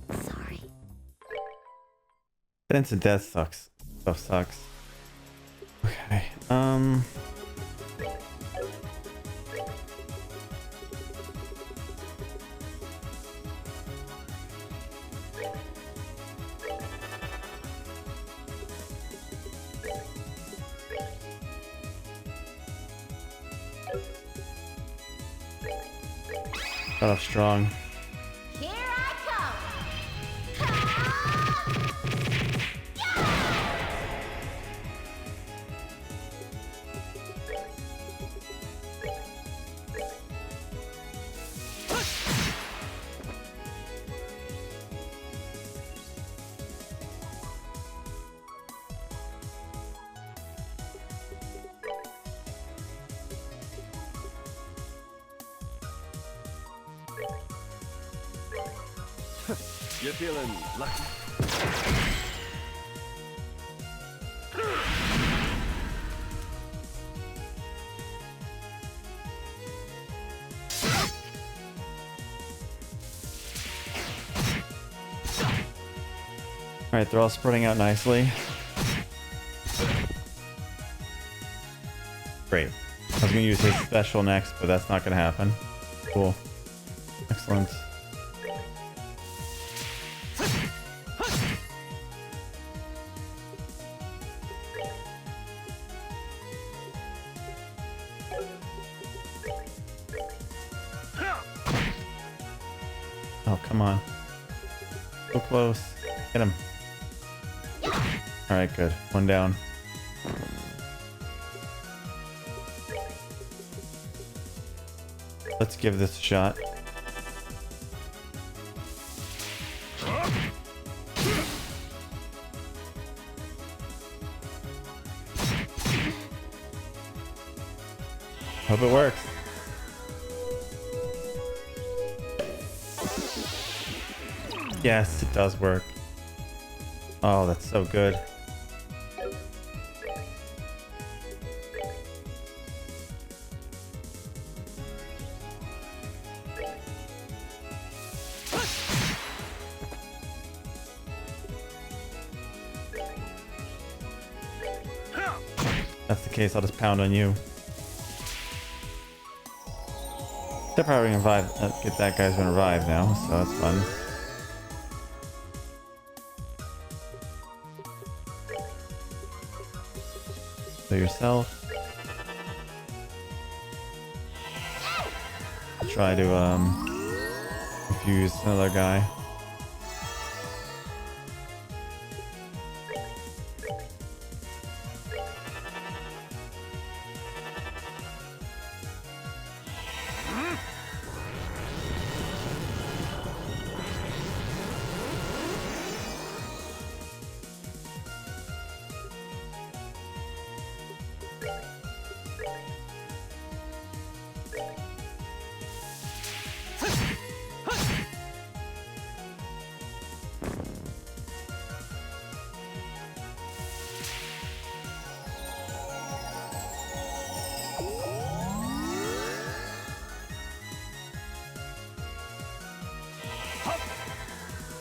I'm sorry. Instant death sucks. Stuff sucks. Okay. Got off strong. Here I come. You feeling lucky? Alright, they're all spreading out nicely. Great. I was gonna use his special next, but that's not gonna happen. Cool. Excellent. Oh, come on. So close. Hit him. Alright, good. One down. Let's give this a shot. Hope it works. Yes, it does work. Oh, that's so good. If that's the case, I'll just pound on you. They're probably gonna revive. Get that guy's gonna revive now, so that's fun. So yourself. Try to confuse another guy.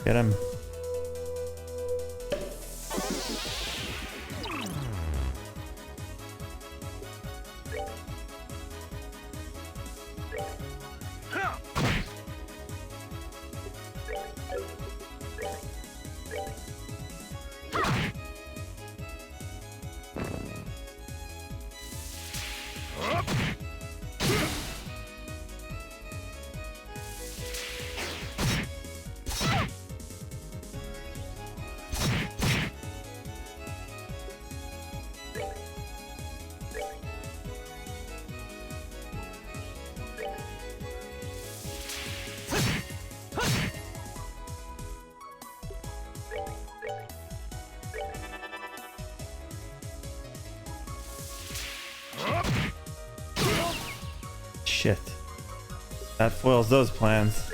Get him. shit. That foils those plans.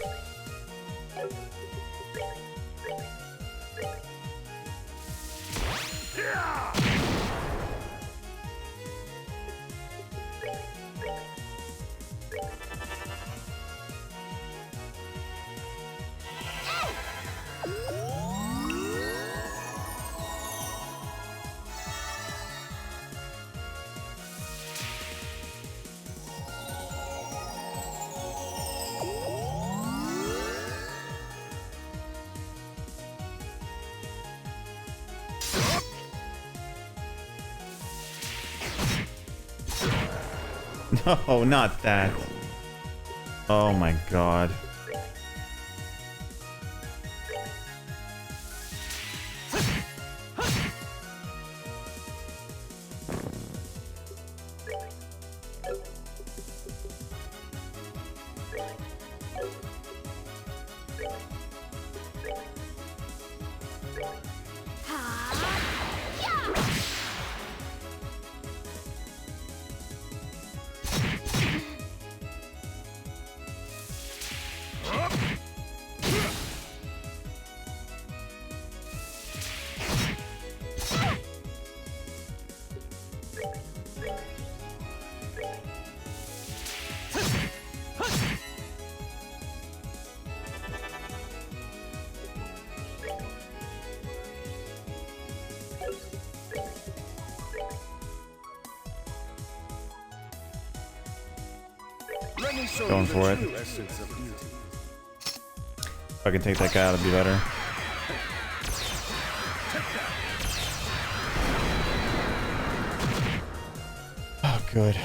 No, not that. Oh my god. Let me show Going you for the it. true essence of beauty. If I can take that guy out, it'd be better. Oh, good.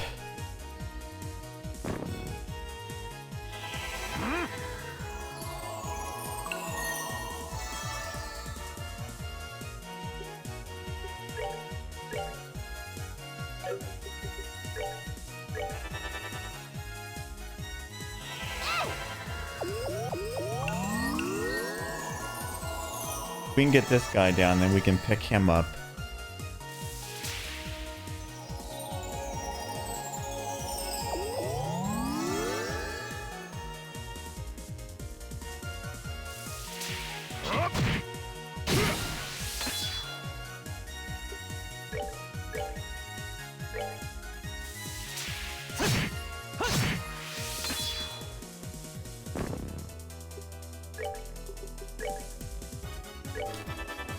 If we can get this guy down, then we can pick him up.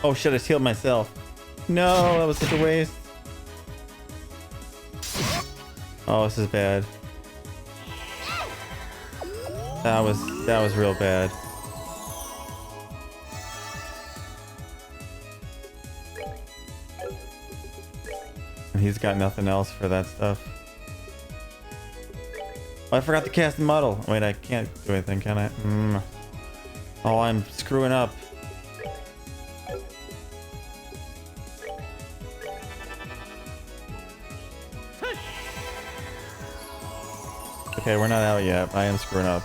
Oh shit, I just healed myself. No, that was such a waste. Oh, this is bad. That was real bad. And he's got nothing else for that stuff. Oh, I forgot to cast Muddle. Wait, I can't do anything, can I? Oh, I'm screwing up. Okay, we're not out yet. I am screwing up.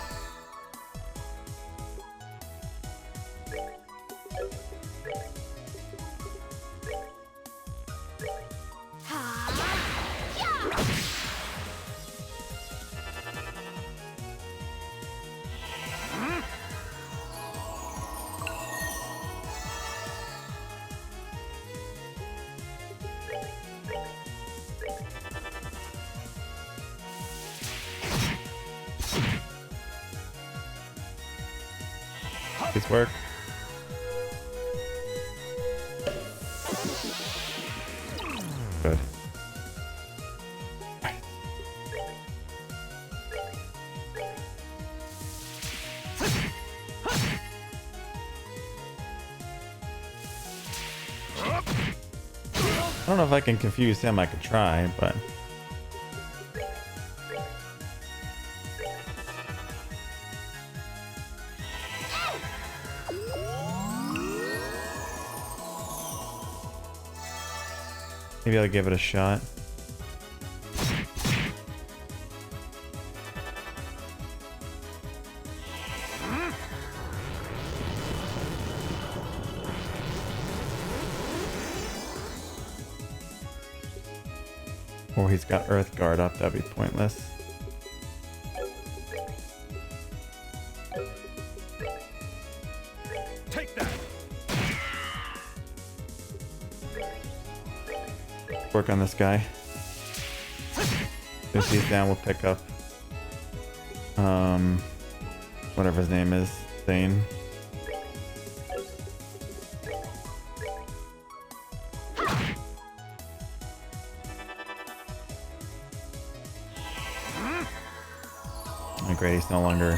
Please work. Good. I don't know if I can confuse him. I could try, but maybe I'll give it a shot. Or he's got Earth Guard up, that'd be pointless. work on this guy. If he's down, we'll pick up whatever his name is, Thane. Oh, great, he's no longer.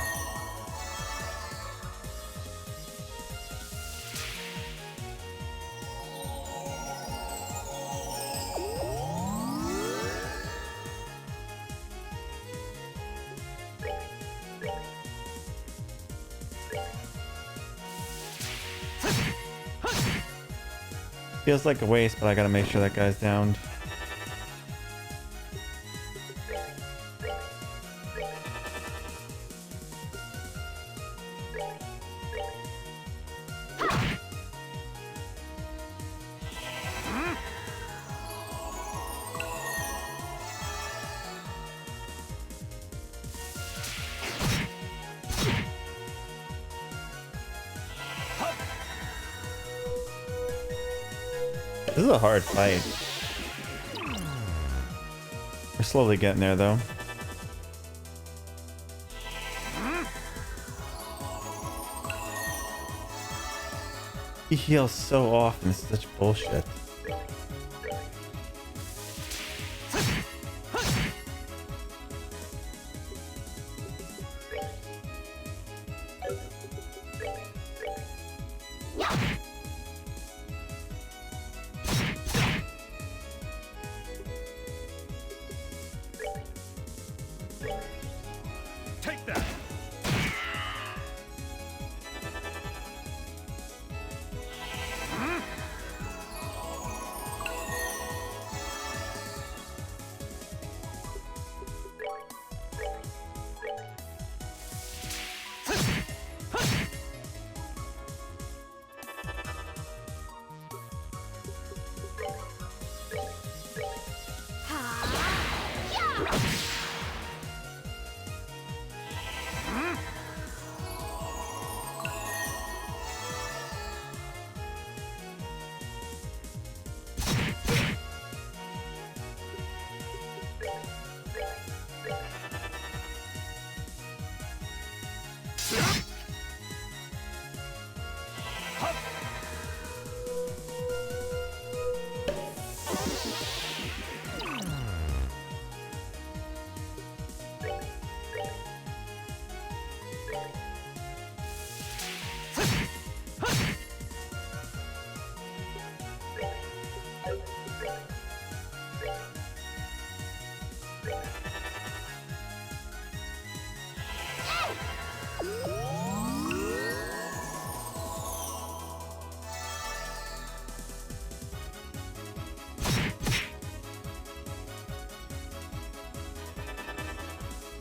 Feels like a waste, but I gotta make sure that guy's downed. This is a hard fight. We're slowly getting there, though. He heals so often, it's such bullshit. Take that!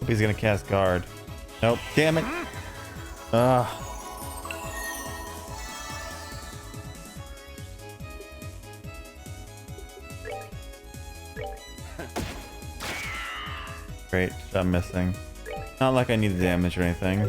Hope he's gonna cast guard. Nope. Damn it. Ugh. Great. Shot missing. Not like I need the damage or anything.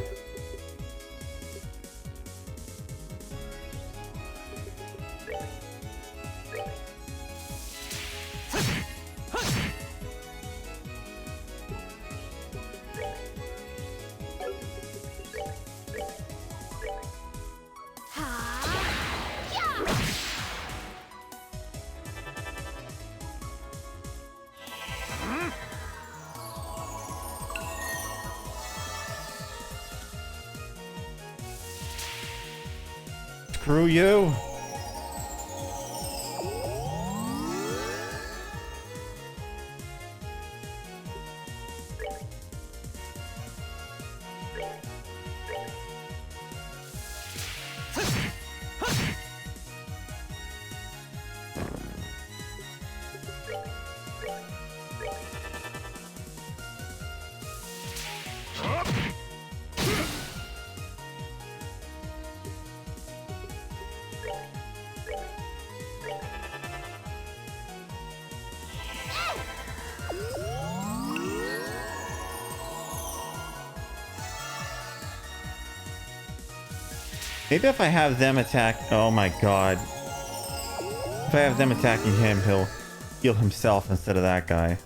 Screw you. Maybe if I have them attack... Oh my god. If I have them attacking him, he'll heal himself instead of that guy.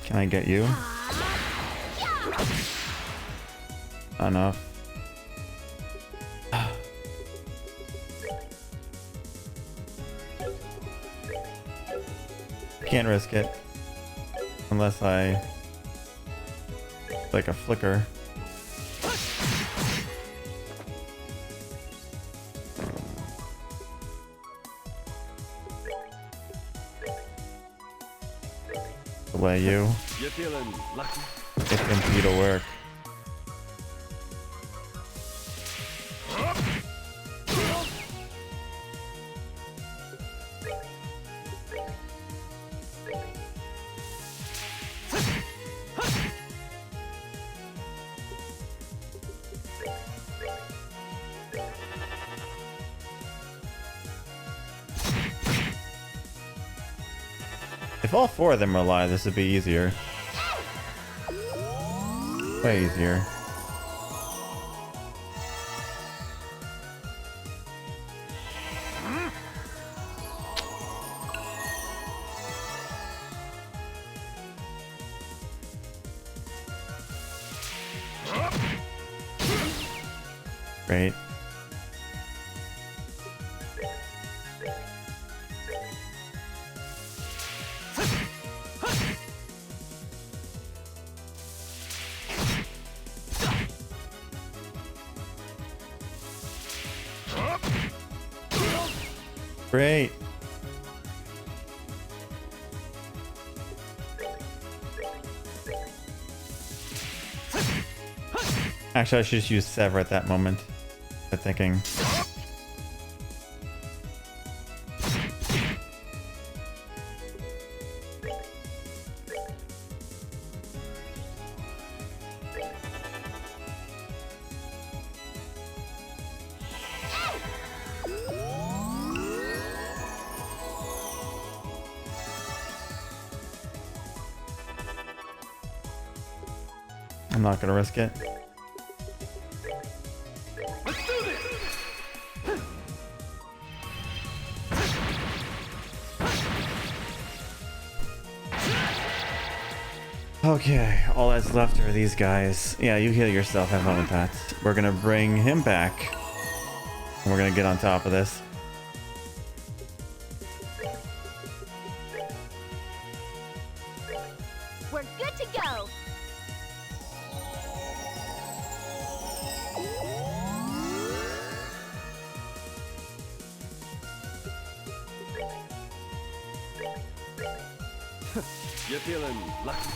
Can I get you? Enough. Can't risk it unless I like a flicker. Away you. You feeling lucky? It can be to work. If all four of them are alive, this would be easier. Way easier. Great. Great. Actually, I should just use Sever at that moment. I'm thinking. I'm not gonna risk it. Okay, all that's left are these guys. Yeah, you heal yourself, have fun with that. We're gonna bring him back. And we're gonna get on top of this. We're good to go. You feeling lucky?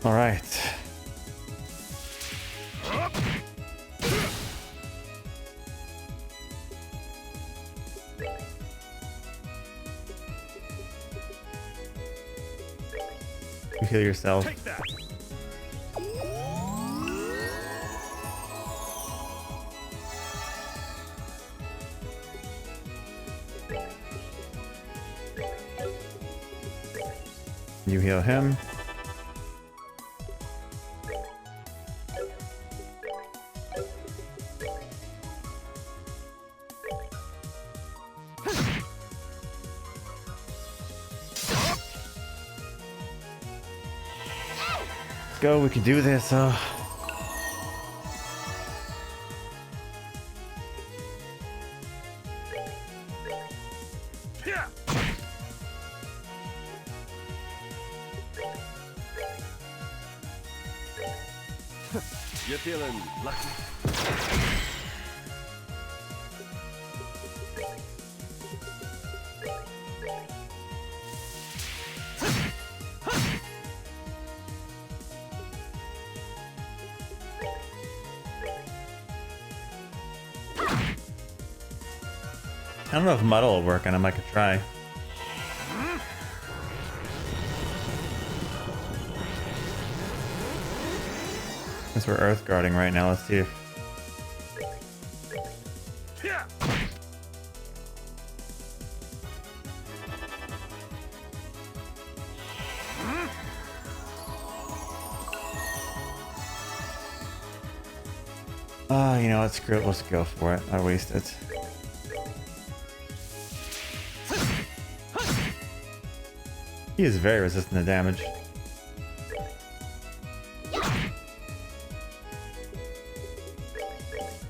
All right. You heal yourself. Take that. You heal him. Go, we can do this. Yeah. You feeling lucky? I don't know if Muddle will work on him. I could try. Since we're Earth guarding right now, let's see if... you know what? Screw it. Let's go for it. I waste it. He is very resistant to damage.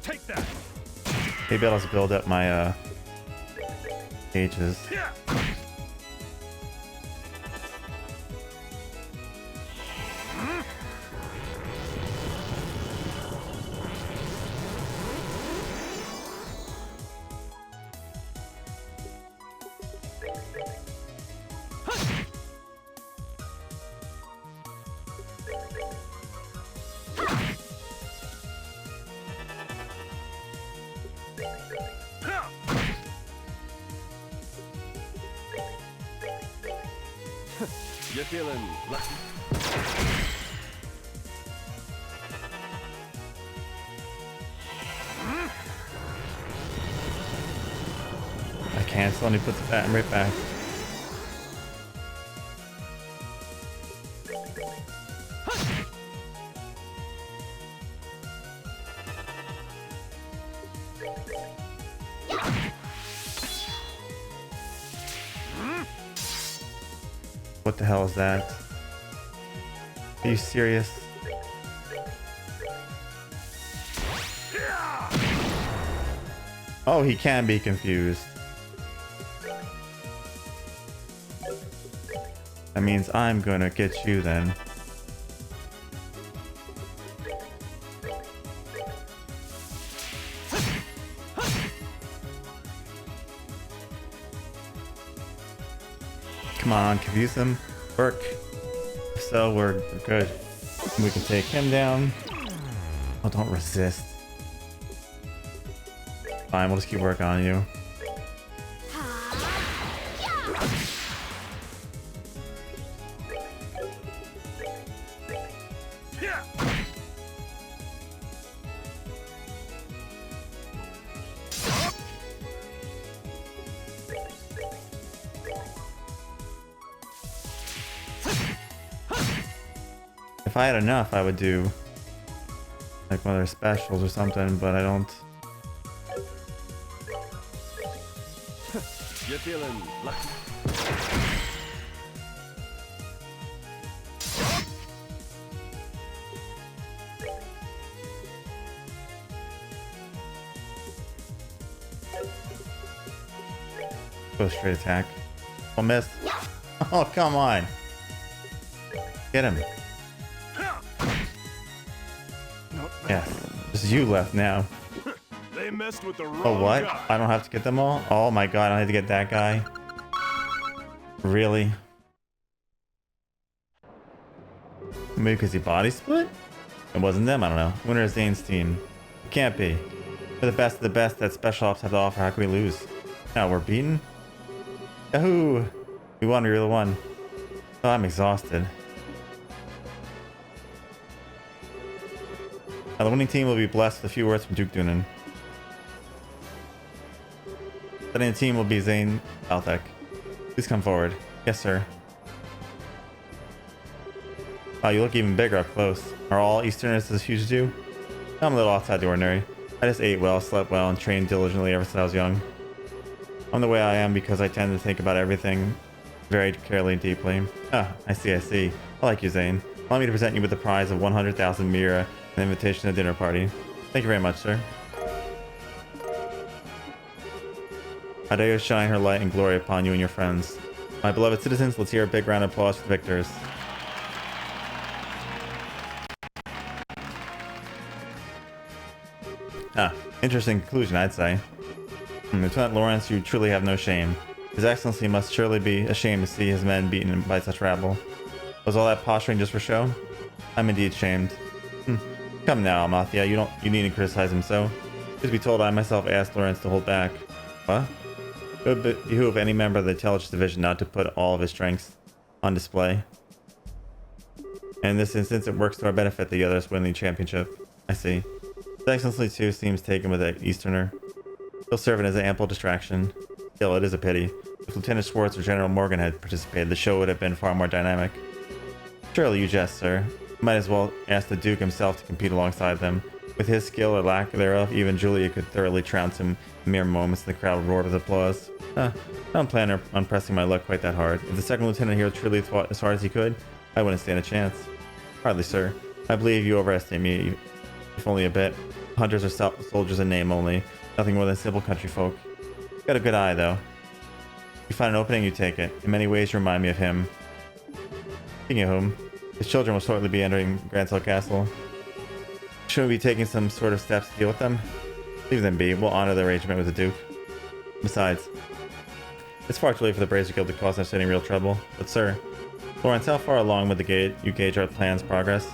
Take that. Maybe I'll just build up my cages. You feeling lucky? I cancel and he puts the pattern right back. What the hell is that? Are you serious? Oh, he can be confused. That means I'm gonna get you then. Come on, confuse him. Work. If so, we're good. We can take him down. Oh, don't resist. Fine, we'll just keep working on you. If I had enough, I would do like one of their specials or something, but I don't. You feeling lucky? Go straight attack. Oh, miss. Oh, come on. Get him. Yes. Just you left now. They messed with the wrong Oh, what? guy. I don't have to get them all? Oh my god, I have to get that guy. Really? Maybe because he body split? It wasn't them, I don't know. Winner is Zane's team. It can't be. We're the best of the best that Special Ops have to offer. How can we lose? Now we're beaten? Yahoo! We won, we really won. Oh, I'm exhausted. Now, the winning team will be blessed with a few words from Duke Doonan. Setting the team will be Zane Balthek. Please come forward. Yes, sir. Wow, you look even bigger up close. Are all Easterners as huge as you? I'm a little outside the ordinary. I just ate well, slept well, and trained diligently ever since I was young. I'm the way I am because I tend to think about everything very carefully and deeply. Ah, I see, I see. I like you, Zane. Allow me to present you with the prize of 100,000 Mira, an invitation to a dinner party. Thank you very much, sir. Hideo shine her light and glory upon you and your friends. My beloved citizens, let's hear a big round of applause for the victors. Interesting conclusion, I'd say. Lieutenant Lawrence, you truly have no shame. His Excellency must surely be ashamed to see his men beaten by such rabble. Was all that posturing just for show? I'm indeed shamed. Come now, Amathia, you needn't criticize him so. Just be told I myself asked Lawrence to hold back. What? It would behoove any member of the intelligence division not to put all of his strengths on display. And in this instance, it works to our benefit that the others win the championship. I see. His Excellency too seems taken with the Easterner. He'll serve it as an ample distraction. Still, it is a pity. If Lieutenant Schwartz or General Morgan had participated, the show would have been far more dynamic. Surely you jest, sir. You might as well ask the Duke himself to compete alongside them. With his skill or lack thereof, even Julia could thoroughly trounce him in mere moments, and the crowd roared with applause. I don't plan on pressing my luck quite that hard. If the second lieutenant here truly fought as hard as he could, I wouldn't stand a chance. Hardly, sir. I believe you overestimate me, if only a bit. Hunters are soldiers in name only, nothing more than simple country folk. You've got a good eye, though. You find an opening, you take it. In many ways, you remind me of him. Speaking of whom, his children will shortly be entering Gransell Castle. Shouldn't we be taking some sort of steps to deal with them? Leave them be. We'll honor the arrangement with the Duke. Besides, it's far too late for the Brazier Guild to cause us any real trouble. But sir, Lawrence, how far along with you gauge our plan's progress?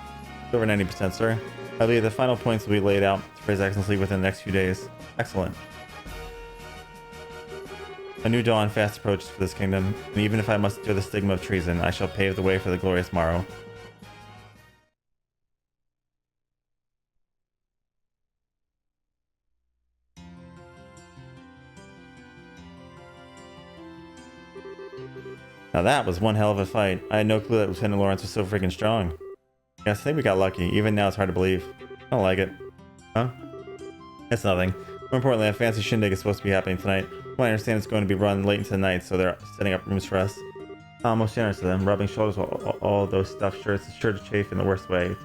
Over 90%, sir. I believe the final points will be laid out for His Excellency within the next few days. Excellent. A new dawn fast approaches for this kingdom, and even if I must endure the stigma of treason, I shall pave the way for the glorious morrow. Now that was one hell of a fight. I had no clue that Lieutenant Lawrence was so freaking strong. Yes, I think we got lucky. Even now it's hard to believe. I don't like it. Huh? It's nothing. More importantly, a fancy shindig is supposed to be happening tonight. Well, I understand it's going to be run late into the night, so they're setting up rooms for us. Most generous of them, rubbing shoulders while all those stuffed shirts is sure to chafe in the worst way,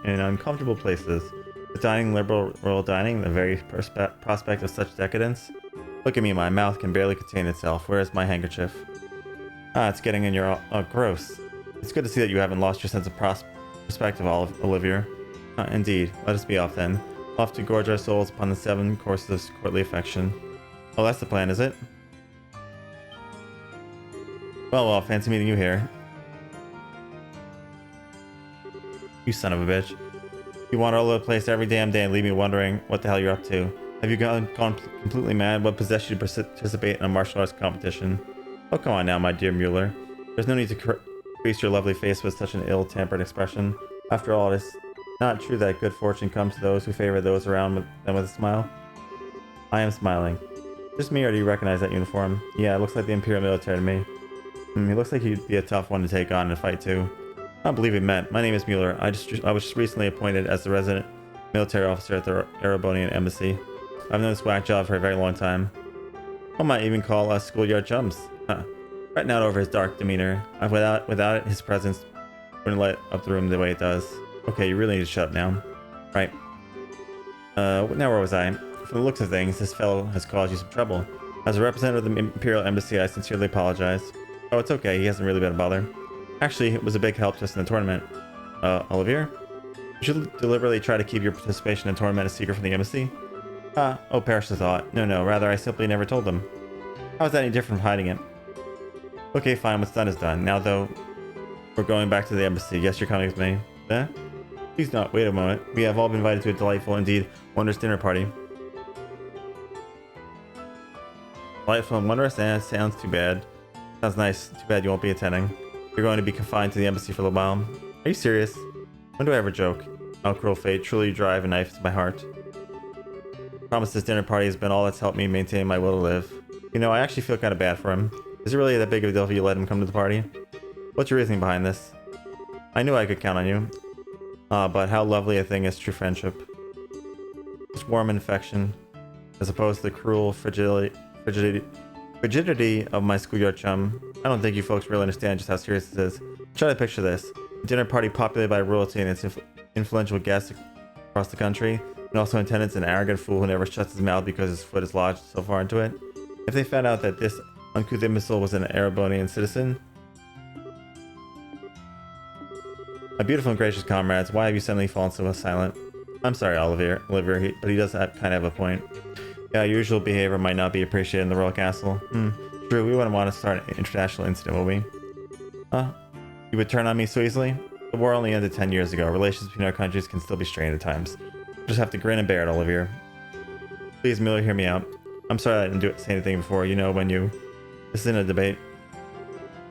in uncomfortable places. The dining, liberal royal dining, the very prospect of such decadence. Look at me, my mouth can barely contain itself. Where is my handkerchief? It's getting in your... gross. It's good to see that you haven't lost your sense of perspective, Olivier. Indeed. Let us be off then. Off to gorge our souls upon the 7 courses of courtly affection. Oh, that's the plan, is it? Well, fancy meeting you here. You son of a bitch. You wander all over the place every damn day and leave me wondering what the hell you're up to. Have you gone completely mad? What possessed you to participate in a martial arts competition? Oh, come on now, my dear Mueller. There's no need to crease your lovely face with such an ill-tempered expression. After all, it is not true that good fortune comes to those who favor those around them with a smile. I am smiling. Just me, or do you recognize that uniform? Yeah, it looks like the Imperial military to me. He looks like he'd be a tough one to take on in a fight too. I don't believe we met. My name is Mueller. I was just recently appointed as the resident military officer at the Erebonian Embassy. I've known this whack job for a very long time. One might even call us schoolyard chums. Right now over his dark demeanor. Without it, his presence wouldn't light up the room the way it does. Okay, you really need to shut up now. Right. Now where was I? From the looks of things, this fellow has caused you some trouble. As a representative of the Imperial Embassy, I sincerely apologize. Oh, it's okay. He hasn't really been a bother. Actually, it was a big help just in the tournament. Olivier? Did you deliberately try to keep your participation in the tournament a secret from the embassy? Oh, perish the thought. No, rather I simply never told them. How is that any different from hiding it? Okay, fine, what's done is done. Now, though, we're going back to the embassy. Yes, you're coming with me. Please not. Wait a moment. We have all been invited to a delightful, indeed, wondrous dinner party. Delightful and wondrous? Sounds too bad. Sounds nice. Too bad you won't be attending. You're going to be confined to the embassy for a little while. Are you serious? When do I ever joke? Oh, cruel fate. Truly you drive a knife to my heart. I promise this dinner party has been all that's helped me maintain my will to live. You know, I actually feel kind of bad for him. Is it really that big of a deal if you let him come to the party? What's your reasoning behind this? I knew I could count on you. But how lovely a thing is true friendship. It's warm and affection, as opposed to the cruel frigidity of my schoolyard chum. I don't think you folks really understand just how serious this is. Try to picture this. A dinner party populated by royalty and its influential guests across the country, and also in attendance an arrogant fool who never shuts his mouth because his foot is lodged so far into it. If they found out that this uncouth imbecile was an Erebonian citizen... My beautiful and gracious comrades, why have you suddenly fallen so silent? I'm sorry, Oliver, but he does have, kind of have a point. Yeah, usual behavior might not be appreciated in the Royal Castle. True, we wouldn't want to start an international incident, will we? Huh? You would turn on me so easily? The war only ended 10 years ago. Relations between our countries can still be strained at times. We'll just have to grin and bear it, Olivier. Please, Miller, hear me out. I'm sorry I didn't say anything before. You know, when you... This isn't a debate.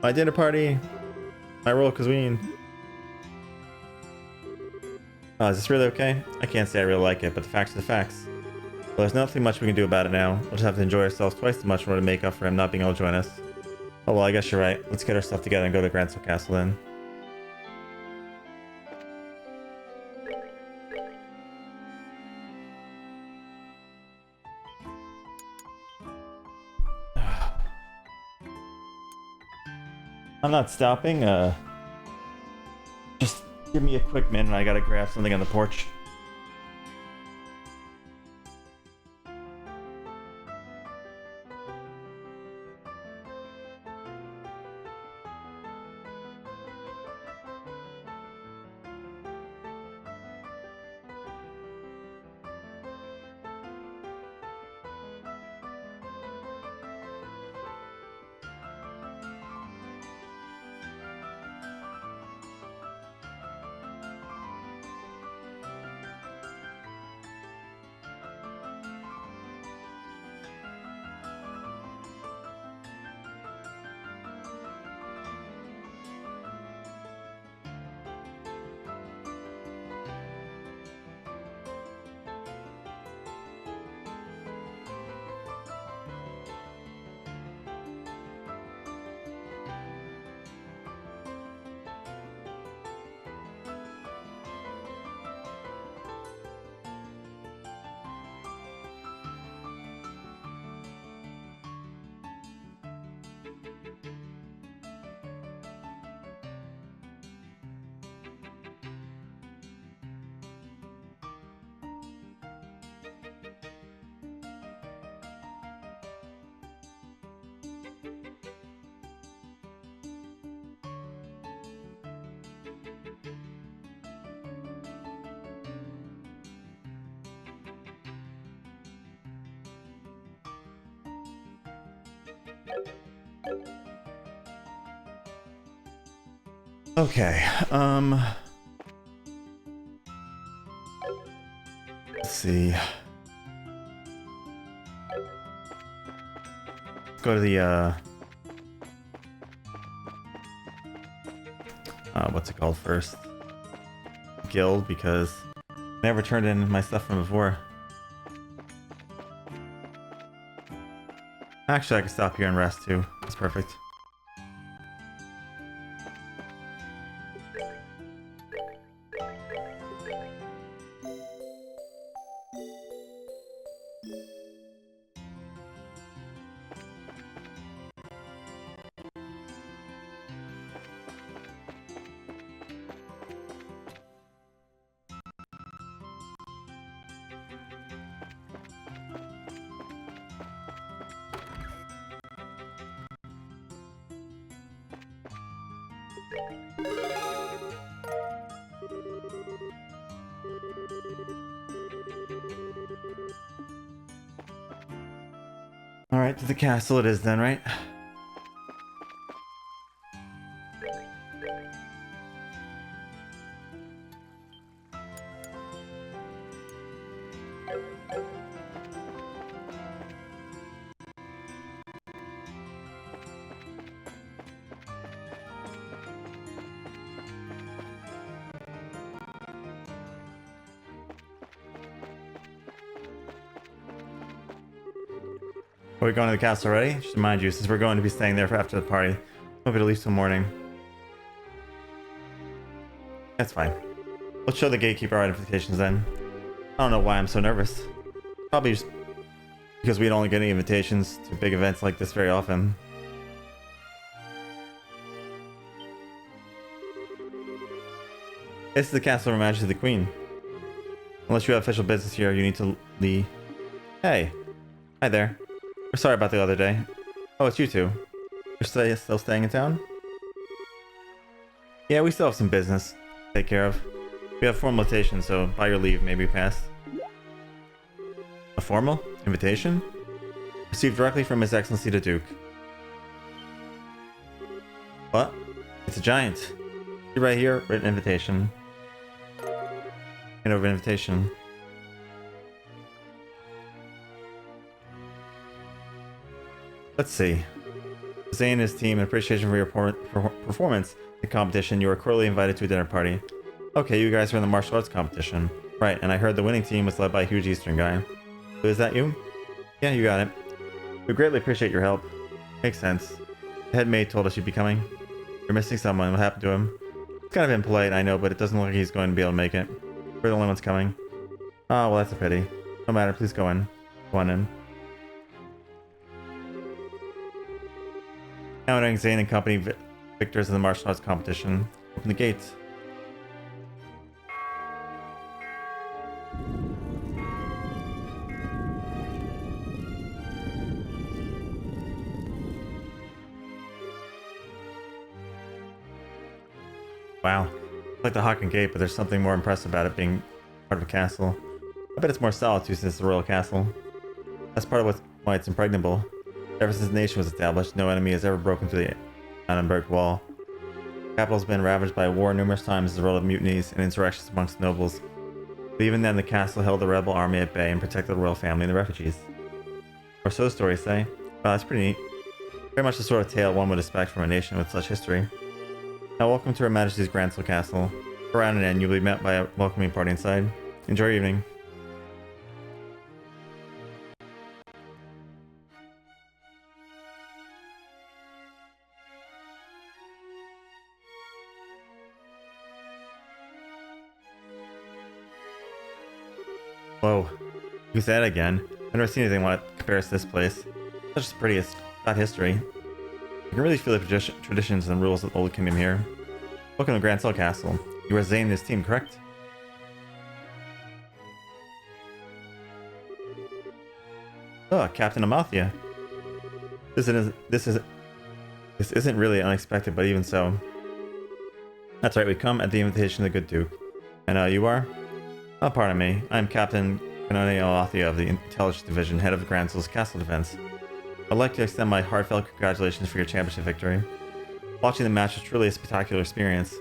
My dinner party. My Royal Cuisine. Is this really okay? I can't say I really like it, but the facts are the facts. Well, there's nothing much we can do about it now. We'll just have to enjoy ourselves twice as much in order to make up for him not being able to join us. Oh well, I guess you're right. Let's get our stuff together and go to Gransel Castle then. I'm not stopping. Just give me a quick minute. I gotta grab something on the porch. Okay, let's see. Let's go to the, what's it called first? Guild, because I never turned in my stuff from before. Actually, I can stop here and rest too. That's perfect. Alright, to the castle it is then, right? Are we going to the castle already? Just remind you, since we're going to be staying there for after the party, hope it'll leave till morning. That's fine. Let's show the gatekeeper our invitations then. I don't know why I'm so nervous. Probably just because we don't only get any invitations to big events like this very often. This is the castle of Her Majesty the Queen. Unless you have official business here, you need to leave. Hey. Hi there. We're sorry about the other day. Oh, it's you two. You're still staying in town? Yeah, we still have some business to take care of. We have formal invitation, so by your leave, maybe pass. A formal invitation? Received directly from His Excellency the Duke. What? It's a giant. See right here, written invitation. Hand over invitation. Let's see. Zane and his team, in appreciation for your performance in the competition, you are cordially invited to a dinner party. Okay, you guys are in the martial arts competition. Right, and I heard the winning team was led by a huge Eastern guy. So is that you? Yeah, you got it. We greatly appreciate your help. Makes sense. The head maid told us you'd be coming. You're missing someone. What happened to him? It's kind of impolite, I know, but it doesn't look like he's going to be able to make it. We're the only ones coming. Oh, well, that's a pity. No matter, please go in. Go on in. Countering Zane and company victors in the martial arts competition. Open the gates. Wow. It's like the Hawken Gate, but there's something more impressive about it being part of a castle. I bet it's more solid too, since it's a royal castle. That's part of why it's impregnable. Ever since the nation was established, no enemy has ever broken through the Annenberg Wall. The capital has been ravaged by war numerous times as a result of mutinies and insurrections amongst nobles. But even then, the castle held the rebel army at bay and protected the royal family and the refugees. Or so stories say. Wow, that's pretty neat. Very much the sort of tale one would expect from a nation with such history. Now welcome to Her Majesty's Gransel Castle. Around an end, you'll be met by a welcoming party inside. Enjoy your evening. Whoa. You said that again. I've never seen anything that compares to this place. Such the prettiest. Got history. You can really feel the traditions and rules of the Old Kingdom here. Welcome to Gransel Castle. You are Zane and his team, correct? Oh, Captain Amathia. This isn't really unexpected, but even so. That's right, we come at the invitation of the good Duke. And you are? Oh, pardon me. I'm Captain Kanone Amathia of the Intelligence Division, head of Gransel's Castle Defense. I'd like to extend my heartfelt congratulations for your championship victory. Watching the match was truly a spectacular experience.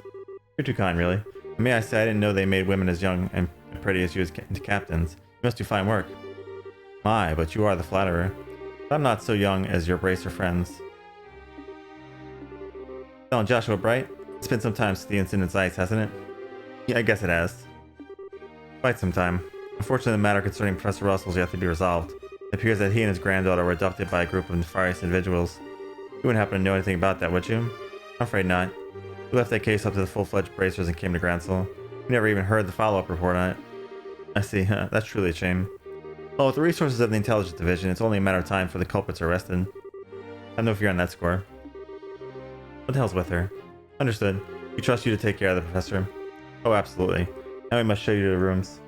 You're too kind, really. And may I say, I didn't know they made women as young and pretty as you into captains. You must do fine work. My, but you are the flatterer. But I'm not so young as your bracer friends. Oh, Joshua Bright? It's been some time since the incident's ice, hasn't it? Yeah, I guess it has. Quite some time. Unfortunately, the matter concerning Professor Russell is yet to be resolved. It appears that he and his granddaughter were abducted by a group of nefarious individuals. You wouldn't happen to know anything about that, would you? I'm afraid not. We left that case up to the full-fledged bracers and came to Gransel. We never even heard the follow-up report on it. I see. That's truly a shame. Well, with the resources of the Intelligence Division, it's only a matter of time before the culprits are arrested. I have no fear on that score. What the hell's with her? Understood. We trust you to take care of the professor. Oh, absolutely. Now we must show you to the rooms.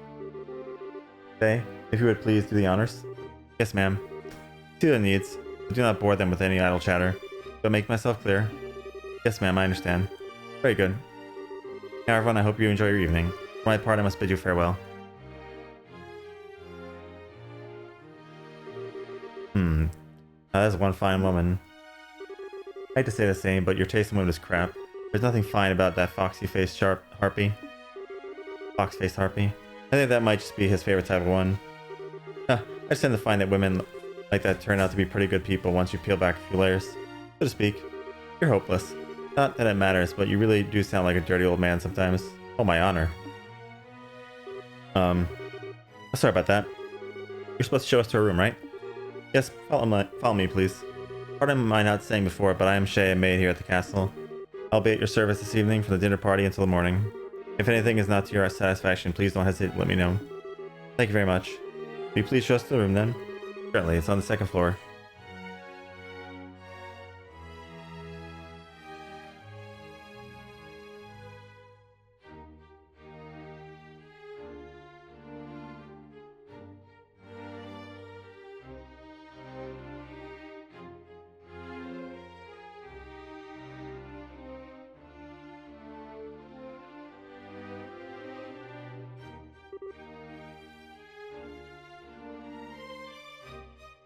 Faye, if you would please do the honors. Yes, ma'am. See their needs. Do not bore them with any idle chatter. Do I make myself clear? Yes, ma'am, I understand. Very good. Now, everyone, I hope you enjoy your evening. For my part, I must bid you farewell. That is one fine woman. I hate to say the same, but your taste in women is crap. There's nothing fine about that foxy-faced harpy. Fox-faced harpy. I think that might just be his favorite type of one. I just tend to find that women like that turn out to be pretty good people once you peel back a few layers. So to speak. You're hopeless. Not that it matters, but you really do sound like a dirty old man sometimes. Oh, my honor. Sorry about that. You're supposed to show us to our room, right? Yes, follow me, please. Pardon my not saying before, but I am Shay, a maid here at the castle. I'll be at your service this evening from the dinner party until the morning. If anything is not to your satisfaction, please don't hesitate to let me know. Thank you very much. Will you please show us to the room then? Certainly, it's on the second floor.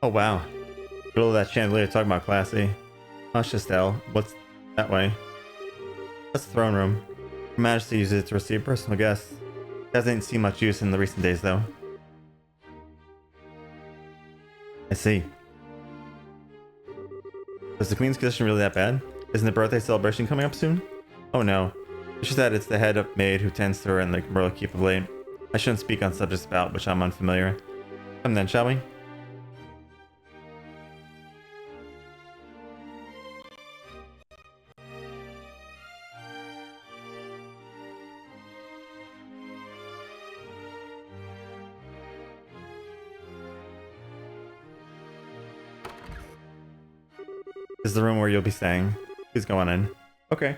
Oh wow. Middle of that chandelier talking about classy. Hush, Estelle. What's that way? That's the throne room. Her Majesty uses it to receive personal guests. It hasn't seen much use in the recent days though. I see. Is the Queen's condition really that bad? Isn't the birthday celebration coming up soon? Oh no. It's just that it's the head of maid who tends to her in the royal keep of late. I shouldn't speak on subjects about which I'm unfamiliar. Come then, shall we? This is the room where you'll be staying. Please go on in. Okay.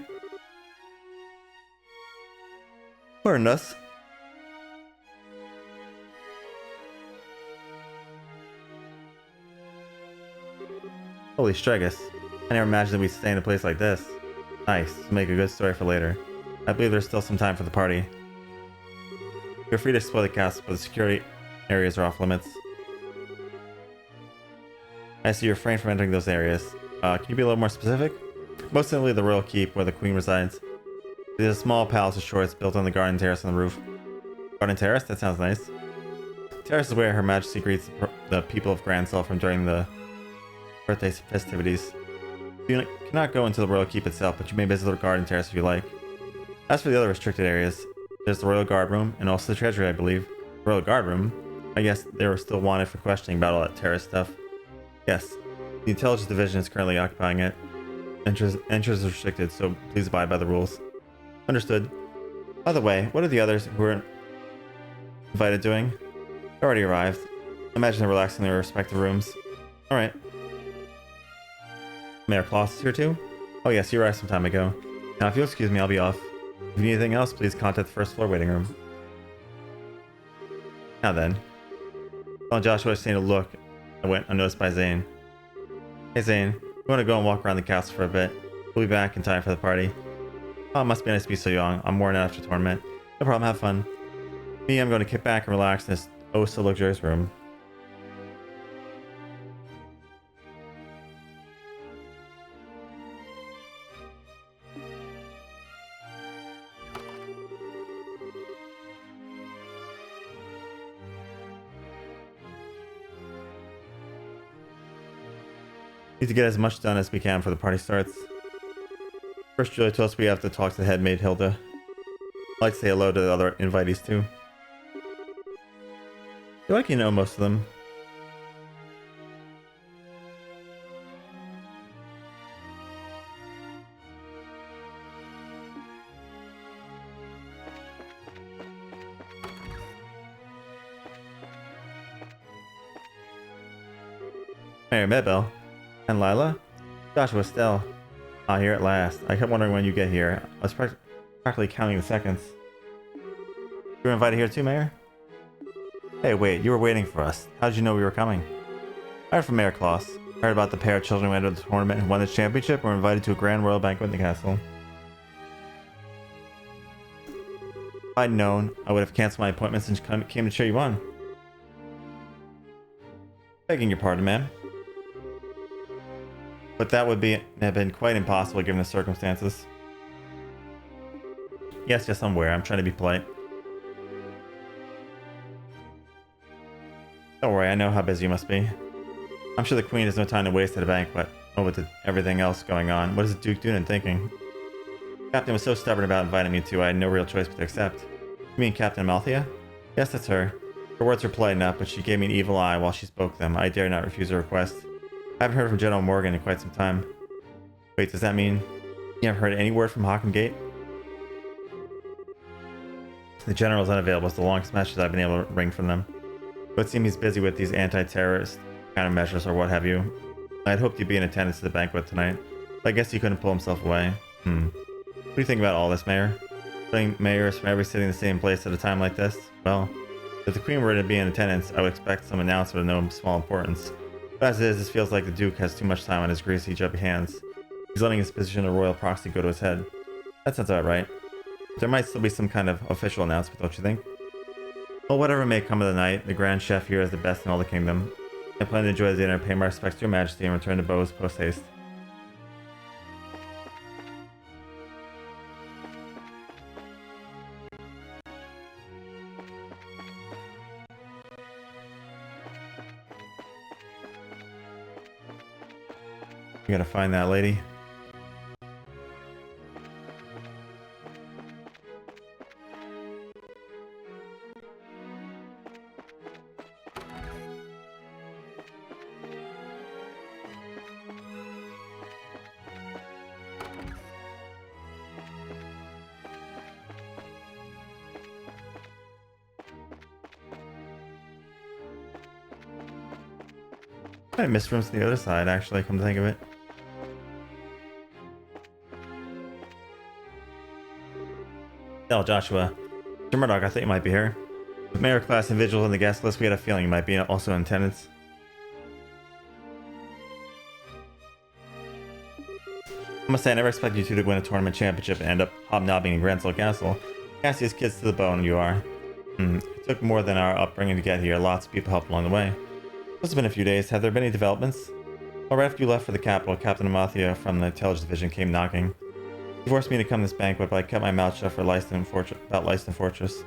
Pardon us. Holy Stregus. I never imagined that we'd stay in a place like this. Nice. To make a good story for later. I believe there's still some time for the party. You're free to explore the castle, but the security areas are off limits. I see you refrain from entering those areas. Can you be a little more specific? Most notably the royal keep where the queen resides. There's a small palace of sorts built on the garden terrace on the roof. Garden terrace? That sounds nice. Terrace is where Her Majesty greets the people of Grand Sulphur during the birthday festivities. You cannot go into the royal keep itself, but you may visit the garden terrace if you like. As for the other restricted areas, there's the royal guard room and also the treasury, I believe. The royal guard room? I guess they were still wanted for questioning about all that terrace stuff. Yes. The intelligence division is currently occupying it. Entrance is restricted, so please abide by the rules. Understood. By the way, what are the others who were invited doing? They already arrived. Imagine they're relaxing in their respective rooms. Alright. Mayor Kloss is here too? Oh yes, you arrived some time ago. Now if you'll excuse me, I'll be off. If you need anything else, please contact the first floor waiting room. Now then. While Joshua was taking a look, I went unnoticed by Zane. Hey Zane, we want to go and walk around the castle for a bit. We'll be back in time for the party. Oh, it must be nice to be so young. I'm worn out after tournament. No problem, have fun. Me, I'm going to kick back and relax in this oh so luxurious room. Need to get as much done as we can before the party starts. First, Julia told us we have to talk to the head maid Hilda. I'd like to say hello to the other invitees too. I feel like you know most of them. Mayor Medbell. And Lila? Joshua Estelle. Ah, here at last. I kept wondering when you get here. I was practically counting the seconds. You were invited here too, Mayor? Hey, wait, you were waiting for us. How did you know we were coming? I heard from Mayor Kloss. I heard about the pair of children who entered the tournament and won the championship and were invited to a grand royal banquet in the castle. If I'd known, I would have canceled my appointments and came to cheer you on. Begging your pardon, ma'am. But that would have been quite impossible given the circumstances. Yes, I'm aware. I'm trying to be polite. Don't worry, I know how busy you must be. I'm sure the Queen has no time to waste at a banquet. Oh, with everything else going on. What is the Duke doing thinking? Captain was so stubborn about inviting me to, I had no real choice but to accept. You mean Captain Amalthea? Yes, that's her. Her words were polite enough, but she gave me an evil eye while she spoke them. I dare not refuse her request. I haven't heard from General Morgan in quite some time. Wait, does that mean you haven't heard any word from Hawken Gate? The General is unavailable. It's the longest message I've been able to wring from them. It would seem he's busy with these anti-terrorist countermeasures or what have you. I had hoped he'd be in attendance to the banquet tonight, but I guess he couldn't pull himself away. What do you think about all this, Mayor? Putting mayors from every city in the same place at a time like this? Well, if the Queen were to be in attendance, I would expect some announcement of no small importance. But as it is, this feels like the Duke has too much time on his greasy, chubby hands. He's letting his position of royal proxy go to his head. That sounds about right. There might still be some kind of official announcement, don't you think? Well, whatever may come of the night, the Grand Chef here is the best in all the kingdom. I plan to enjoy the dinner, pay my respects to Your Majesty, and return to Bose post haste. You gotta find that lady. I missed rooms to the other side, actually, come to think of it. Oh, Joshua. Mr. Murdoch, I thought you might be here. With Mayor class individuals on the guest list, we had a feeling you might be also in attendance. I must say, I never expected you two to win a tournament championship and end up hobnobbing in Gransel Castle. Cassius kids to the bone, you are. It took more than our upbringing to get here. Lots of people helped along the way. It's been a few days. Have there been any developments? Well, right after you left for the capital, Captain Amathia from the intelligence division came knocking. He forced me to come to this banquet, but I kept my mouth shut for about Leiston Fortress.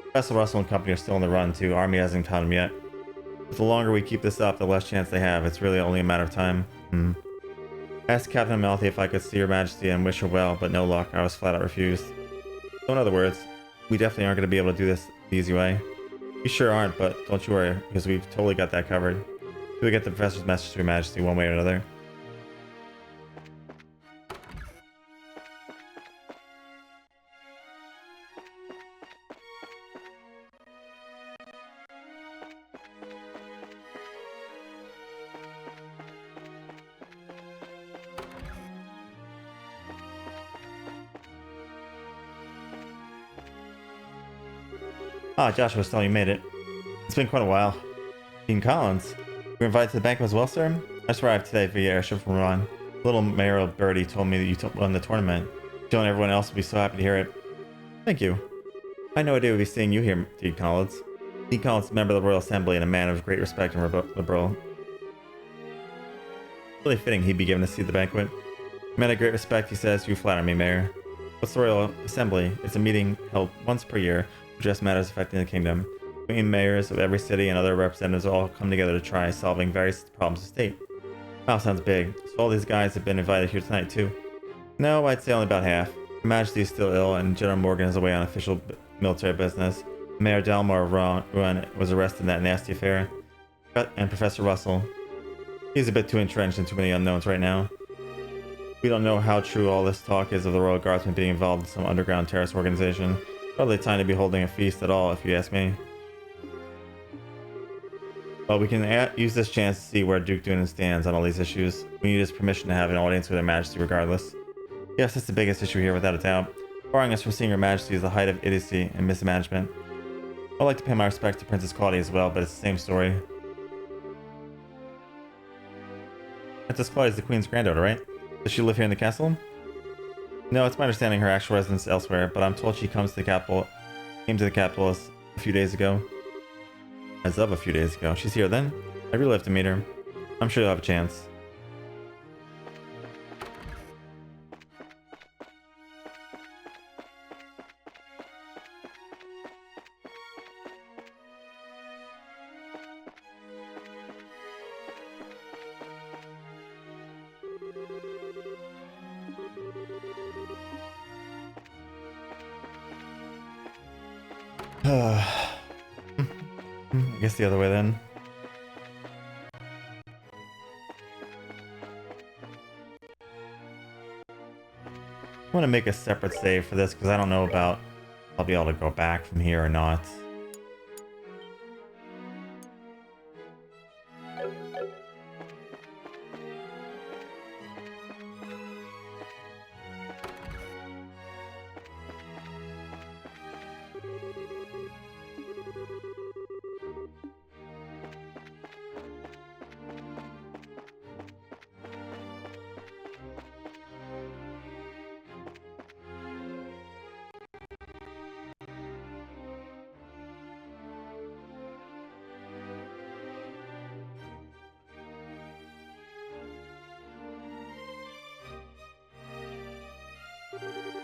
Professor Russell and company are still on the run, too. Army hasn't found him yet. But the longer we keep this up, the less chance they have. It's really only a matter of time. I asked Captain Amathia if I could see Her Majesty and wish her well, but no luck. I was flat out refused. So in other words, we definitely aren't going to be able to do this the easy way. We sure aren't, but don't you worry, because we've totally got that covered. We'll get the professor's message to Her Majesty one way or another. Ah, Joshua Stone, you made it. It's been quite a while. Dean Collins, you were invited to the banquet as well, sir? I just arrived today via airship from Ron. Little Mayor Birdie told me that you won the tournament. Jill and everyone else will be so happy to hear it. Thank you. I had no idea we'd be seeing you here, Dean Collins. Dean Collins is a member of the Royal Assembly and a man of great respect and liberal. Really fitting he'd be given a seat at the banquet. A man of great respect, he says. You flatter me, Mayor. What's the Royal Assembly? It's a meeting held once per year to address matters affecting the kingdom. Queen mayors of every city and other representatives all come together to try solving various problems of state. Wow, sounds big. So all these guys have been invited here tonight too? No, I'd say only about half. Her Majesty is still ill and General Morgan is away on official military business. Mayor Dalmor Ruan was arrested in that nasty affair. And Professor Russell. He's a bit too entrenched in too many unknowns right now. We don't know how true all this talk is of the Royal Guardsmen being involved in some underground terrorist organization. Probably time to be holding a feast at all, if you ask me. But we can use this chance to see where Duke Dunan stands on all these issues. We need his permission to have an audience with Her Majesty regardless. Yes, that's the biggest issue here, without a doubt. Barring us from seeing Her Majesty is the height of idiocy and mismanagement. I'd like to pay my respect to Princess Claudia as well, but it's the same story. Princess Claudia is the Queen's granddaughter, right? Does she live here in the castle? No, it's my understanding her actual residence is elsewhere, but I'm told she came to the capital a few days ago. As of a few days ago. She's here then? I'd really love to meet her. I'm sure you'll have a chance. I guess the other way then. I want to make a separate save for this because I don't know about I'll be able to go back from here or not.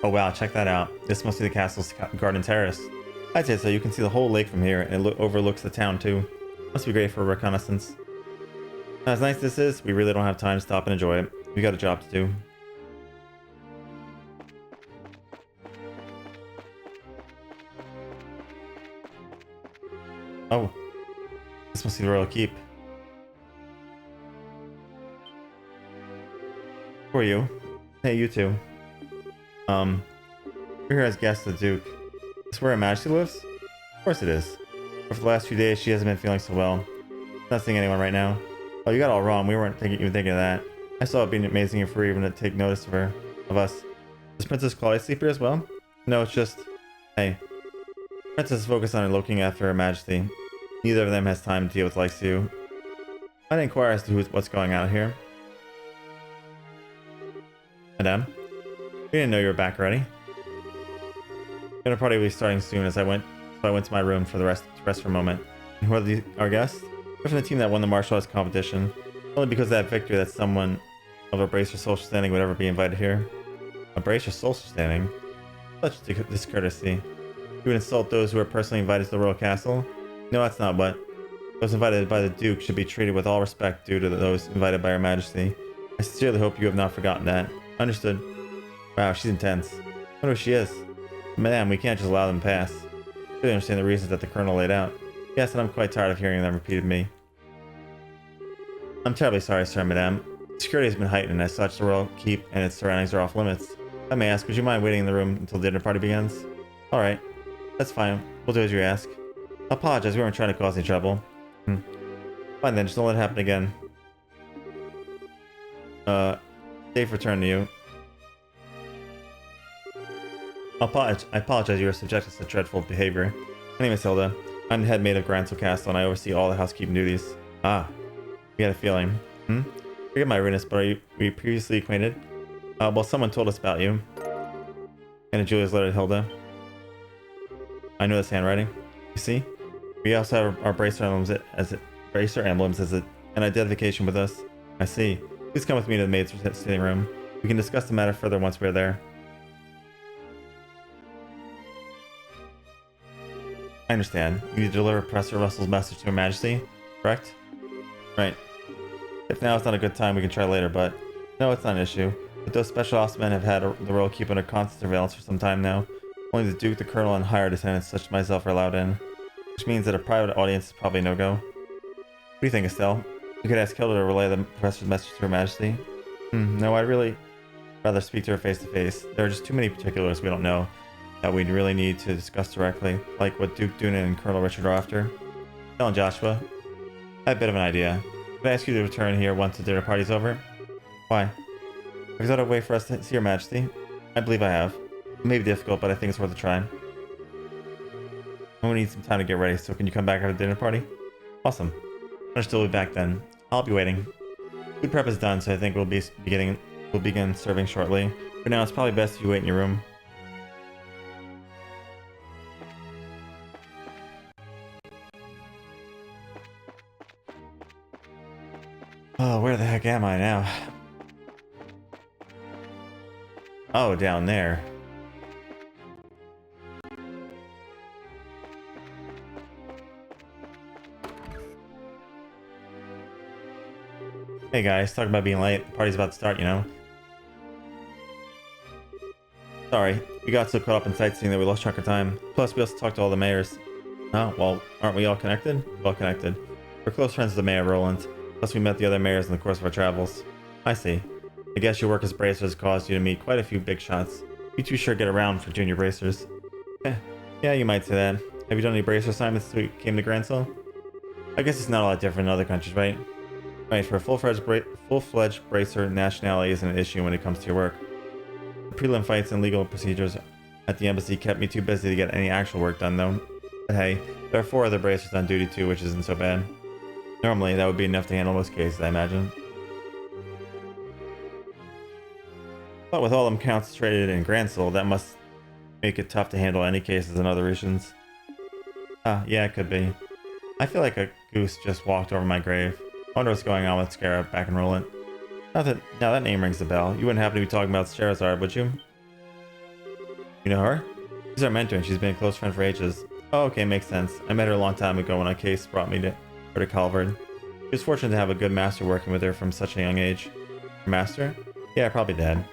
Oh wow, check that out. This must be the castle's garden terrace. I'd say so. You can see the whole lake from here, and it overlooks the town too. Must be great for reconnaissance. As nice as this is, we really don't have time to stop and enjoy it. We got a job to do. Oh, this must be the royal keep. Who are you? Hey, you two. We're here as guests of the Duke. Is this where Her Majesty lives? Of course it is. But for the last few days, she hasn't been feeling so well. Not seeing anyone right now. Oh, you got it all wrong. We weren't even thinking of that. I saw it being amazing for even to take notice of her, of us. Does Princess Claudia sleep here as well? No, it's just... Hey. Princess is focused on looking after Her Majesty. Neither of them has time to deal with likes you. I'd inquire as to what's going on here. Madame? We didn't know you were back already. Dinner party will be starting soon so I went to my room for the rest for a moment. And who are our guests? We're from the team that won the martial arts competition. Only because of that victory that someone of a bracer social standing would ever be invited here. A bracer social standing? Such discourtesy. You would insult those who are personally invited to the royal castle? No, that's not what. Those invited by the Duke should be treated with all respect due to those invited by Her Majesty. I sincerely hope you have not forgotten that. Understood. Wow, she's intense. I wonder who she is. Madame, we can't just allow them to pass. I really understand the reasons that the Colonel laid out. Yes, and I'm quite tired of hearing them repeated me. I'm terribly sorry, sir, Madame. Security has been heightened, as such the royal keep and its surroundings are off limits. I may ask, would you mind waiting in the room until the dinner party begins? Alright. That's fine. We'll do as you ask. I apologize, we weren't trying to cause any trouble. Fine then, just don't let it happen again. Safe return to you. I apologize you were subjected to such dreadful behavior. My name is Hilda. I'm the head maid of Grancel Castle and I oversee all the housekeeping duties. Ah, we had a feeling. Forgive my rudeness, but were you previously acquainted? Well, someone told us about you. And Julia's letter to Hilda. I know this handwriting. You see? We also have our bracer emblems as an identification with us. I see. Please come with me to the maid's sitting room. We can discuss the matter further once we're there. I understand. You need to deliver Professor Russell's message to Her Majesty, correct? Right. If now is not a good time, we can try later, but... No, it's not an issue. But those special ops men have had the royal keep under constant surveillance for some time now. Only the Duke, the Colonel, and hired attendants such as myself are allowed in. Which means that a private audience is probably no-go. What do you think, Estelle? You could ask Hilda to relay the Professor's message to Her Majesty. No, I'd really rather speak to her face-to-face. There are just too many particulars we don't know that we'd really need to discuss directly, like what Duke Doonan and Colonel Richard are after. Tell him, Joshua. I have a bit of an idea. Could I ask you to return here once the dinner party's over? Why? Have you thought of a way for us to see Her Majesty? I believe I have. It may be difficult, but I think it's worth a try. I'm gonna need some time to get ready, so can you come back after the dinner party? Awesome. Understood, we'll be back then. I'll be waiting. Food prep is done, so I think we'll begin serving shortly. For now, it's probably best if you wait in your room. Oh, where the heck am I now? Oh, down there. Hey guys, talking about being late. The party's about to start, you know. Sorry, we got so caught up in sightseeing that we lost track of time. Plus, we also talked to all the mayors. Oh, well, aren't we all connected? Well connected. We're close friends with the mayor of Roland. Plus, we met the other mayors in the course of our travels. I see. I guess your work as bracer has caused you to meet quite a few big shots. You two sure get around for junior bracers. Yeah, you might say that. Have you done any bracer assignments since we came to Grancel? I guess it's not a lot different in other countries, right? Right, for a full-fledged bracer, nationality isn't an issue when it comes to your work. The prelim fights and legal procedures at the embassy kept me too busy to get any actual work done, though. But hey, there are 4 other bracers on duty too, which isn't so bad. Normally, that would be enough to handle most cases, I imagine. But with all of them concentrated in Grancel, that must make it tough to handle any cases in other regions. Ah, yeah, it could be. I feel like a goose just walked over my grave. I wonder what's going on with Scarab back in Roland. Now that name rings a bell. You wouldn't happen to be talking about Scheherazade, would you? You know her? She's our mentor and she's been a close friend for ages. Oh, okay, makes sense. I met her a long time ago when a case brought me to her to Calvard. She was fortunate to have a good master working with her from such a young age. Her master? Yeah, probably dead.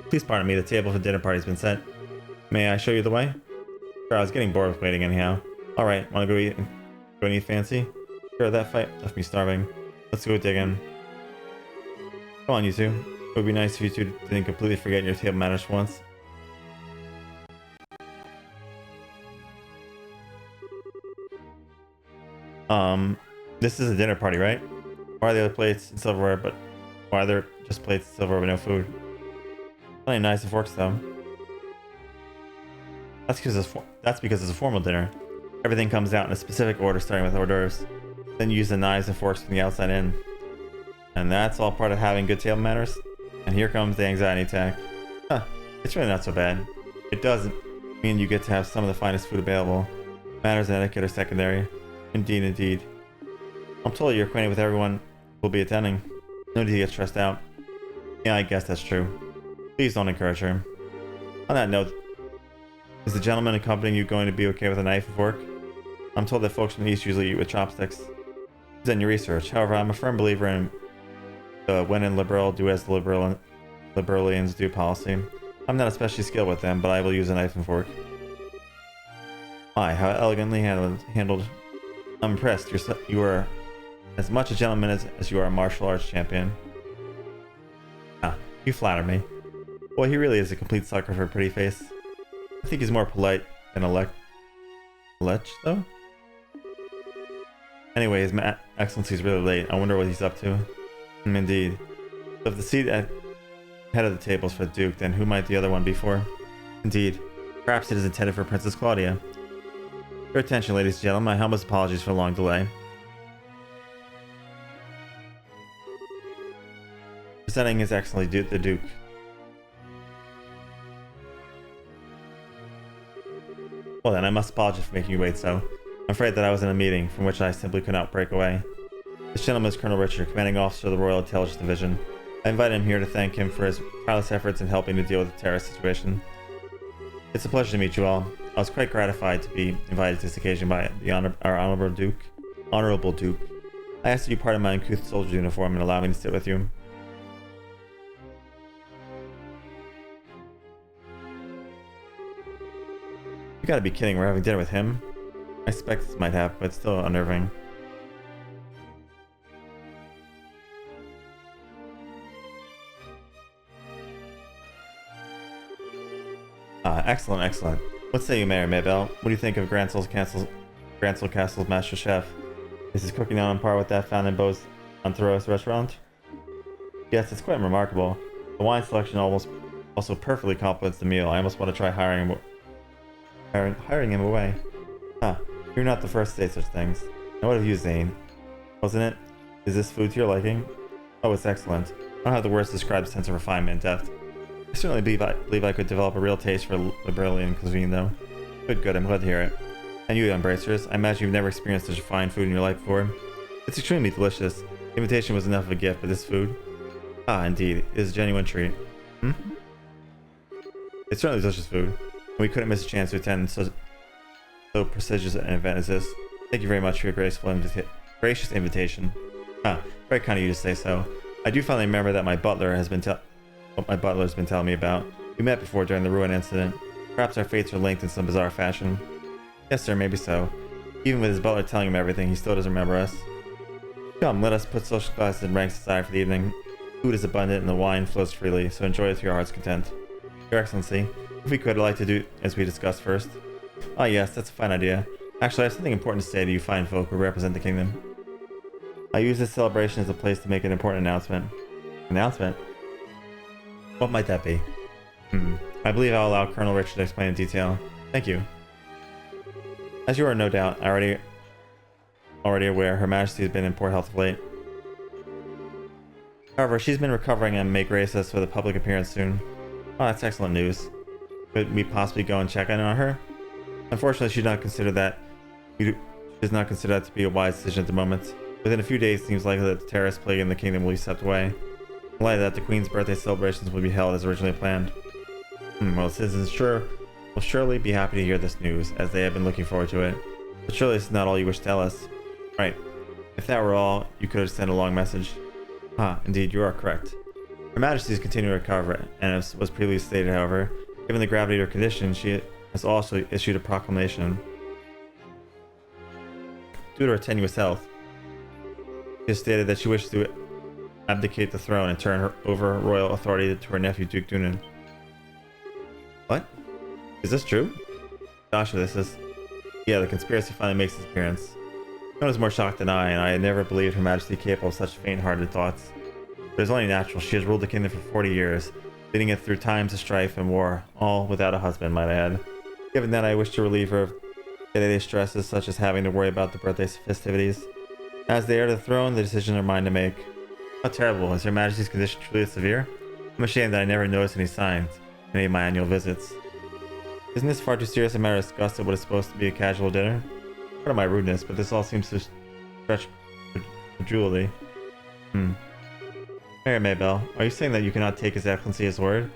Please pardon me, the table for the dinner party's been set. May I show you the way? Sure, I was getting bored with waiting anyhow. Alright, wanna go eat? Go any fancy? Sure, that fight left me starving. Let's go dig in. Come on, you two. It would be nice if you two didn't completely forget your table manners for once. This is a dinner party, right? Why are there plates and silverware, but why are there just plates and silverware with no food? Plenty of knives and forks, though. That's because it's a formal dinner. Everything comes out in a specific order, starting with hors d'oeuvres. Then you use the knives and forks from the outside in. And that's all part of having good table manners. And here comes the anxiety attack. Huh, it's really not so bad. It doesn't mean you get to have some of the finest food available. Manners and etiquette are secondary. Indeed, indeed. I'm told you're acquainted with everyone who will be attending. No need to get stressed out. Yeah, I guess that's true. Please don't encourage her. On that note, is the gentleman accompanying you going to be okay with a knife and fork? I'm told that folks from the East usually eat with chopsticks. You've done your research. However, I'm a firm believer in the when in liberal, do as the liberalians do policy. I'm not especially skilled with them, but I will use a knife and fork. My, how elegantly handled. I'm impressed. You are as much a gentleman as you are a martial arts champion. Ah, you flatter me. Well, he really is a complete sucker for a pretty face. I think he's more polite than a lech, though? Anyway, His Excellency's really late. I wonder what he's up to. Indeed. So if the seat at head of the table is for the Duke, then who might the other one be for? Indeed. Perhaps it is intended for Princess Claudia. Your attention, ladies and gentlemen. My humblest apologies for the long delay. Presenting His Excellency the Duke. Well then, I must apologize for making you wait so. I'm afraid that I was in a meeting from which I simply could not break away. This gentleman is Colonel Richard, commanding officer of the Royal Intelligence Division. I invited him here to thank him for his tireless efforts in helping to deal with the terrorist situation. It's a pleasure to meet you all. I was quite gratified to be invited to this occasion by our Honorable Duke. I asked that you pardon my uncouth soldier uniform and allow me to sit with you. You gotta be kidding, we're having dinner with him? I suspect this might happen, but it's still unnerving. Excellent, excellent. What say you, Mayor Maybell? What do you think of Gransel Castle's Master Chef? Is his cooking on par with that found in Beau's Anthros restaurant? Yes, it's quite remarkable. The wine selection also perfectly complements the meal. I almost want to try hiring him away. Huh, you're not the first to say such things. Now what of you, Zane? Wasn't it? Is this food to your liking? Oh, it's excellent. I don't have the words to describe the sense of refinement and depth. I certainly believe I could develop a real taste for Liberalian cuisine, though. Good, I'm glad to hear it. And you, Embracers, I imagine you've never experienced such fine food in your life before. It's extremely delicious. The invitation was enough of a gift, but this food? Ah, indeed, it is a genuine treat. It's certainly delicious food, and we couldn't miss a chance to attend so prestigious an event as this. Thank you very much for your gracious invitation. Ah, very kind of you to say so. I do finally remember that my butler has been telling me about. We met before during the ruin incident. Perhaps our fates are linked in some bizarre fashion. Yes, sir, maybe so. Even with his butler telling him everything, he still doesn't remember us. Come, let us put social classes and ranks aside for the evening. Food is abundant and the wine flows freely, so enjoy it to your heart's content. Your Excellency, if we could, I'd like to do as we discussed first. Ah, yes, that's a fine idea. Actually, I have something important to say to you fine folk who represent the kingdom. I use this celebration as a place to make an important announcement. Announcement? What might that be? I believe I'll allow Colonel Richard to explain in detail. Thank you. As you are no doubt already aware, Her Majesty has been in poor health of late. However, she's been recovering and may grace us with a public appearance soon. Oh, that's excellent news. Could we possibly go and check in on her? Unfortunately, she does not consider that to be a wise decision at the moment. Within a few days, it seems likely that the terrorist plague in the kingdom will be swept away. Delighted that the Queen's birthday celebrations will be held as originally planned. Well, citizens will surely be happy to hear this news, as they have been looking forward to it. But surely this is not all you wish to tell us. Right. If that were all, you could have sent a long message. Indeed, you are correct. Her Majesty is continuing to recover, and as was previously stated, however, given the gravity of her condition, she has also issued a proclamation. Due to her tenuous health, she has stated that she wishes to abdicate the throne and turn over royal authority to her nephew, Duke Dunan. What? Is this true? Joshua, this is... Yeah, the conspiracy finally makes its appearance. No one is more shocked than I, and I had never believed Her Majesty capable of such faint-hearted thoughts. But it is only natural. She has ruled the kingdom for 40 years, leading it through times of strife and war, all without a husband, might I add. Given that, I wish to relieve her of day-to-day stresses, such as having to worry about the birthday festivities. As the heir to the throne, the decisions are mine to make. How terrible. Is Her Majesty's condition truly severe? I'm ashamed that I never noticed any signs in any of my annual visits. Isn't this far too serious a matter to discuss at what is supposed to be a casual dinner? Part of my rudeness, but this all seems to stretch credulity. Mayor Maybell, are you saying that you cannot take His Excellency his word?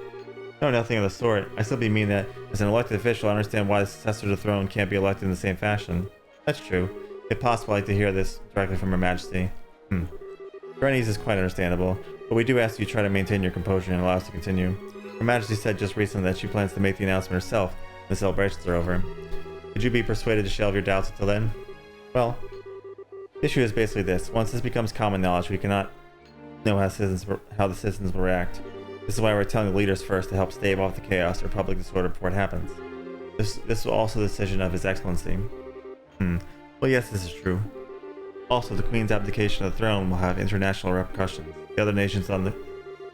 No, nothing of the sort. I simply mean that, as an elected official, I understand why the successor to the throne can't be elected in the same fashion. That's true. If possible, I'd like to hear this directly from Her Majesty. Your unease is quite understandable, but we do ask you to try to maintain your composure and allow us to continue. Her Majesty said just recently that she plans to make the announcement herself when the celebrations are over. Could you be persuaded to shelve your doubts until then? Well, the issue is basically this. Once this becomes common knowledge, we cannot know how the citizens will react. This is why we're telling the leaders first to help stave off the chaos or public disorder before it happens. This is also the decision of His Excellency. Well, yes, this is true. Also, the Queen's abdication of the throne will have international repercussions. The other nations on the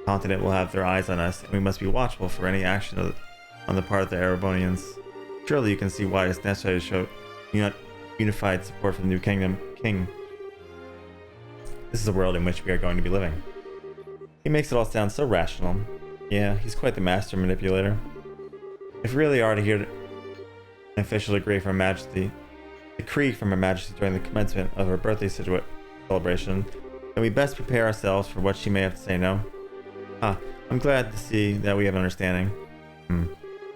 continent will have their eyes on us, and we must be watchful for any action on the part of the Erebonians. Surely you can see why it's necessary to show unified support for the new king. This is the world in which we are going to be living. He makes it all sound so rational. Yeah, he's quite the master manipulator. If we really are to hear an official decree from Her Majesty during the commencement of her birthday celebration, then we best prepare ourselves for what she may have to say, no? I'm glad to see that we have an understanding.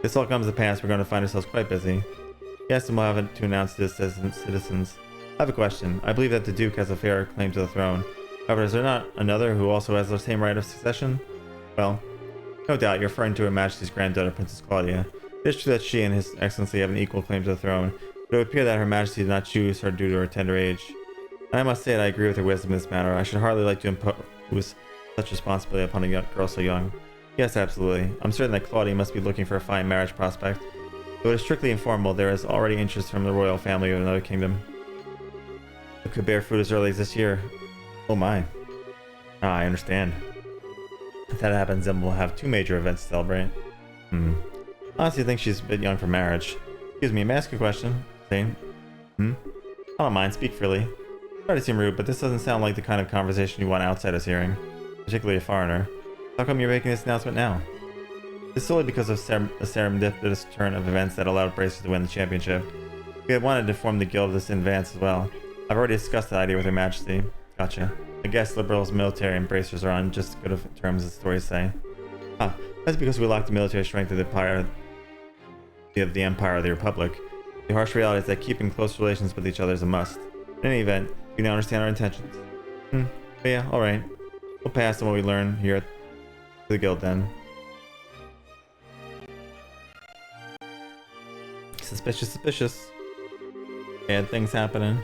This all comes to pass, we're going to find ourselves quite busy. Yes, and we'll have to announce to the citizens. I have a question. I believe that the Duke has a fair claim to the throne. However, is there not another who also has the same right of succession? Well, no doubt you're referring to Her Majesty's granddaughter, Princess Claudia. It is true that she and His Excellency have an equal claim to the throne, but it would appear that Her Majesty did not choose her due to her tender age. And I must say that I agree with her wisdom in this matter. I should hardly like to impose such responsibility upon a girl so young. Yes, absolutely. I'm certain that Claudia must be looking for a fine marriage prospect. Though it is strictly informal, there is already interest from the royal family of another kingdom. It could bear fruit as early as this year. Oh my. I understand. If that happens, then we'll have two major events to celebrate. Honestly, I think she's a bit young for marriage. Excuse me, may I ask a question? Zane? I don't mind, speak freely. Sorry to seem rude, but this doesn't sound like the kind of conversation you want outsiders hearing. Particularly a foreigner. How come you're making this announcement now? It's solely because of a serendipitous turn of events that allowed Bracer to win the championship. We had wanted to inform the guild of this in advance as well. I've already discussed that idea with Her Majesty. Gotcha. I guess Liberals, military, and Bracers are on just as good of terms as the stories say. That's because we lack the military strength of the Empire of the Republic. The harsh reality is that keeping close relations with each other is a must. In any event, you now understand our intentions. But yeah, alright. We'll pass on what we learn here at the guild then. Suspicious. Bad things happening.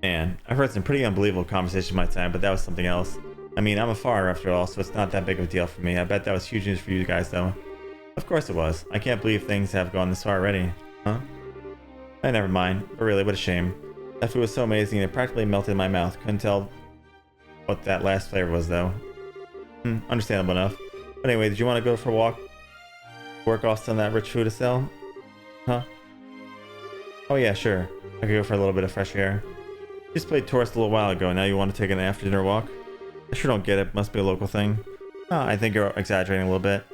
Man, I've heard some pretty unbelievable conversation in my time, but that was something else. I mean, I'm a foreigner after all, so it's not that big of a deal for me. I bet that was huge news for you guys, though. Of course it was. I can't believe things have gone this far already. Huh? Never mind. But really, what a shame. That food was so amazing it practically melted in my mouth. Couldn't tell what that last flavor was, though. Understandable enough. But anyway, did you want to go for a walk? Work off some of that rich food to sell? Huh? Oh yeah, sure. I could go for a little bit of fresh air. You just played tourist a little while ago. Now you want to take an after-dinner walk? I sure don't get it. Must be a local thing. I think you're exaggerating a little bit.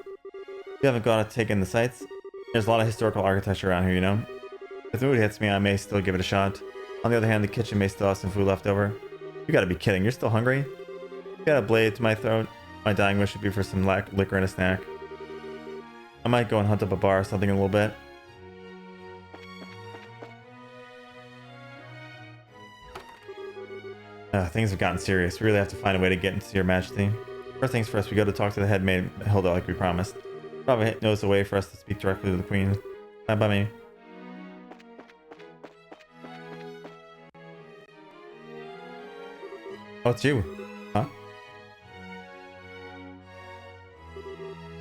You haven't got to take in the sights? There's a lot of historical architecture around here, you know? If the mood hits me, I may still give it a shot. On the other hand, the kitchen may still have some food left over. You gotta be kidding, you're still hungry? You got a blade to my throat. My dying wish would be for some liquor and a snack. I might go and hunt up a bar or something in a little bit. Things have gotten serious. We really have to find a way to get into your majesty. First things first, we go to talk to the head maid, Hilda, like we promised. Probably knows a way for us to speak directly to the queen. Bye by me. Oh, it's you. Huh?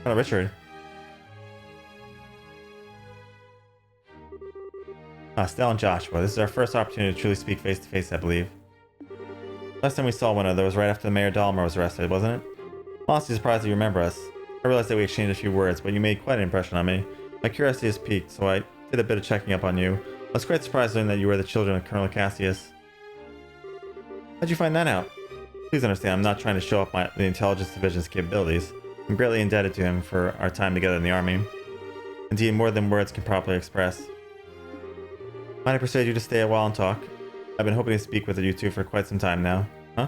Hello, Richard. Stella and Joshua, this is our first opportunity to truly speak face to face, I believe. Last time we saw one another was right after the Mayor Dalmor was arrested, wasn't it? I'm honestly surprised that you remember us. I realized that we exchanged a few words, but you made quite an impression on me. My curiosity has piqued, so I did a bit of checking up on you. I was quite surprised to learn that you were the children of Colonel Cassius. How'd you find that out? Please understand, I'm not trying to show off the Intelligence Division's capabilities. I'm greatly indebted to him for our time together in the army. Indeed, more than words can properly express. Might I persuade you to stay a while and talk? I've been hoping to speak with you two for quite some time now. Huh?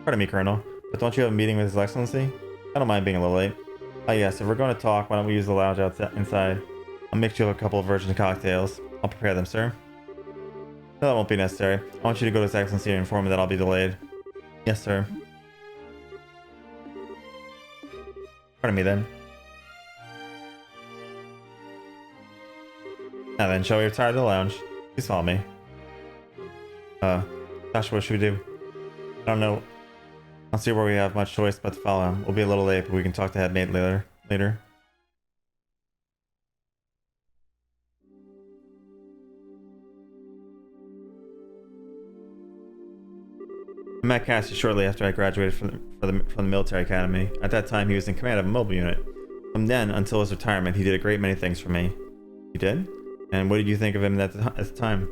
Pardon me, Colonel, but don't you have a meeting with His Excellency? I don't mind being a little late. Ah yes, if we're going to talk, why don't we use the lounge outside inside? I'll mix you up a couple of virgin cocktails. I'll prepare them, sir. No, that won't be necessary. I want you to go to His Excellency and inform him that I'll be delayed. Yes, sir. Pardon me then. Now then, shall we retire to the lounge? Please follow me. Joshua, what should we do? I don't know. I'll see where we have much choice but to follow him. We'll be a little late, but we can talk to head mate later. I met Cassius shortly after I graduated from the military academy. At that time, he was in command of a mobile unit. From then until his retirement, he did a great many things for me. You did? And what did you think of him at the time?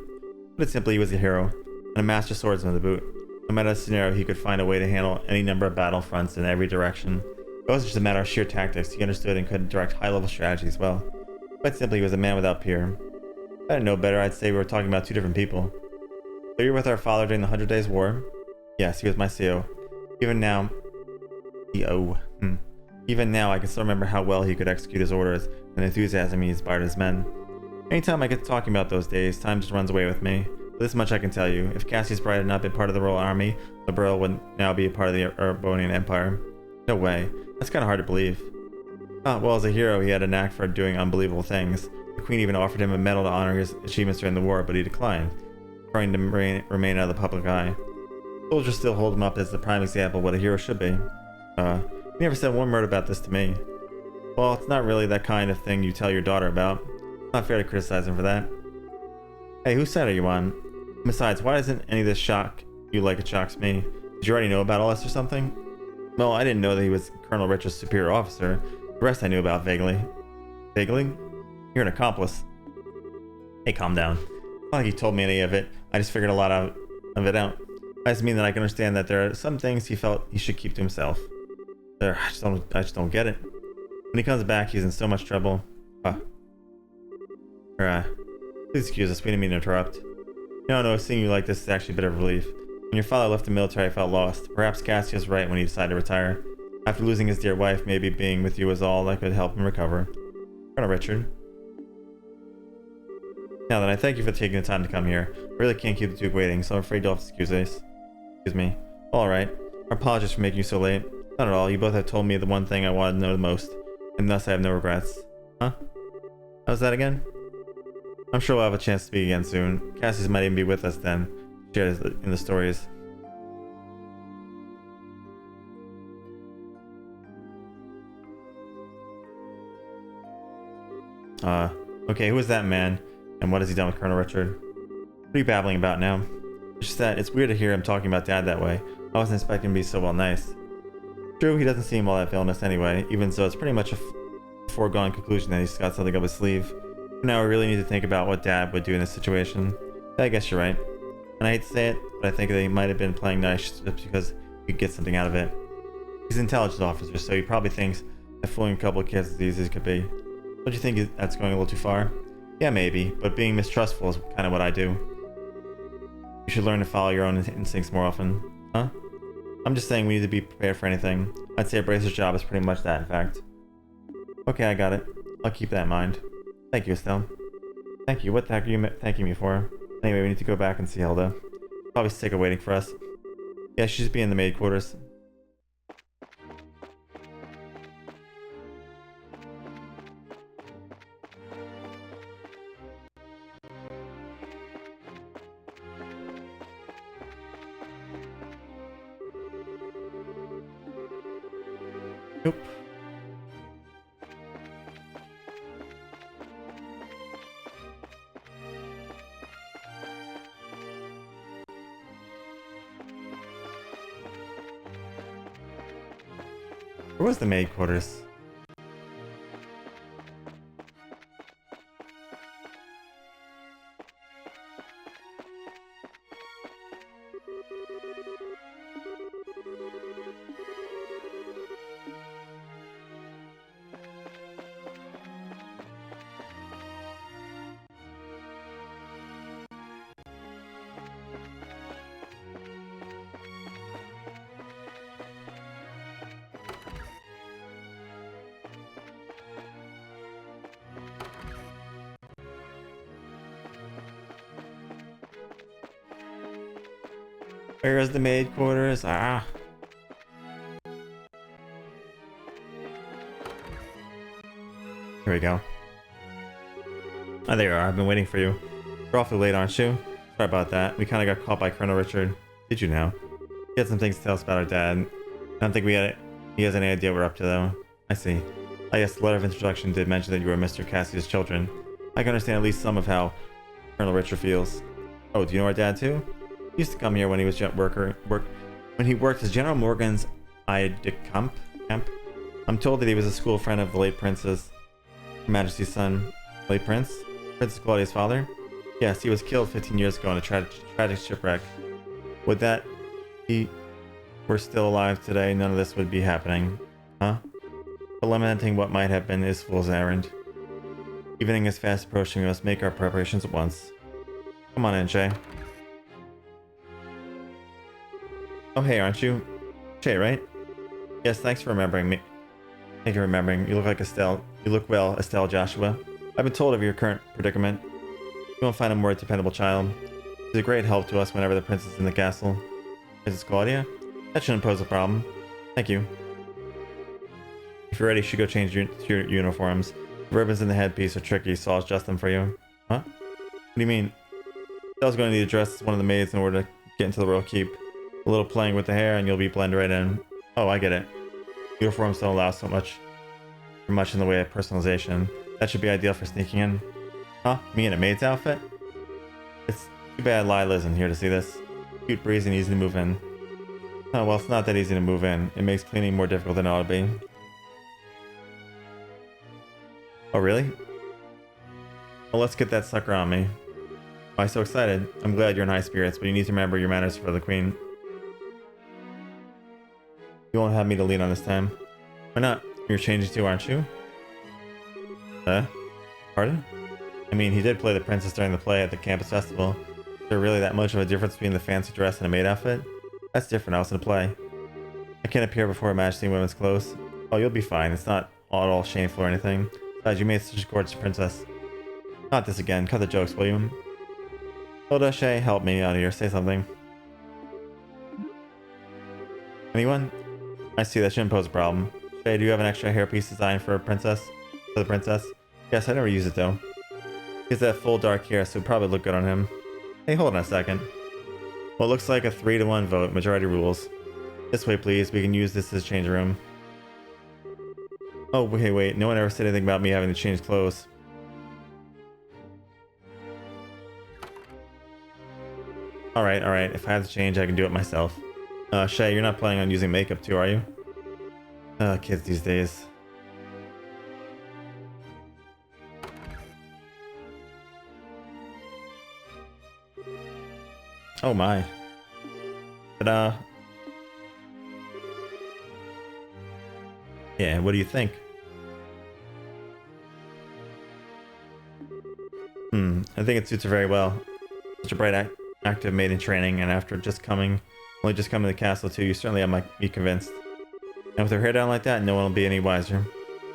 Put it simply, he was a hero, and a master swordsman to boot. No matter the scenario, he could find a way to handle any number of battle fronts in every direction. It wasn't just a matter of sheer tactics, he understood and could direct high-level strategy as well. Quite simply, he was a man without peer. If I didn't know better, I'd say we were talking about two different people. So you were with our father during the 100 Days War? Yes, he was my CO. Even now, Even now, I can still remember how well he could execute his orders and the enthusiasm he inspired his men. Anytime I get to talking about those days, time just runs away with me. But this much I can tell you. If Cassius Bright had not been part of the Royal Army, the Burl would now be a part of the Urbonian Empire. No way. That's kind of hard to believe. Well, as a hero, he had a knack for doing unbelievable things. The Queen even offered him a medal to honor his achievements during the war, but he declined, preferring to remain out of the public eye. Soldiers still hold him up as the prime example of what a hero should be. He never said one word about this to me. Well, it's not really that kind of thing you tell your daughter about. It's not fair to criticize him for that. Hey, whose side are you on? Besides, why doesn't any of this shock you like it shocks me? Did you already know about all this or something? Well, I didn't know that he was Colonel Richard's superior officer. The rest I knew about vaguely. Vaguely? You're an accomplice. Hey, calm down. It's not like he told me any of it. I just figured a lot of it out. I just mean that I can understand that there are some things he felt he should keep to himself. I just don't get it. When he comes back, he's in so much trouble. Please excuse us, we didn't mean to interrupt. No, seeing you like this is actually a bit of relief. When your father left the military, I felt lost. Perhaps Cassius was right when he decided to retire. After losing his dear wife, maybe being with you was all that could help him recover. Colonel Richard. Now then, I thank you for taking the time to come here. I really can't keep the Duke waiting, so I'm afraid you'll have to excuse me. Alright. Our apologies for making you so late. Not at all, you both have told me the one thing I wanted to know the most, and thus I have no regrets. Huh? How's that again? I'm sure we'll have a chance to speak again soon. Cassius might even be with us then, shared in the stories. Okay, who is that man, and what has he done with Colonel Richard? What are you babbling about now? It's just that it's weird to hear him talking about Dad that way. I wasn't expecting him to be so well nice. True, he doesn't seem all that villainous anyway, even so it's pretty much a foregone conclusion that he's got something up his sleeve. For now, we really need to think about what Dad would do in this situation. Yeah, I guess you're right. And I hate to say it, but I think that he might have been playing nice just because he could get something out of it. He's an intelligence officer, so he probably thinks that fooling a couple of kids is as easy as it could be. Don't you think that's going a little too far? Yeah, maybe, but being mistrustful is kind of what I do. You should learn to follow your own instincts more often. Huh? I'm just saying we need to be prepared for anything. I'd say a bracer's job is pretty much that, in fact. Okay, I got it. I'll keep that in mind. Thank you, Estelle. Thank you. What the heck are you thanking me for? Anyway, we need to go back and see Hilda. Probably sick of waiting for us. Yeah, she should be in the maid quarters. Nope. Where was the maid quarters? Where is the maid quarters? Ah. Here we go. Oh, there you are. I've been waiting for you. You're awfully late, aren't you? Sorry about that. We kind of got caught by Colonel Richard. Did you now? He had some things to tell us about our dad. I don't think he has any idea what we're up to, though. I see. I guess the letter of introduction did mention that you were Mr. Cassius' children. I can understand at least some of how Colonel Richard feels. Oh, do you know our dad, too? He used to come here when he was when he worked as General Morgan's aide de camp. I'm told that he was a school friend of the late Prince's Her Majesty's son. Late Prince? Princess Claudia's father? Yes, he was killed 15 years ago in a tragic shipwreck. Would that he were still alive today, none of this would be happening. Huh? But lamenting what might have been is fool's errand. Evening is fast approaching, we must make our preparations at once. Come on in, Shay. Oh, hey, aren't you? Shay, right? Yes, thanks for remembering me. Thank you for remembering. You look like Estelle. You look well, Estelle Joshua. I've been told of your current predicament. You won't find a more dependable child. She's a great help to us whenever the prince is in the castle. Princess Claudia? That shouldn't pose a problem. Thank you. If you're ready, you should go change your uniforms. The ribbons and the headpiece are tricky, so I'll adjust them for you. Huh? What do you mean? Estelle's going to need to dress as one of the maids in order to get into the royal keep. A little playing with the hair and you'll be blended right in. Oh, I get it. Uniforms don't allow so much in the way of personalization. That should be ideal for sneaking in. Huh? Me in a maid's outfit? It's too bad Lila isn't here to see this. Cute, breezy, and easy to move in. Oh, well, it's not that easy to move in. It makes cleaning more difficult than it ought to be. Oh, really? Well, let's get that sucker on me. Oh, I'm so excited. I'm glad you're in high spirits, but you need to remember your manners for the queen. You won't have me to lean on this time. Why not? You're changing too, aren't you? Pardon? I mean, he did play the princess during the play at the campus festival. Is there really that much of a difference between the fancy dress and a maid outfit? That's different. I was in a play. I can't appear before Her Majesty in women's clothes. Oh, you'll be fine. It's not at all shameful or anything. Besides, you made such a gorgeous princess. Not this again. Cut the jokes, will you? Hilda, Shay, help me out here. Say something. Anyone? I see. That shouldn't pose a problem. Shay, do you have an extra hairpiece designed for a princess? For the princess? Yes, I never use it though. He has that full dark hair, so it would probably look good on him. Hey, hold on a second. Well, it looks like a 3-to-1 vote. Majority rules. This way, please. We can use this as a change room. Oh, wait. No one ever said anything about me having to change clothes. Alright. If I have to change, I can do it myself. Shay, you're not planning on using makeup too, are you? Kids these days. Oh my. But yeah, what do you think? I think it suits her very well. Such a bright active maiden training, and after only just coming to the castle too, you certainly might be convinced. And with her hair down like that, no one will be any wiser.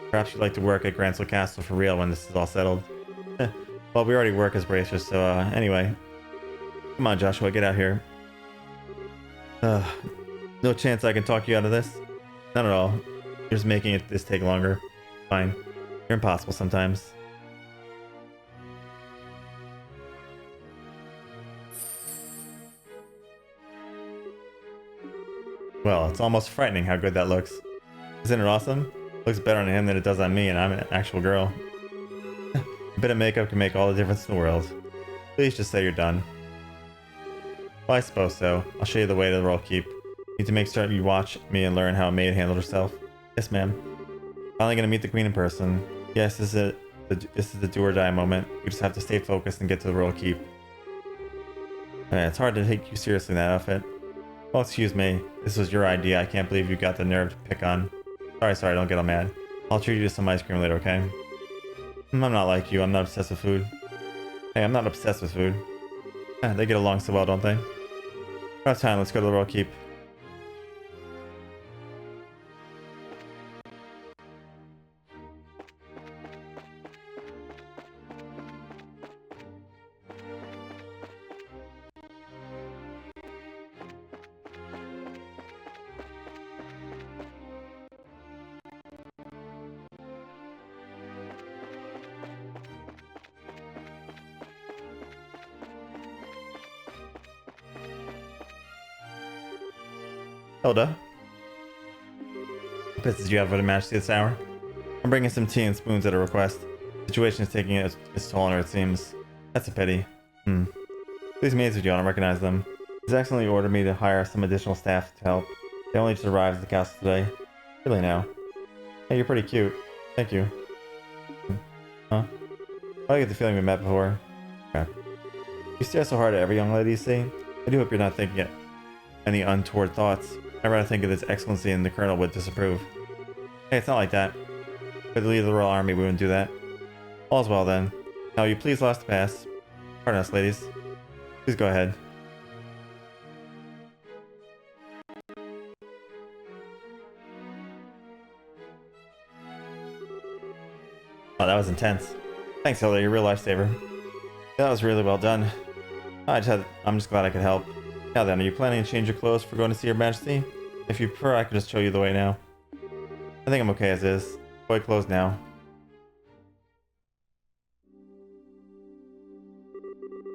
Perhaps you'd like to work at Grancel Castle for real when this is all settled. Well, we already work as bracers, so anyway. Come on, Joshua, get out here. No chance I can talk you out of this? Not at all. You're just making this take longer. Fine. You're impossible sometimes. Well, it's almost frightening how good that looks. Isn't it awesome? Looks better on him than it does on me, and I'm an actual girl. A bit of makeup can make all the difference in the world. Please just say you're done. Well, I suppose so. I'll show you the way to the royal keep. You need to make certain you watch me and learn how a maid handled herself. Yes, ma'am. Finally gonna meet the queen in person. Yes, this is the do or die moment. We just have to stay focused and get to the royal keep. It's hard to take you seriously in that outfit. Oh, excuse me. This was your idea. I can't believe you got the nerve to pick on. Sorry, don't get all mad. I'll treat you to some ice cream later, okay? I'm not like you. I'm not obsessed with food. Hey, I'm not obsessed with food. They get along so well, don't they? We have time. Let's go to the royal keep. Hilda? What business do you have with Her Majesty this hour? I'm bringing some tea and spoons at a request. The situation is taking its toll on her, it seems. That's a pity. These maids with you, I don't recognize them. He's excellently ordered me to hire some additional staff to help. They only just arrived at the castle today. Really now? Hey, you're pretty cute. Thank you. Huh? I get the feeling we met before. Okay. You stare so hard at every young lady you see. I do hope you're not thinking any untoward thoughts. I'd rather think of this excellency and the colonel would disapprove. Hey, it's not like that. For the leader of the royal army, we wouldn't do that. All's well then. Now, will you please lost the pass? Pardon us, ladies. Please go ahead. Oh, that was intense. Thanks, Hilda. You're a real lifesaver. That was really well done. I'm just glad I could help. Now then, are you planning to change your clothes for going to see Her Majesty? If you prefer, I could just show you the way now. I think I'm okay as is. Boy, clothes now.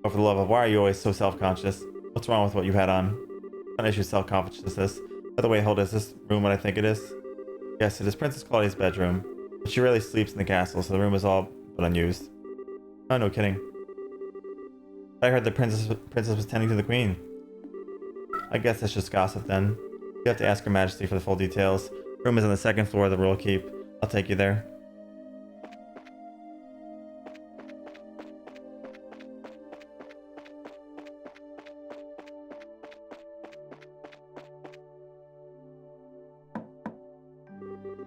Oh, for the love of, why are you always so self-conscious? What's wrong with what you had on? Not issue self-consciousness. By the way, Hilda, is this room what I think it is? Yes, it is Princess Claudia's bedroom. But she rarely sleeps in the castle, so the room is all but unused. Oh, no kidding. I heard the princess was tending to the queen. I guess that's just gossip then. You have to ask Her Majesty for the full details. Room is on the second floor of the royal keep. I'll take you there.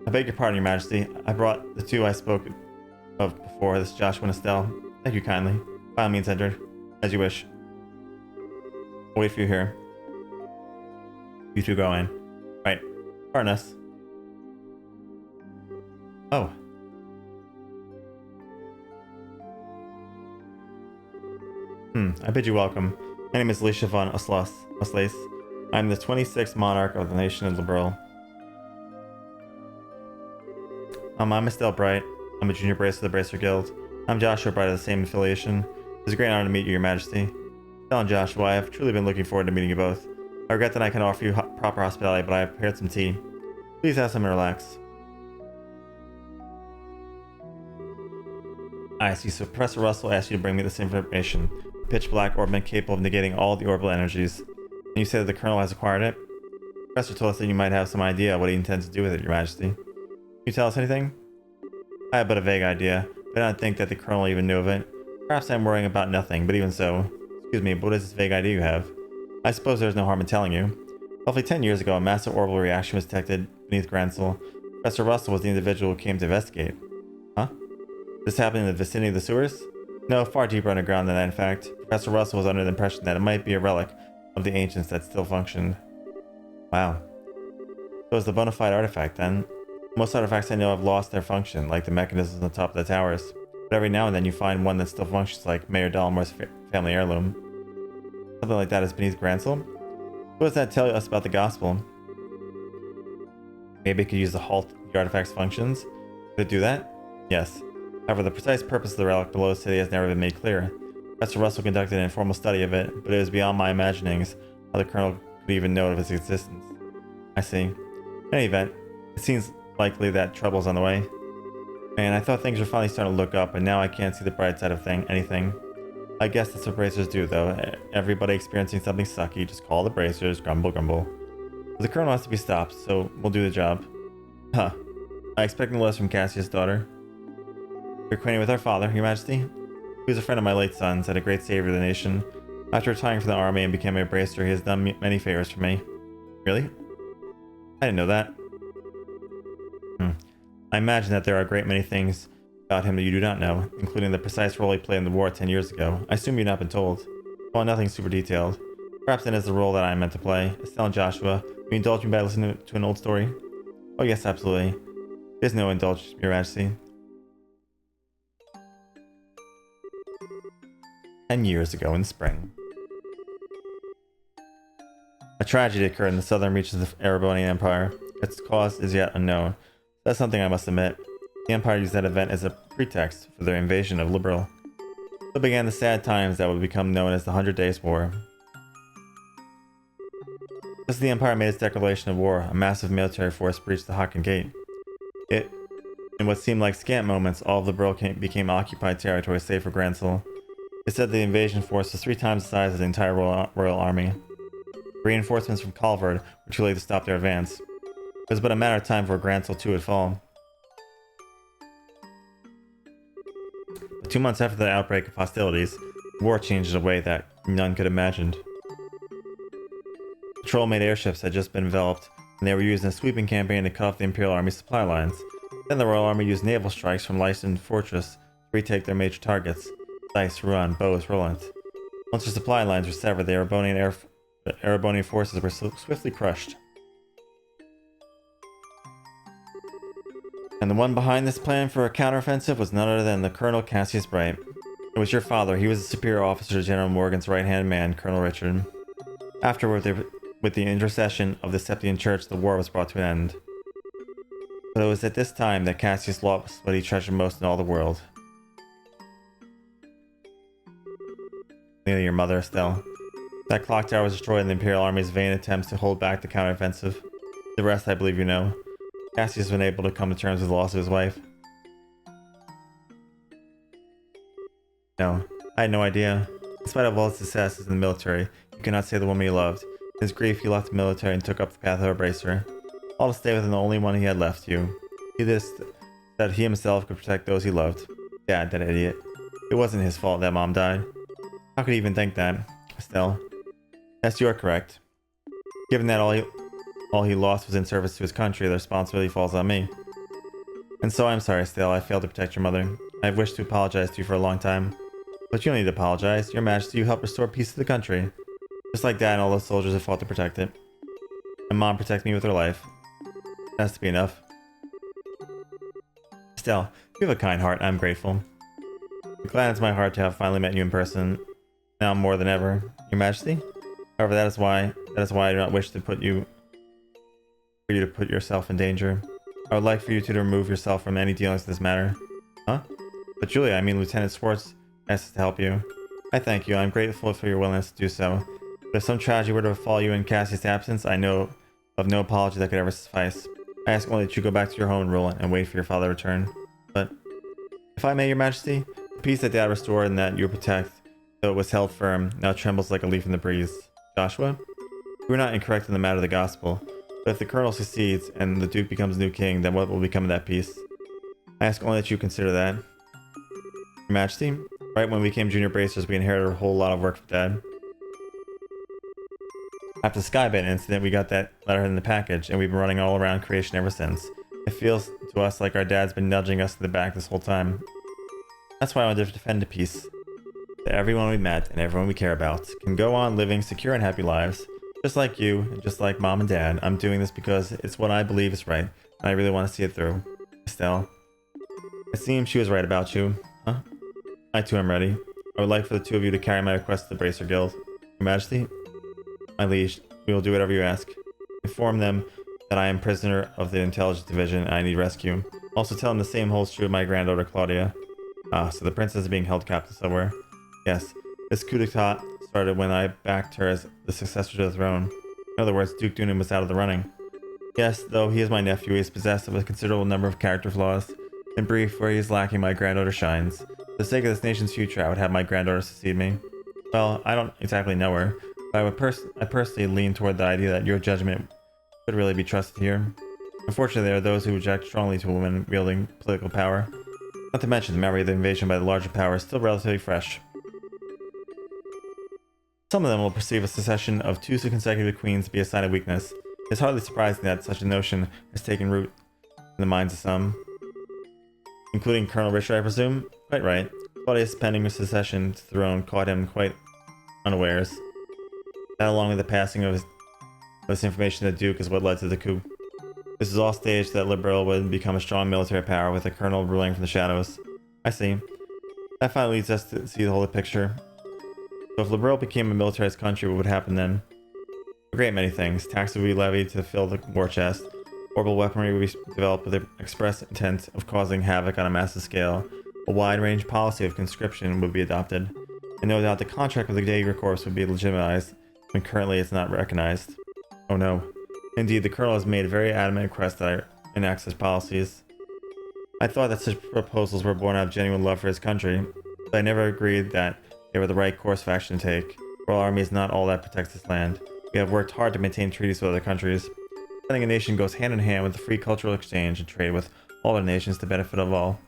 I beg your pardon, Your Majesty. I brought the two I spoke of before. This is Joshua and Estelle. Thank you kindly. By all means, enter. As you wish. I'll wait for you here. You two go in. Right. Pardon us. Oh. I bid you welcome. My name is Alicia von Uslace. I'm the 26th monarch of the nation of Liberl. I'm Estelle Bright. I'm a junior bracer of the Bracer Guild. I'm Joshua Bright of the same affiliation. It's a great honor to meet you, Your Majesty. Estelle and Joshua, I have truly been looking forward to meeting you both. I regret that I can offer you proper hospitality, but I have prepared some tea. Please have some and relax. I see, so Professor Russell asked you to bring me this information. A pitch black orbment capable of negating all the orbital energies. And you say that the Colonel has acquired it? The Professor told us that you might have some idea what he intends to do with it, Your Majesty. Can you tell us anything? I have but a vague idea, but I don't think that the Colonel even knew of it. Perhaps I'm worrying about nothing, but even so. Excuse me, but what is this vague idea you have? I suppose there's no harm in telling you. Roughly 10 years ago, a massive orbital reaction was detected beneath Grancel. Professor Russell was the individual who came to investigate. Huh? This happened in the vicinity of the sewers? No, far deeper underground than that, in fact. Professor Russell was under the impression that it might be a relic of the ancients that still functioned. Wow. So it was the bona fide artifact, then. Most artifacts I know have lost their function, like the mechanisms on top of the towers. But every now and then you find one that still functions, like Mayor Dalmore's family heirloom. Something like that is beneath Grancel? What does that tell us about the gospel? Maybe it could use to halt the artifact's functions? Could it do that? Yes. However, the precise purpose of the relic below the city has never been made clear. Professor Russell conducted an informal study of it, but it was beyond my imaginings how the Colonel could even know of its existence. I see. In any event, it seems likely that trouble's on the way. Man, I thought things were finally starting to look up, and now I can't see the bright side of anything. I guess that's what bracers do, though. Everybody experiencing something sucky, just call the bracers, grumble, grumble. But the Colonel has to be stopped, so we'll do the job. Huh. I expect no less from Cassius' daughter. You're acquainted with our father, Your Majesty? He was a friend of my late son's and a great savior of the nation. After retiring from the army and becoming a bracer, he has done many favors for me. Really? I didn't know that. I imagine that there are a great many things about him that you do not know, including the precise role he played in the war 10 years ago. I assume you've not been told. Well, nothing super detailed. Perhaps that is the role that I am meant to play. Estelle and Joshua, will you indulge me by listening to an old story? Oh yes, absolutely. There's no indulge, Your Majesty. 10 years ago in spring. A tragedy occurred in the southern reaches of the Erebonian Empire. Its cause is yet unknown. That's something I must admit. The Empire used that event as a pretext for their invasion of Liberl. So began the sad times that would become known as the 100 Days War. Just as the Empire made its declaration of war, a massive military force breached the Hakken Gate. In what seemed like scant moments, all of Liberl became occupied territory save for Grancel. It said the invasion force was 3 times the size of the entire Royal Army. Reinforcements from Calvard were too late to stop their advance. It was but a matter of time before Grancel too would fall. But 2 months after the outbreak of hostilities, the war changed in a way that none could have imagined. Patrol-made airships had just been developed, and they were used in a sweeping campaign to cut off the Imperial Army's supply lines. Then the Royal Army used naval strikes from Leicester Fortress to retake their major targets: Zeiss, Rouen, Bose, Roland. Once their supply lines were severed, the Erebonian forces were swiftly crushed. And the one behind this plan for a counteroffensive was none other than the Colonel Cassius Bright. It was your father. He was a superior officer to General Morgan's right-hand man, Colonel Richard. Afterward, with the intercession of the Septian Church, the war was brought to an end. But it was at this time that Cassius lost what he treasured most in all the world. Nearly your mother, Estelle. That clock tower was destroyed in the Imperial Army's vain attempts to hold back the counteroffensive. The rest I believe you know. Cassius has been able to come to terms with the loss of his wife. No, I had no idea. In spite of all his successes in the military, you cannot say the woman he loved. In his grief, he left the military and took up the path of a bracer. All to stay with the only one he had left you. He said he himself could protect those he loved. Dad, that idiot. It wasn't his fault that Mom died. How could he even think that? Estelle. Yes, you are correct. Given that all he lost was in service to his country, the responsibility falls on me. And so I'm sorry, Estelle, I failed to protect your mother. I have wished to apologize to you for a long time. But you don't need to apologize. Your Majesty, you helped restore peace to the country. Just like Dad and all those soldiers have fought to protect it. And Mom protected me with her life. That has to be enough. Estelle, you have a kind heart, and I'm grateful. It gladdens my heart to have finally met you in person. Now more than ever, Your Majesty. However, that is why I do not wish to put you yourself in danger. I would like for you to remove yourself from any dealings with this matter. Huh? But Julia, I mean Lieutenant Swartz asked us to help you. I thank you. I'm grateful for your willingness to do so. But if some tragedy were to befall you in Cassius' absence, I know of no apology that could ever suffice. I ask only that you go back to your home in Roland and wait for your father to return. But if I may, Your Majesty, the peace that Dad restored and that you protect, though it was held firm, now trembles like a leaf in the breeze. Joshua? You were not incorrect in the matter of the gospel. But if the Colonel succeeds and the Duke becomes new king, then what will become of that peace? I ask only that you consider that. Your Majesty, right when we became junior bracers, we inherited a whole lot of work from Dad. After the Skybane incident, we got that letter in the package, and we've been running all around creation ever since. It feels to us like our dad's been nudging us in the back this whole time. That's why I want to defend the peace. that everyone we met and everyone we care about can go on living secure and happy lives. Just like you, and just like Mom and Dad, I'm doing this because it's what I believe is right, and I really want to see it through. Estelle. It seems she was right about you. Huh? I too am ready. I would like for the two of you to carry my request to the Bracer Guild. Your Majesty? My liege, we will do whatever you ask. Inform them that I am prisoner of the Intelligence Division and I need rescue. Also tell them the same holds true of my granddaughter Claudia. Ah, so the princess is being held captive somewhere. Yes, this coup d'etat started when I backed her as the successor to the throne. In other words, Duke Dunan was out of the running. Yes, though he is my nephew, he is possessed of a considerable number of character flaws. In brief, where he is lacking, my granddaughter shines. For the sake of this nation's future, I would have my granddaughter succeed me. Well, I don't exactly know her, but I personally lean toward the idea that your judgment could really be trusted here. Unfortunately, there are those who object strongly to women wielding political power. Not to mention the memory of the invasion by the larger power is still relatively fresh. Some of them will perceive a succession of 2 consecutive queens to be a sign of weakness. It's hardly surprising that such a notion has taken root in the minds of some. Including Colonel Richard, I presume? Quite right. Claudia's pending succession to the throne caught him quite unawares. That, along with the passing of this information to the Duke, is what led to the coup. This is all staged so that Liberal would become a strong military power with a colonel ruling from the shadows. I see. That finally leads us to see the whole picture. So if Liberal became a militarized country, what would happen then? A great many things. Taxes would be levied to fill the war chest. Orbital weaponry would be developed with the express intent of causing havoc on a massive scale. A wide-range policy of conscription would be adopted. And no doubt the contract with the Jaeger Corps would be legitimized, when currently it's not recognized. Oh no. Indeed, the Colonel has made a very adamant request that I enact such policies. I thought that such proposals were born out of genuine love for his country, but I never agreed that they were the right course of action to take. Royal Army is not all that protects this land. We have worked hard to maintain treaties with other countries. Defending a nation goes hand in hand with the free cultural exchange and trade with all other nations to benefit of all.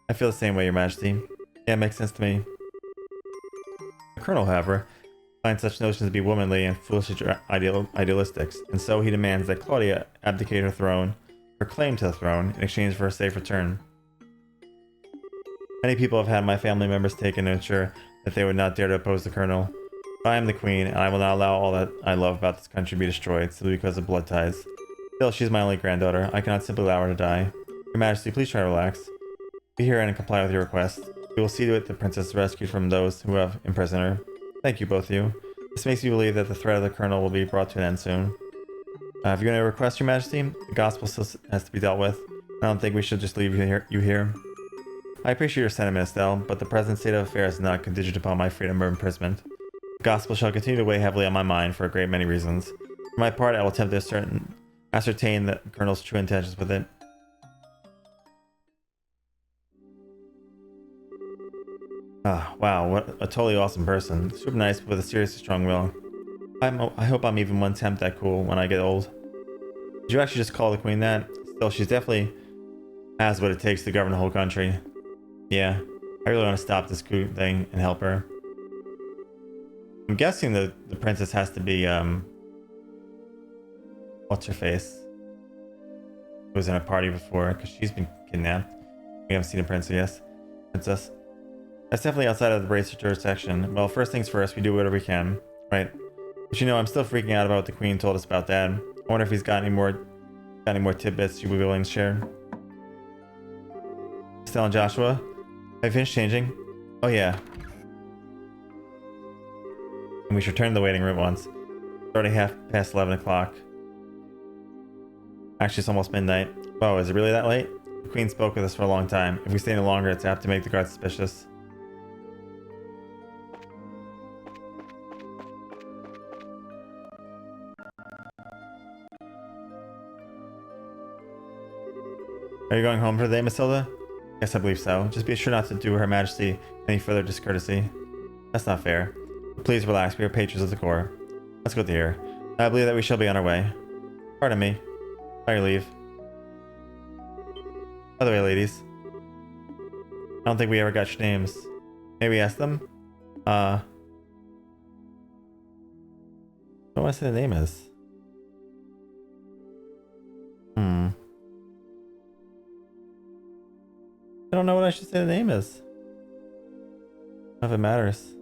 I feel the same way, Your Majesty. Yeah, it makes sense to me. The Colonel, however, finds such notions to be womanly and foolishly idealistic, and so he demands that Claudia abdicate her claim to the throne, in exchange for a safe return. Many people have had my family members taken to ensure that they would not dare to oppose the Colonel. But I am the Queen, and I will not allow all that I love about this country to be destroyed simply because of blood ties. Still, she is my only granddaughter. I cannot simply allow her to die. Your Majesty, please try to relax. Be here and comply with your request. We will see to it the princess is rescued from those who have imprisoned her. Thank you, both of you. This makes me believe that the threat of the Colonel will be brought to an end soon. Have you any requests, Your Majesty? The gospel still has to be dealt with. I don't think we should just leave you here. I appreciate your sentiment, Estelle, but the present state of affairs is not contingent upon my freedom of imprisonment. The gospel shall continue to weigh heavily on my mind for a great many reasons. For my part, I will attempt to ascertain the Colonel's true intentions with it. Ah, wow, what a totally awesome person. Super nice, but with a seriously strong will. I hope I'm even one tenth that cool when I get old. Did you actually just call the Queen that? Still, she's definitely has what it takes to govern the whole country. Yeah, I really want to stop this coup thing and help her. I'm guessing the princess has to be, what's her face? Who was in a party before, because she's been kidnapped. We haven't seen a princess. That's definitely outside of the Bracer jurisdiction. Well, first things first, we do whatever we can. Right. But you know, I'm still freaking out about what the Queen told us about Dad. I wonder if he's got any more tidbits you'd be willing to share. Estelle and Joshua, have you finished changing? Oh yeah. And we should return to the waiting room once. It's already past 11 o'clock. Actually, it's almost midnight. Whoa, is it really that late? The Queen spoke with us for a long time. If we stay any longer, it's apt to make the guards suspicious. Are you going home for the day, Matilda? Yes, I believe so. Just be sure not to do Her Majesty any further discourtesy. That's not fair. Please relax, we are patrons of the Corps. That's good to hear. I believe that we shall be on our way. Pardon me. By your leave. By the way, ladies. I don't think we ever got your names. Maybe ask them? What do I say the name is? I don't know what I should say the name is. If it matters.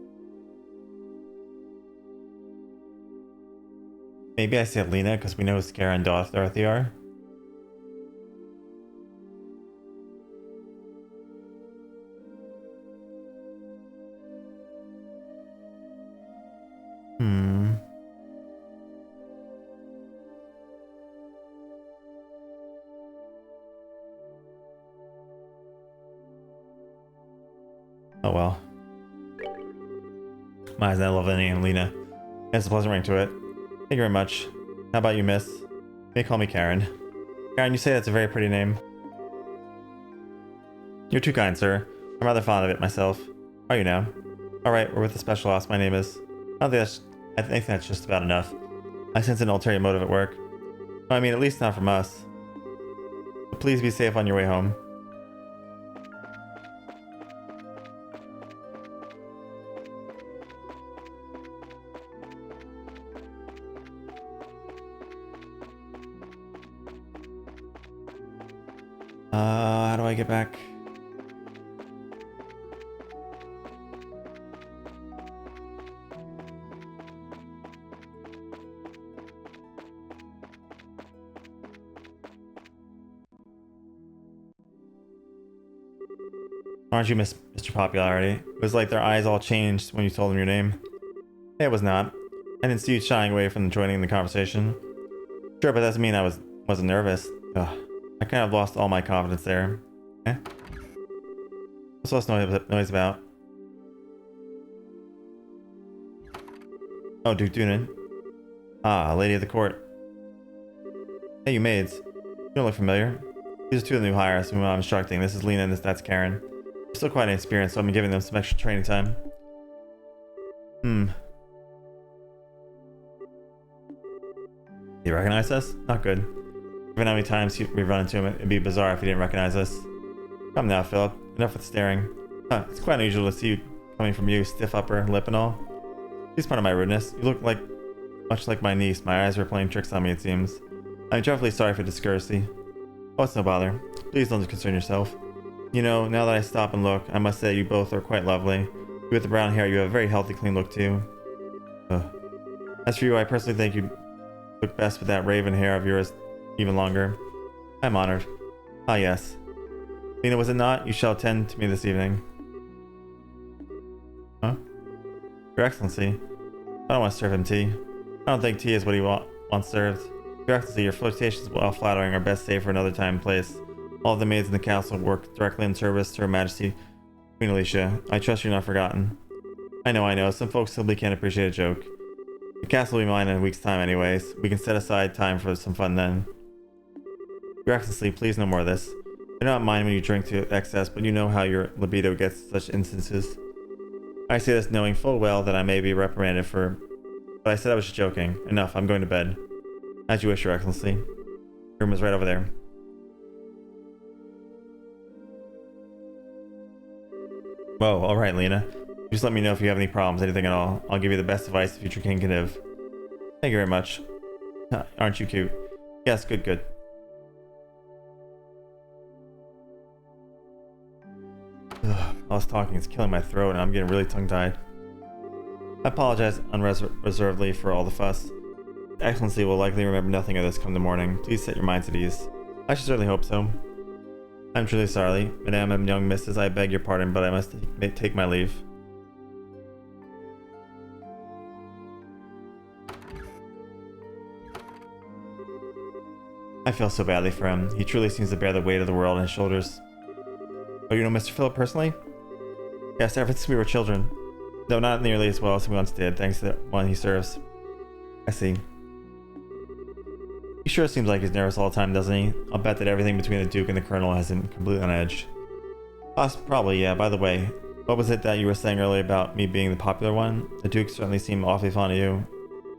Maybe I said Lena because we know who Scara and Dorothy are. Oh well. My eyes, I love Lenny and Lena. Has a pleasant ring to it. Thank you very much. How about you, miss? You may call me Karen. Karen, you say that's a very pretty name. You're too kind, sir. I'm rather fond of it myself. How are you now? Alright, we're with the special ops. My name is... I think that's just about enough. I sense an ulterior motive at work. No, I mean, at least not from us. But please be safe on your way home. How do I get back? Aren't you Mr. Popularity? It was like their eyes all changed when you told them your name. Hey, it was not. I didn't see you shying away from joining the conversation. Sure, but that doesn't mean I wasn't nervous. Ugh. I kind of lost all my confidence there. Eh? What's all this noise about? Oh, Duke Dunan. Ah, Lady of the Court. Hey, you maids. You don't look familiar. These are two of the new hires whom I'm instructing. This is Lena and that's Karen. They're still quite inexperienced, so I'm giving them some extra training time. Do you recognize us? Not good. Given how many times we've run into him, it'd be bizarre if he didn't recognize us. Come now, Philip. Enough with staring. Huh, it's quite unusual to see you coming from you, stiff upper lip and all. Please pardon my rudeness. You look much like my niece. My eyes were playing tricks on me, it seems. I'm dreadfully sorry for discourtesy. Oh, it's no bother. Please don't concern yourself. You know, now that I stop and look, I must say you both are quite lovely. You with the brown hair, you have a very healthy, clean look too. Ugh. As for you, I personally think you look best with that raven hair of yours even longer. I'm honored. Ah, yes. Lena, was it not? You shall attend to me this evening. Huh? Your Excellency. I don't want to serve him tea. I don't think tea is what he wants served. Your Excellency, your flirtations, while flattering, are best saved for another time and place. All of the maids in the castle work directly in service to Her Majesty Queen Alicia. I trust you're not forgotten. I know. Some folks simply can't appreciate a joke. The castle will be mine in a week's time anyways. We can set aside time for some fun then. Your Excellency, please no more of this. I do not mind when you drink to excess, but you know how your libido gets such instances. I say this knowing full well that I may be reprimanded for... But I said I was just joking. Enough, I'm going to bed. As you wish, Your Excellency. Your room is right over there. Whoa, alright, Lena. Just let me know if you have any problems, anything at all. I'll give you the best advice the future king can give. Thank you very much. Aren't you cute? Yes, good. Ugh, all this talking is killing my throat and I'm getting really tongue-tied. I apologize unreservedly for all the fuss. Excellency will likely remember nothing of this come the morning. Please set your minds at ease. I should certainly hope so. I'm truly sorry, Madame and young misses, I beg your pardon, but I must take my leave. I feel so badly for him. He truly seems to bear the weight of the world on his shoulders. Oh, you know Mr. Philip personally? Yes, ever since we were children. Though not nearly as well as we once did, thanks to the one he serves. I see. He sure seems like he's nervous all the time, doesn't he? I'll bet that everything between the Duke and the Colonel has him completely on edge. Probably, yeah. By the way, what was it that you were saying earlier about me being the popular one? The Duke certainly seemed awfully fond of you.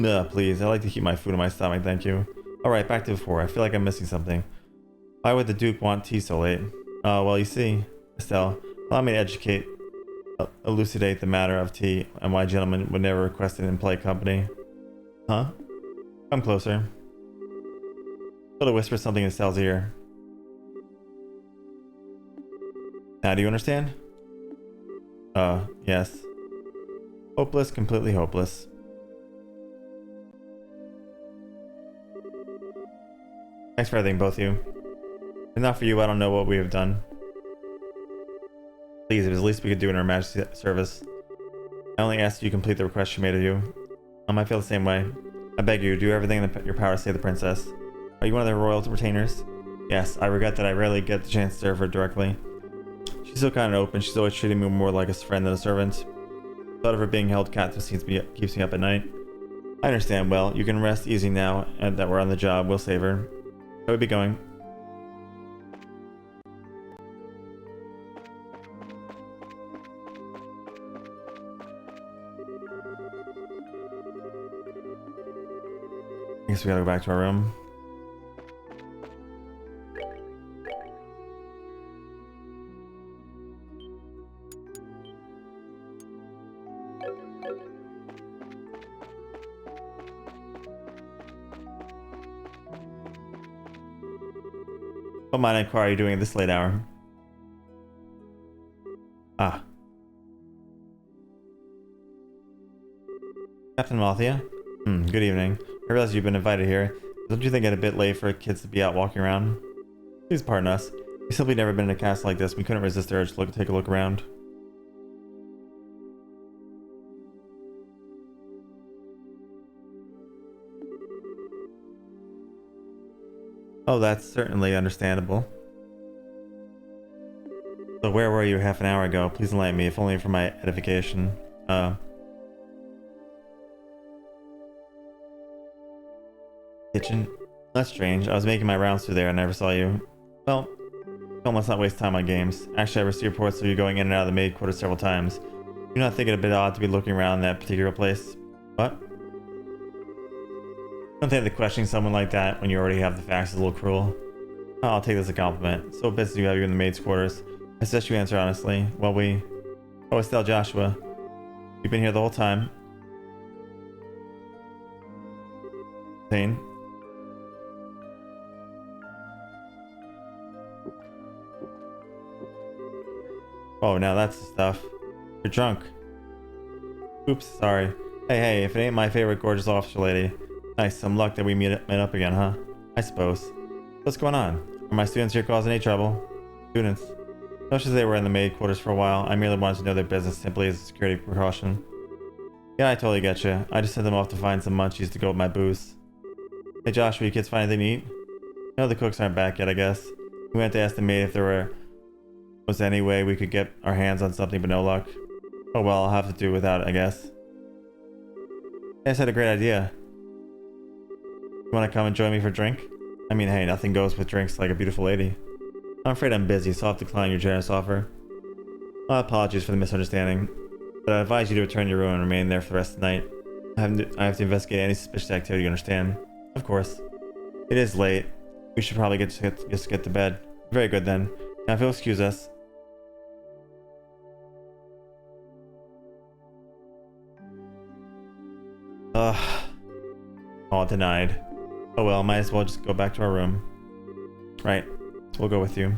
Ugh, please. I like to keep my food in my stomach, thank you. Alright, back to before. I feel like I'm missing something. Why would the Duke want tea so late? Well, you see, Estelle, allow me to elucidate the matter of tea and why gentlemen would never request it in polite company. Huh? Come closer. To whisper something in Estelle's ear. Now, do you understand? Yes. Hopeless, completely hopeless. Thanks for everything, both of you. If not for you, I don't know what we have done. Please, it was the least we could do in Her Majesty's service. I only asked you complete the request she made of you. I might feel the same way. I beg you, do everything in your power to save the princess. Are you one of the royal retainers? Yes, I regret that I rarely get the chance to serve her directly. She's so kind and open, she's always treating me more like a friend than a servant. The thought of her being held captive keeps me up at night. I understand well. You can rest easy now and that we're on the job. We'll save her. I would be going. I guess we gotta go back to our room. What might I inquire are you doing at this late hour? Ah. Captain Malthea? Good evening. I realize you've been invited here. Don't you think it's a bit late for kids to be out walking around? Please pardon us. We've simply never been in a castle like this. We couldn't resist the urge to take a look around. Oh, that's certainly understandable. So where were you half an hour ago? Please enlighten me, if only for my edification. Kitchen? That's strange. I was making my rounds through there and never saw you. Well, let's not waste time on games. Actually, I received reports of you going in and out of the maid quarters several times. You're not thinking it a bit odd to be looking around that particular place? What? I don't think that questioning someone like that when you already have the facts is a little cruel. Oh, I'll take this as a compliment. So busy to have you in the maid's quarters. I suggest you answer honestly. Well, Oh, Estelle, Joshua. You've been here the whole time. Zane. Oh, now that's the stuff. You're drunk. Oops, sorry. Hey, if it ain't my favorite gorgeous officer lady. Nice, some luck that we met up again, huh? I suppose. What's going on? Are my students here causing any trouble? Students? Much as they were in the maid quarters for a while, I merely wanted to know their business simply as a security precaution. Yeah, I totally get you. I just sent them off to find some munchies to go with my booze. Hey Joshua, you kids find anything to eat? No, the cooks aren't back yet, I guess. We went to ask the maid if there was any way we could get our hands on something, but no luck. Oh well, I'll have to do without it, I guess. You guys had a great idea. You want to come and join me for a drink? I mean, hey, nothing goes with drinks like a beautiful lady. I'm afraid I'm busy, so I'll have to decline your generous offer. Well, apologies for the misunderstanding, but I advise you to return to your room and remain there for the rest of the night. I have to investigate any suspicious activity, you understand? Of course. It is late. We should probably just get to bed. Very good then. Now if you'll excuse us. All denied. Oh well, might as well just go back to our room. Right, we'll go with you.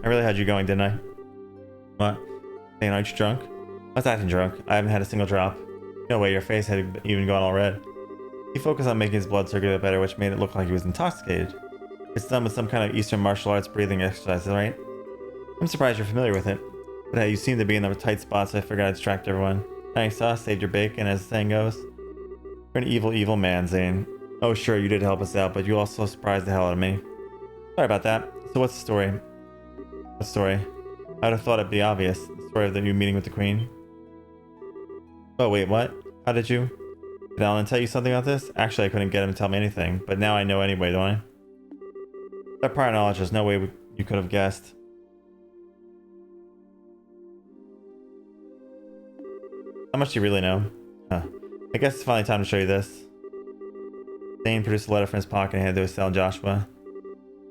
I really had you going, didn't I? What? Saying, aren't you drunk? I was acting drunk. I haven't had a single drop. No way, your face had even gone all red. He focused on making his blood circulate better, which made it look like he was intoxicated. It's done with some kind of Eastern martial arts breathing exercise, right? I'm surprised you're familiar with it. But hey, you seem to be in the tight spot, so I figured I'd distract everyone. Thanks, saved your bacon, as the saying goes. You're an evil, evil man, Zane. Oh sure, you did help us out, but you also surprised the hell out of me. Sorry about that. So what's the story? What story? I would have thought it'd be obvious. The story of the new meeting with the Queen. Oh wait, what? How did you? Did Alan tell you something about this? Actually, I couldn't get him to tell me anything, but now I know anyway, don't I? That prior knowledge, there's no way you could have guessed. How much do you really know? Huh. I guess it's finally time to show you this. Zane produced a letter from his pocket and handed it to Estelle and Joshua.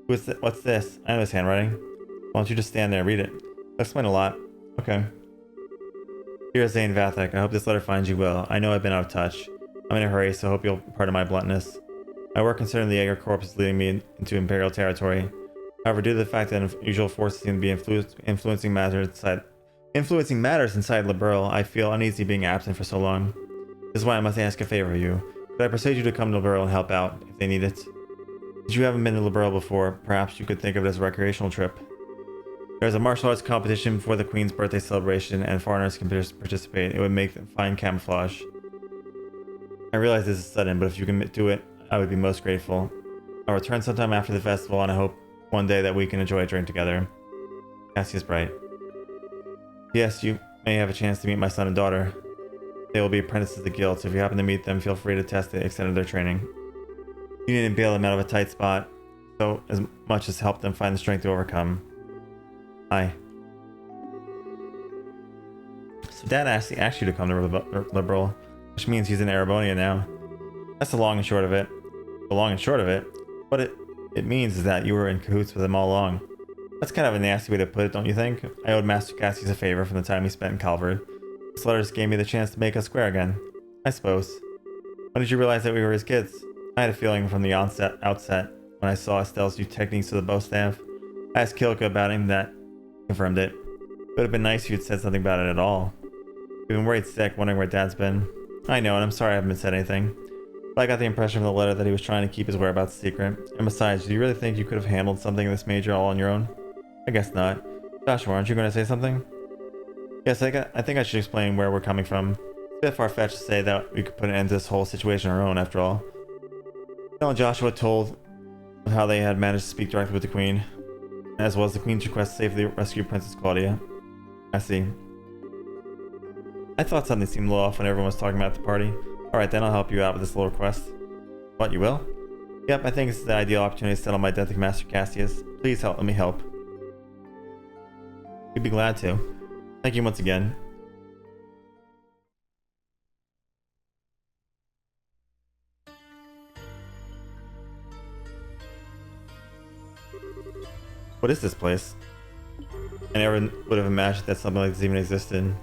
What's this? I know his handwriting. Why don't you just stand there and read it? I'll explain a lot. Okay. Dear Zane Vathek, I hope this letter finds you well. I know I've been out of touch. I'm in a hurry, so I hope you'll pardon my bluntness. My work concerning the Jaeger Corps is leading me into Imperial territory. However, due to the fact that unusual forces seem to be influencing matters inside Liberal, I feel uneasy being absent for so long. This is why I must ask a favor of you. Could I persuade you to come to Liberal and help out if they need it? Since you haven't been to Liberal before, perhaps you could think of it as a recreational trip. There's a martial arts competition before the Queen's birthday celebration, and foreigners can participate. It would make fine camouflage. I realize this is sudden, but if you can do it, I would be most grateful. I'll return sometime after the festival, and I hope one day that we can enjoy a drink together. Cassius Bright. Yes, you may have a chance to meet my son and daughter. They will be apprentices of the guild, so if you happen to meet them, feel free to test the extent of their training. You need to bail them out of a tight spot, so as much as help them find the strength to overcome. Hi. So Dad asked you to come to Liberal, which means he's in Erebonia now. That's the long and short of it. The long and short of it. What it means is that you were in cahoots with him all along. That's kind of a nasty way to put it, don't you think? I owed Master Cassius a favor from the time he spent in Calvard. This letter just gave me the chance to make us square again. I suppose. When did you realize that we were his kids? I had a feeling from the outset when I saw Estelle's new techniques to the bow staff. I asked Kilka about him, that confirmed it. It would have been nice if you'd said something about it at all. We've been worried sick, wondering where Dad's been. I know, and I'm sorry I haven't said anything. But I got the impression from the letter that he was trying to keep his whereabouts secret. And besides, do you really think you could have handled something this major all on your own? I guess not. Joshua, aren't you going to say something? Yes, I think I should explain where we're coming from. It's a bit far-fetched to say that we could put an end to this whole situation on our own, after all. Joshua told of how they had managed to speak directly with the Queen, as well as the Queen's request to safely rescue Princess Claudia. I see. I thought something seemed a little off when everyone was talking about the party. Alright, then I'll help you out with this little request. What, you will? Yep, I think this is the ideal opportunity to settle my debt to Master Cassius. Please let me help. We'd be glad to. Thank you once again. What is this place? I never would have imagined that something like this even existed.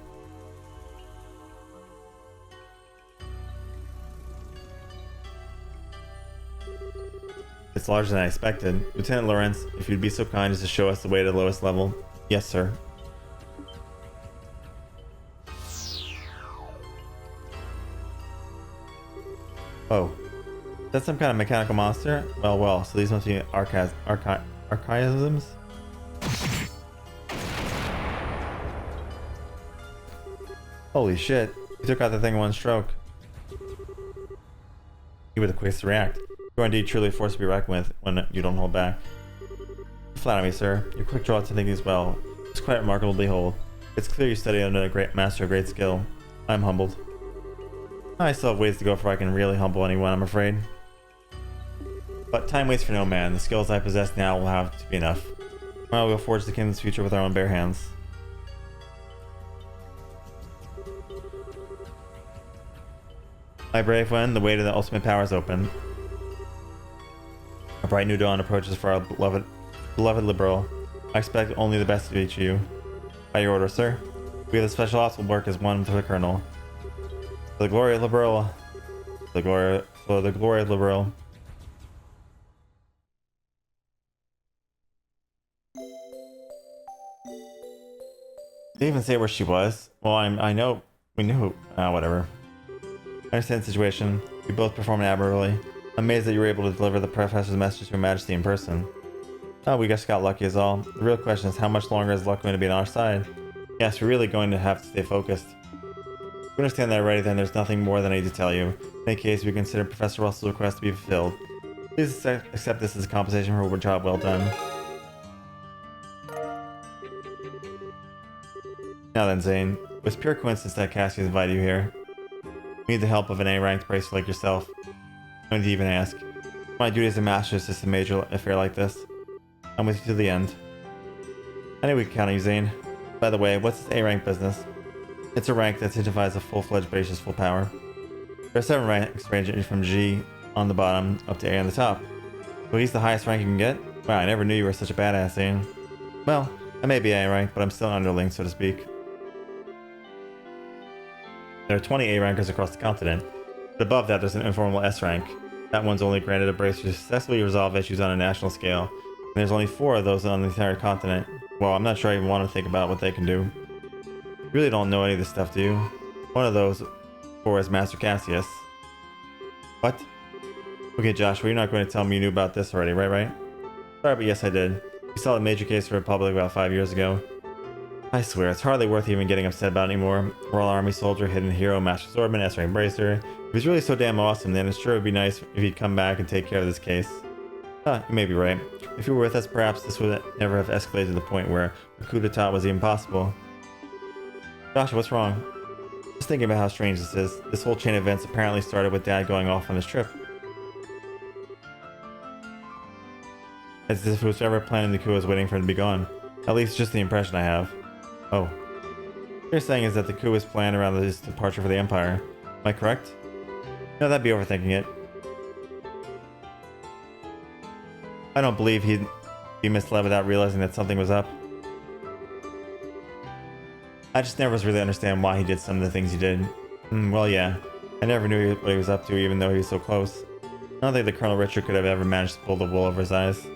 It's larger than I expected. Lieutenant Lawrence, if you'd be so kind as to show us the way to the lowest level. Yes, sir. Oh. Is that some kind of mechanical monster? Well, so these must be archaisms? Holy shit. You took out the thing in one stroke. You were the quickest to react. You are indeed truly a force to be reckoned with when you don't hold back. You flatter me, sir. Your quick draw to think as well. It's quite remarkable to behold. It's clear you studied under a great master of great skill. I'm humbled. I still have ways to go before I can really humble anyone, I'm afraid. But time waits for no man. The skills I possess now will have to be enough. Well, we'll forge the kingdom's future with our own bare hands. My brave one, the way to the ultimate power is open. A bright new dawn approaches for our beloved Liberal. I expect only the best of each of you. By your order, sir. We have the special ops will work as one with the Colonel. For the glory of Liberal. For the glory of Liberal. They even say where she was. Well, I know. We knew. Whatever. I understand the situation. We both performed admirably. I'm amazed that you were able to deliver the Professor's message to Her Majesty in person. Oh, we just got lucky is all. The real question is how much longer is luck going to be on our side? Yes, we're really going to have to stay focused. If you understand that already, then there's nothing more than I need to tell you. In any case, we consider Professor Russell's request to be fulfilled. Please accept this as a compensation for a job well done. Now then, Zane. It was pure coincidence that Cassius invited you here. We need the help of an A-ranked bracer like yourself. No need to even ask. My duty as a master is just a major affair like this. I'm with you to the end. I knew we could count on you, Zane. By the way, what's this A-rank business? It's a rank that signifies a full-fledged Bracer's full power. There are 7 ranks ranging from G on the bottom up to A on the top. So he's the highest rank you can get? Wow, I never knew you were such a badass, Zane. Well, I may be A rank, but I'm still an underling, so to speak. There are 20 A rankers across the continent, but above that there's an informal S rank. That one's only granted a bracer to successfully resolve issues on a national scale. And there's only 4 of those on the entire continent. Well, I'm not sure I even want to think about what they can do. You really don't know any of this stuff, do you? One of those 4 is Master Cassius. What? Okay, Joshua, you're not going to tell me you knew about this already, right? Sorry, but yes, I did. We saw a major case for Republic about 5 years ago. I swear, it's hardly worth even getting upset about anymore. Royal Army soldier, hidden hero, Master Swordman, S-rank bracer. If he's really so damn awesome, then it sure would be nice if he'd come back and take care of this case. You may be right. If you were with us, perhaps this would never have escalated to the point where a coup d'etat was even possible. Joshua, what's wrong? Just thinking about how strange this is. This whole chain of events apparently started with Dad going off on his trip. As if whoever planning the coup was waiting for him to be gone. At least just the impression I have. Oh. What you're saying is that the coup was planned around his departure for the Empire. Am I correct? No, that'd be overthinking it. I don't believe he'd be misled without realizing that something was up. I just never really understand why he did some of the things he did. Well, yeah. I never knew what he was up to, even though he was so close. I don't think that Colonel Richard could have ever managed to pull the wool over his eyes.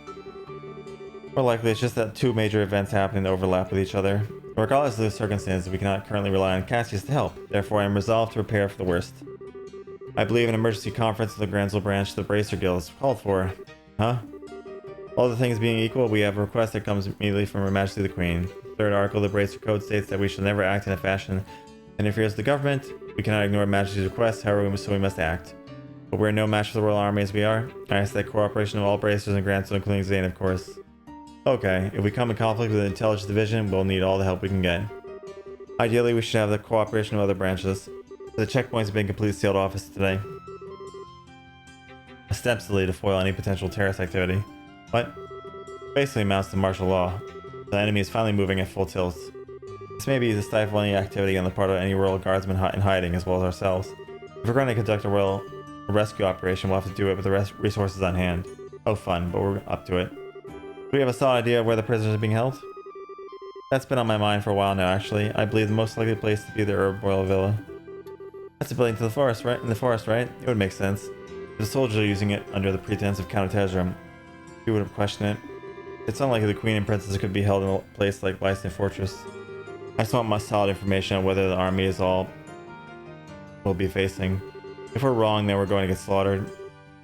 More likely, it's just that 2 major events happening that overlap with each other. Regardless of the circumstances, we cannot currently rely on Cassius to help. Therefore, I am resolved to prepare for the worst. I believe an emergency conference of the Granzel branch of the Bracer Guild is called for. Huh? All the things being equal, we have a request that comes immediately from Her Majesty the Queen. The 3rd article of the Bracer Code states that we shall never act in a fashion that interferes with the government. We cannot ignore Her Majesty's request, however, we must act. But we're no match for the Royal Army as we are. I ask that cooperation of all Bracers and Granzel, including Zane, of course. Okay, if we come in conflict with the Intelligence Division, we'll need all the help we can get. Ideally, we should have the cooperation of other branches. The checkpoints have been completely sealed off today. Ostensibly to foil any potential terrorist activity. What? Basically amounts to martial law. The enemy is finally moving at full tilt. This may be to stifle any activity on the part of any royal guardsmen in hiding, as well as ourselves. If we're going to conduct a rescue operation, we'll have to do it with the resources on hand. Oh fun, but we're up to it. Do we have a solid idea of where the prisoners are being held? That's been on my mind for a while now, actually. I believe the most likely place to be the Herb Royal Villa. That's a building to the forest, right? In the forest, right? It would make sense. The soldiers are using it under the pretense of counterterrorism. You wouldn't question it. It's unlikely the Queen and Princess could be held in a place like Leiston Fortress. I just want my solid information on whether the army is all we'll be facing. If we're wrong, then we're going to get slaughtered.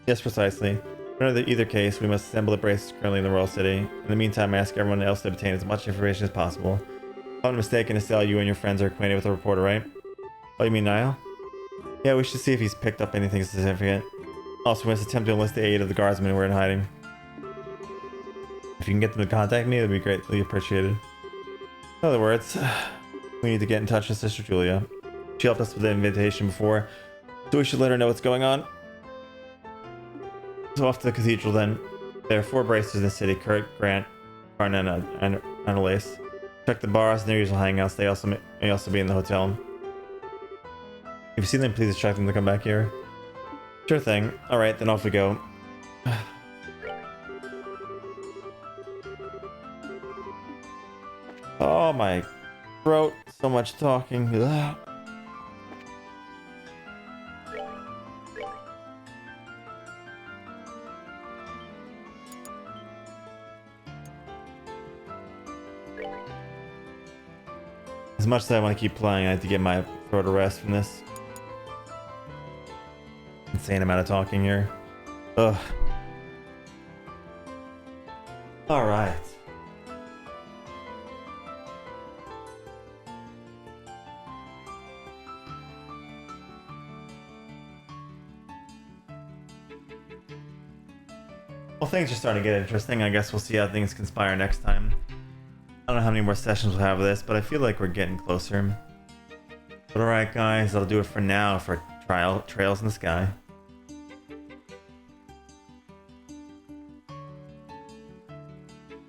Yes, precisely. In either case, we must assemble the braces currently in the Royal City. In the meantime, I ask everyone else to obtain as much information as possible. If I'm not mistaken, Estelle, you and your friends are acquainted with the reporter, right? Oh, you mean Niall? Yeah, we should see if he's picked up anything significant. Also, we must attempt to enlist the aid of the guardsmen who are in hiding. If you can get them to contact me, that would be greatly appreciated. In other words, we need to get in touch with Sister Julia. She helped us with the invitation before, so we should let her know what's going on. So off to the cathedral then. There are 4 bracers in the city: Kurt, Grant, Arnett, and Annalise. Check the bars and their usual hangouts. They may also be in the hotel. If you see them, please instruct them to come back here. Sure thing. Alright, then off we go. Oh my throat, so much talking. Ugh. As much as I want to keep playing, I have to get my throat a rest from this insane amount of talking here. Ugh. Alright. Well, things are starting to get interesting. I guess we'll see how things conspire next time. I don't know how many more sessions we'll have of this, but I feel like we're getting closer. But alright guys, that'll do it for now for Trails in the Sky.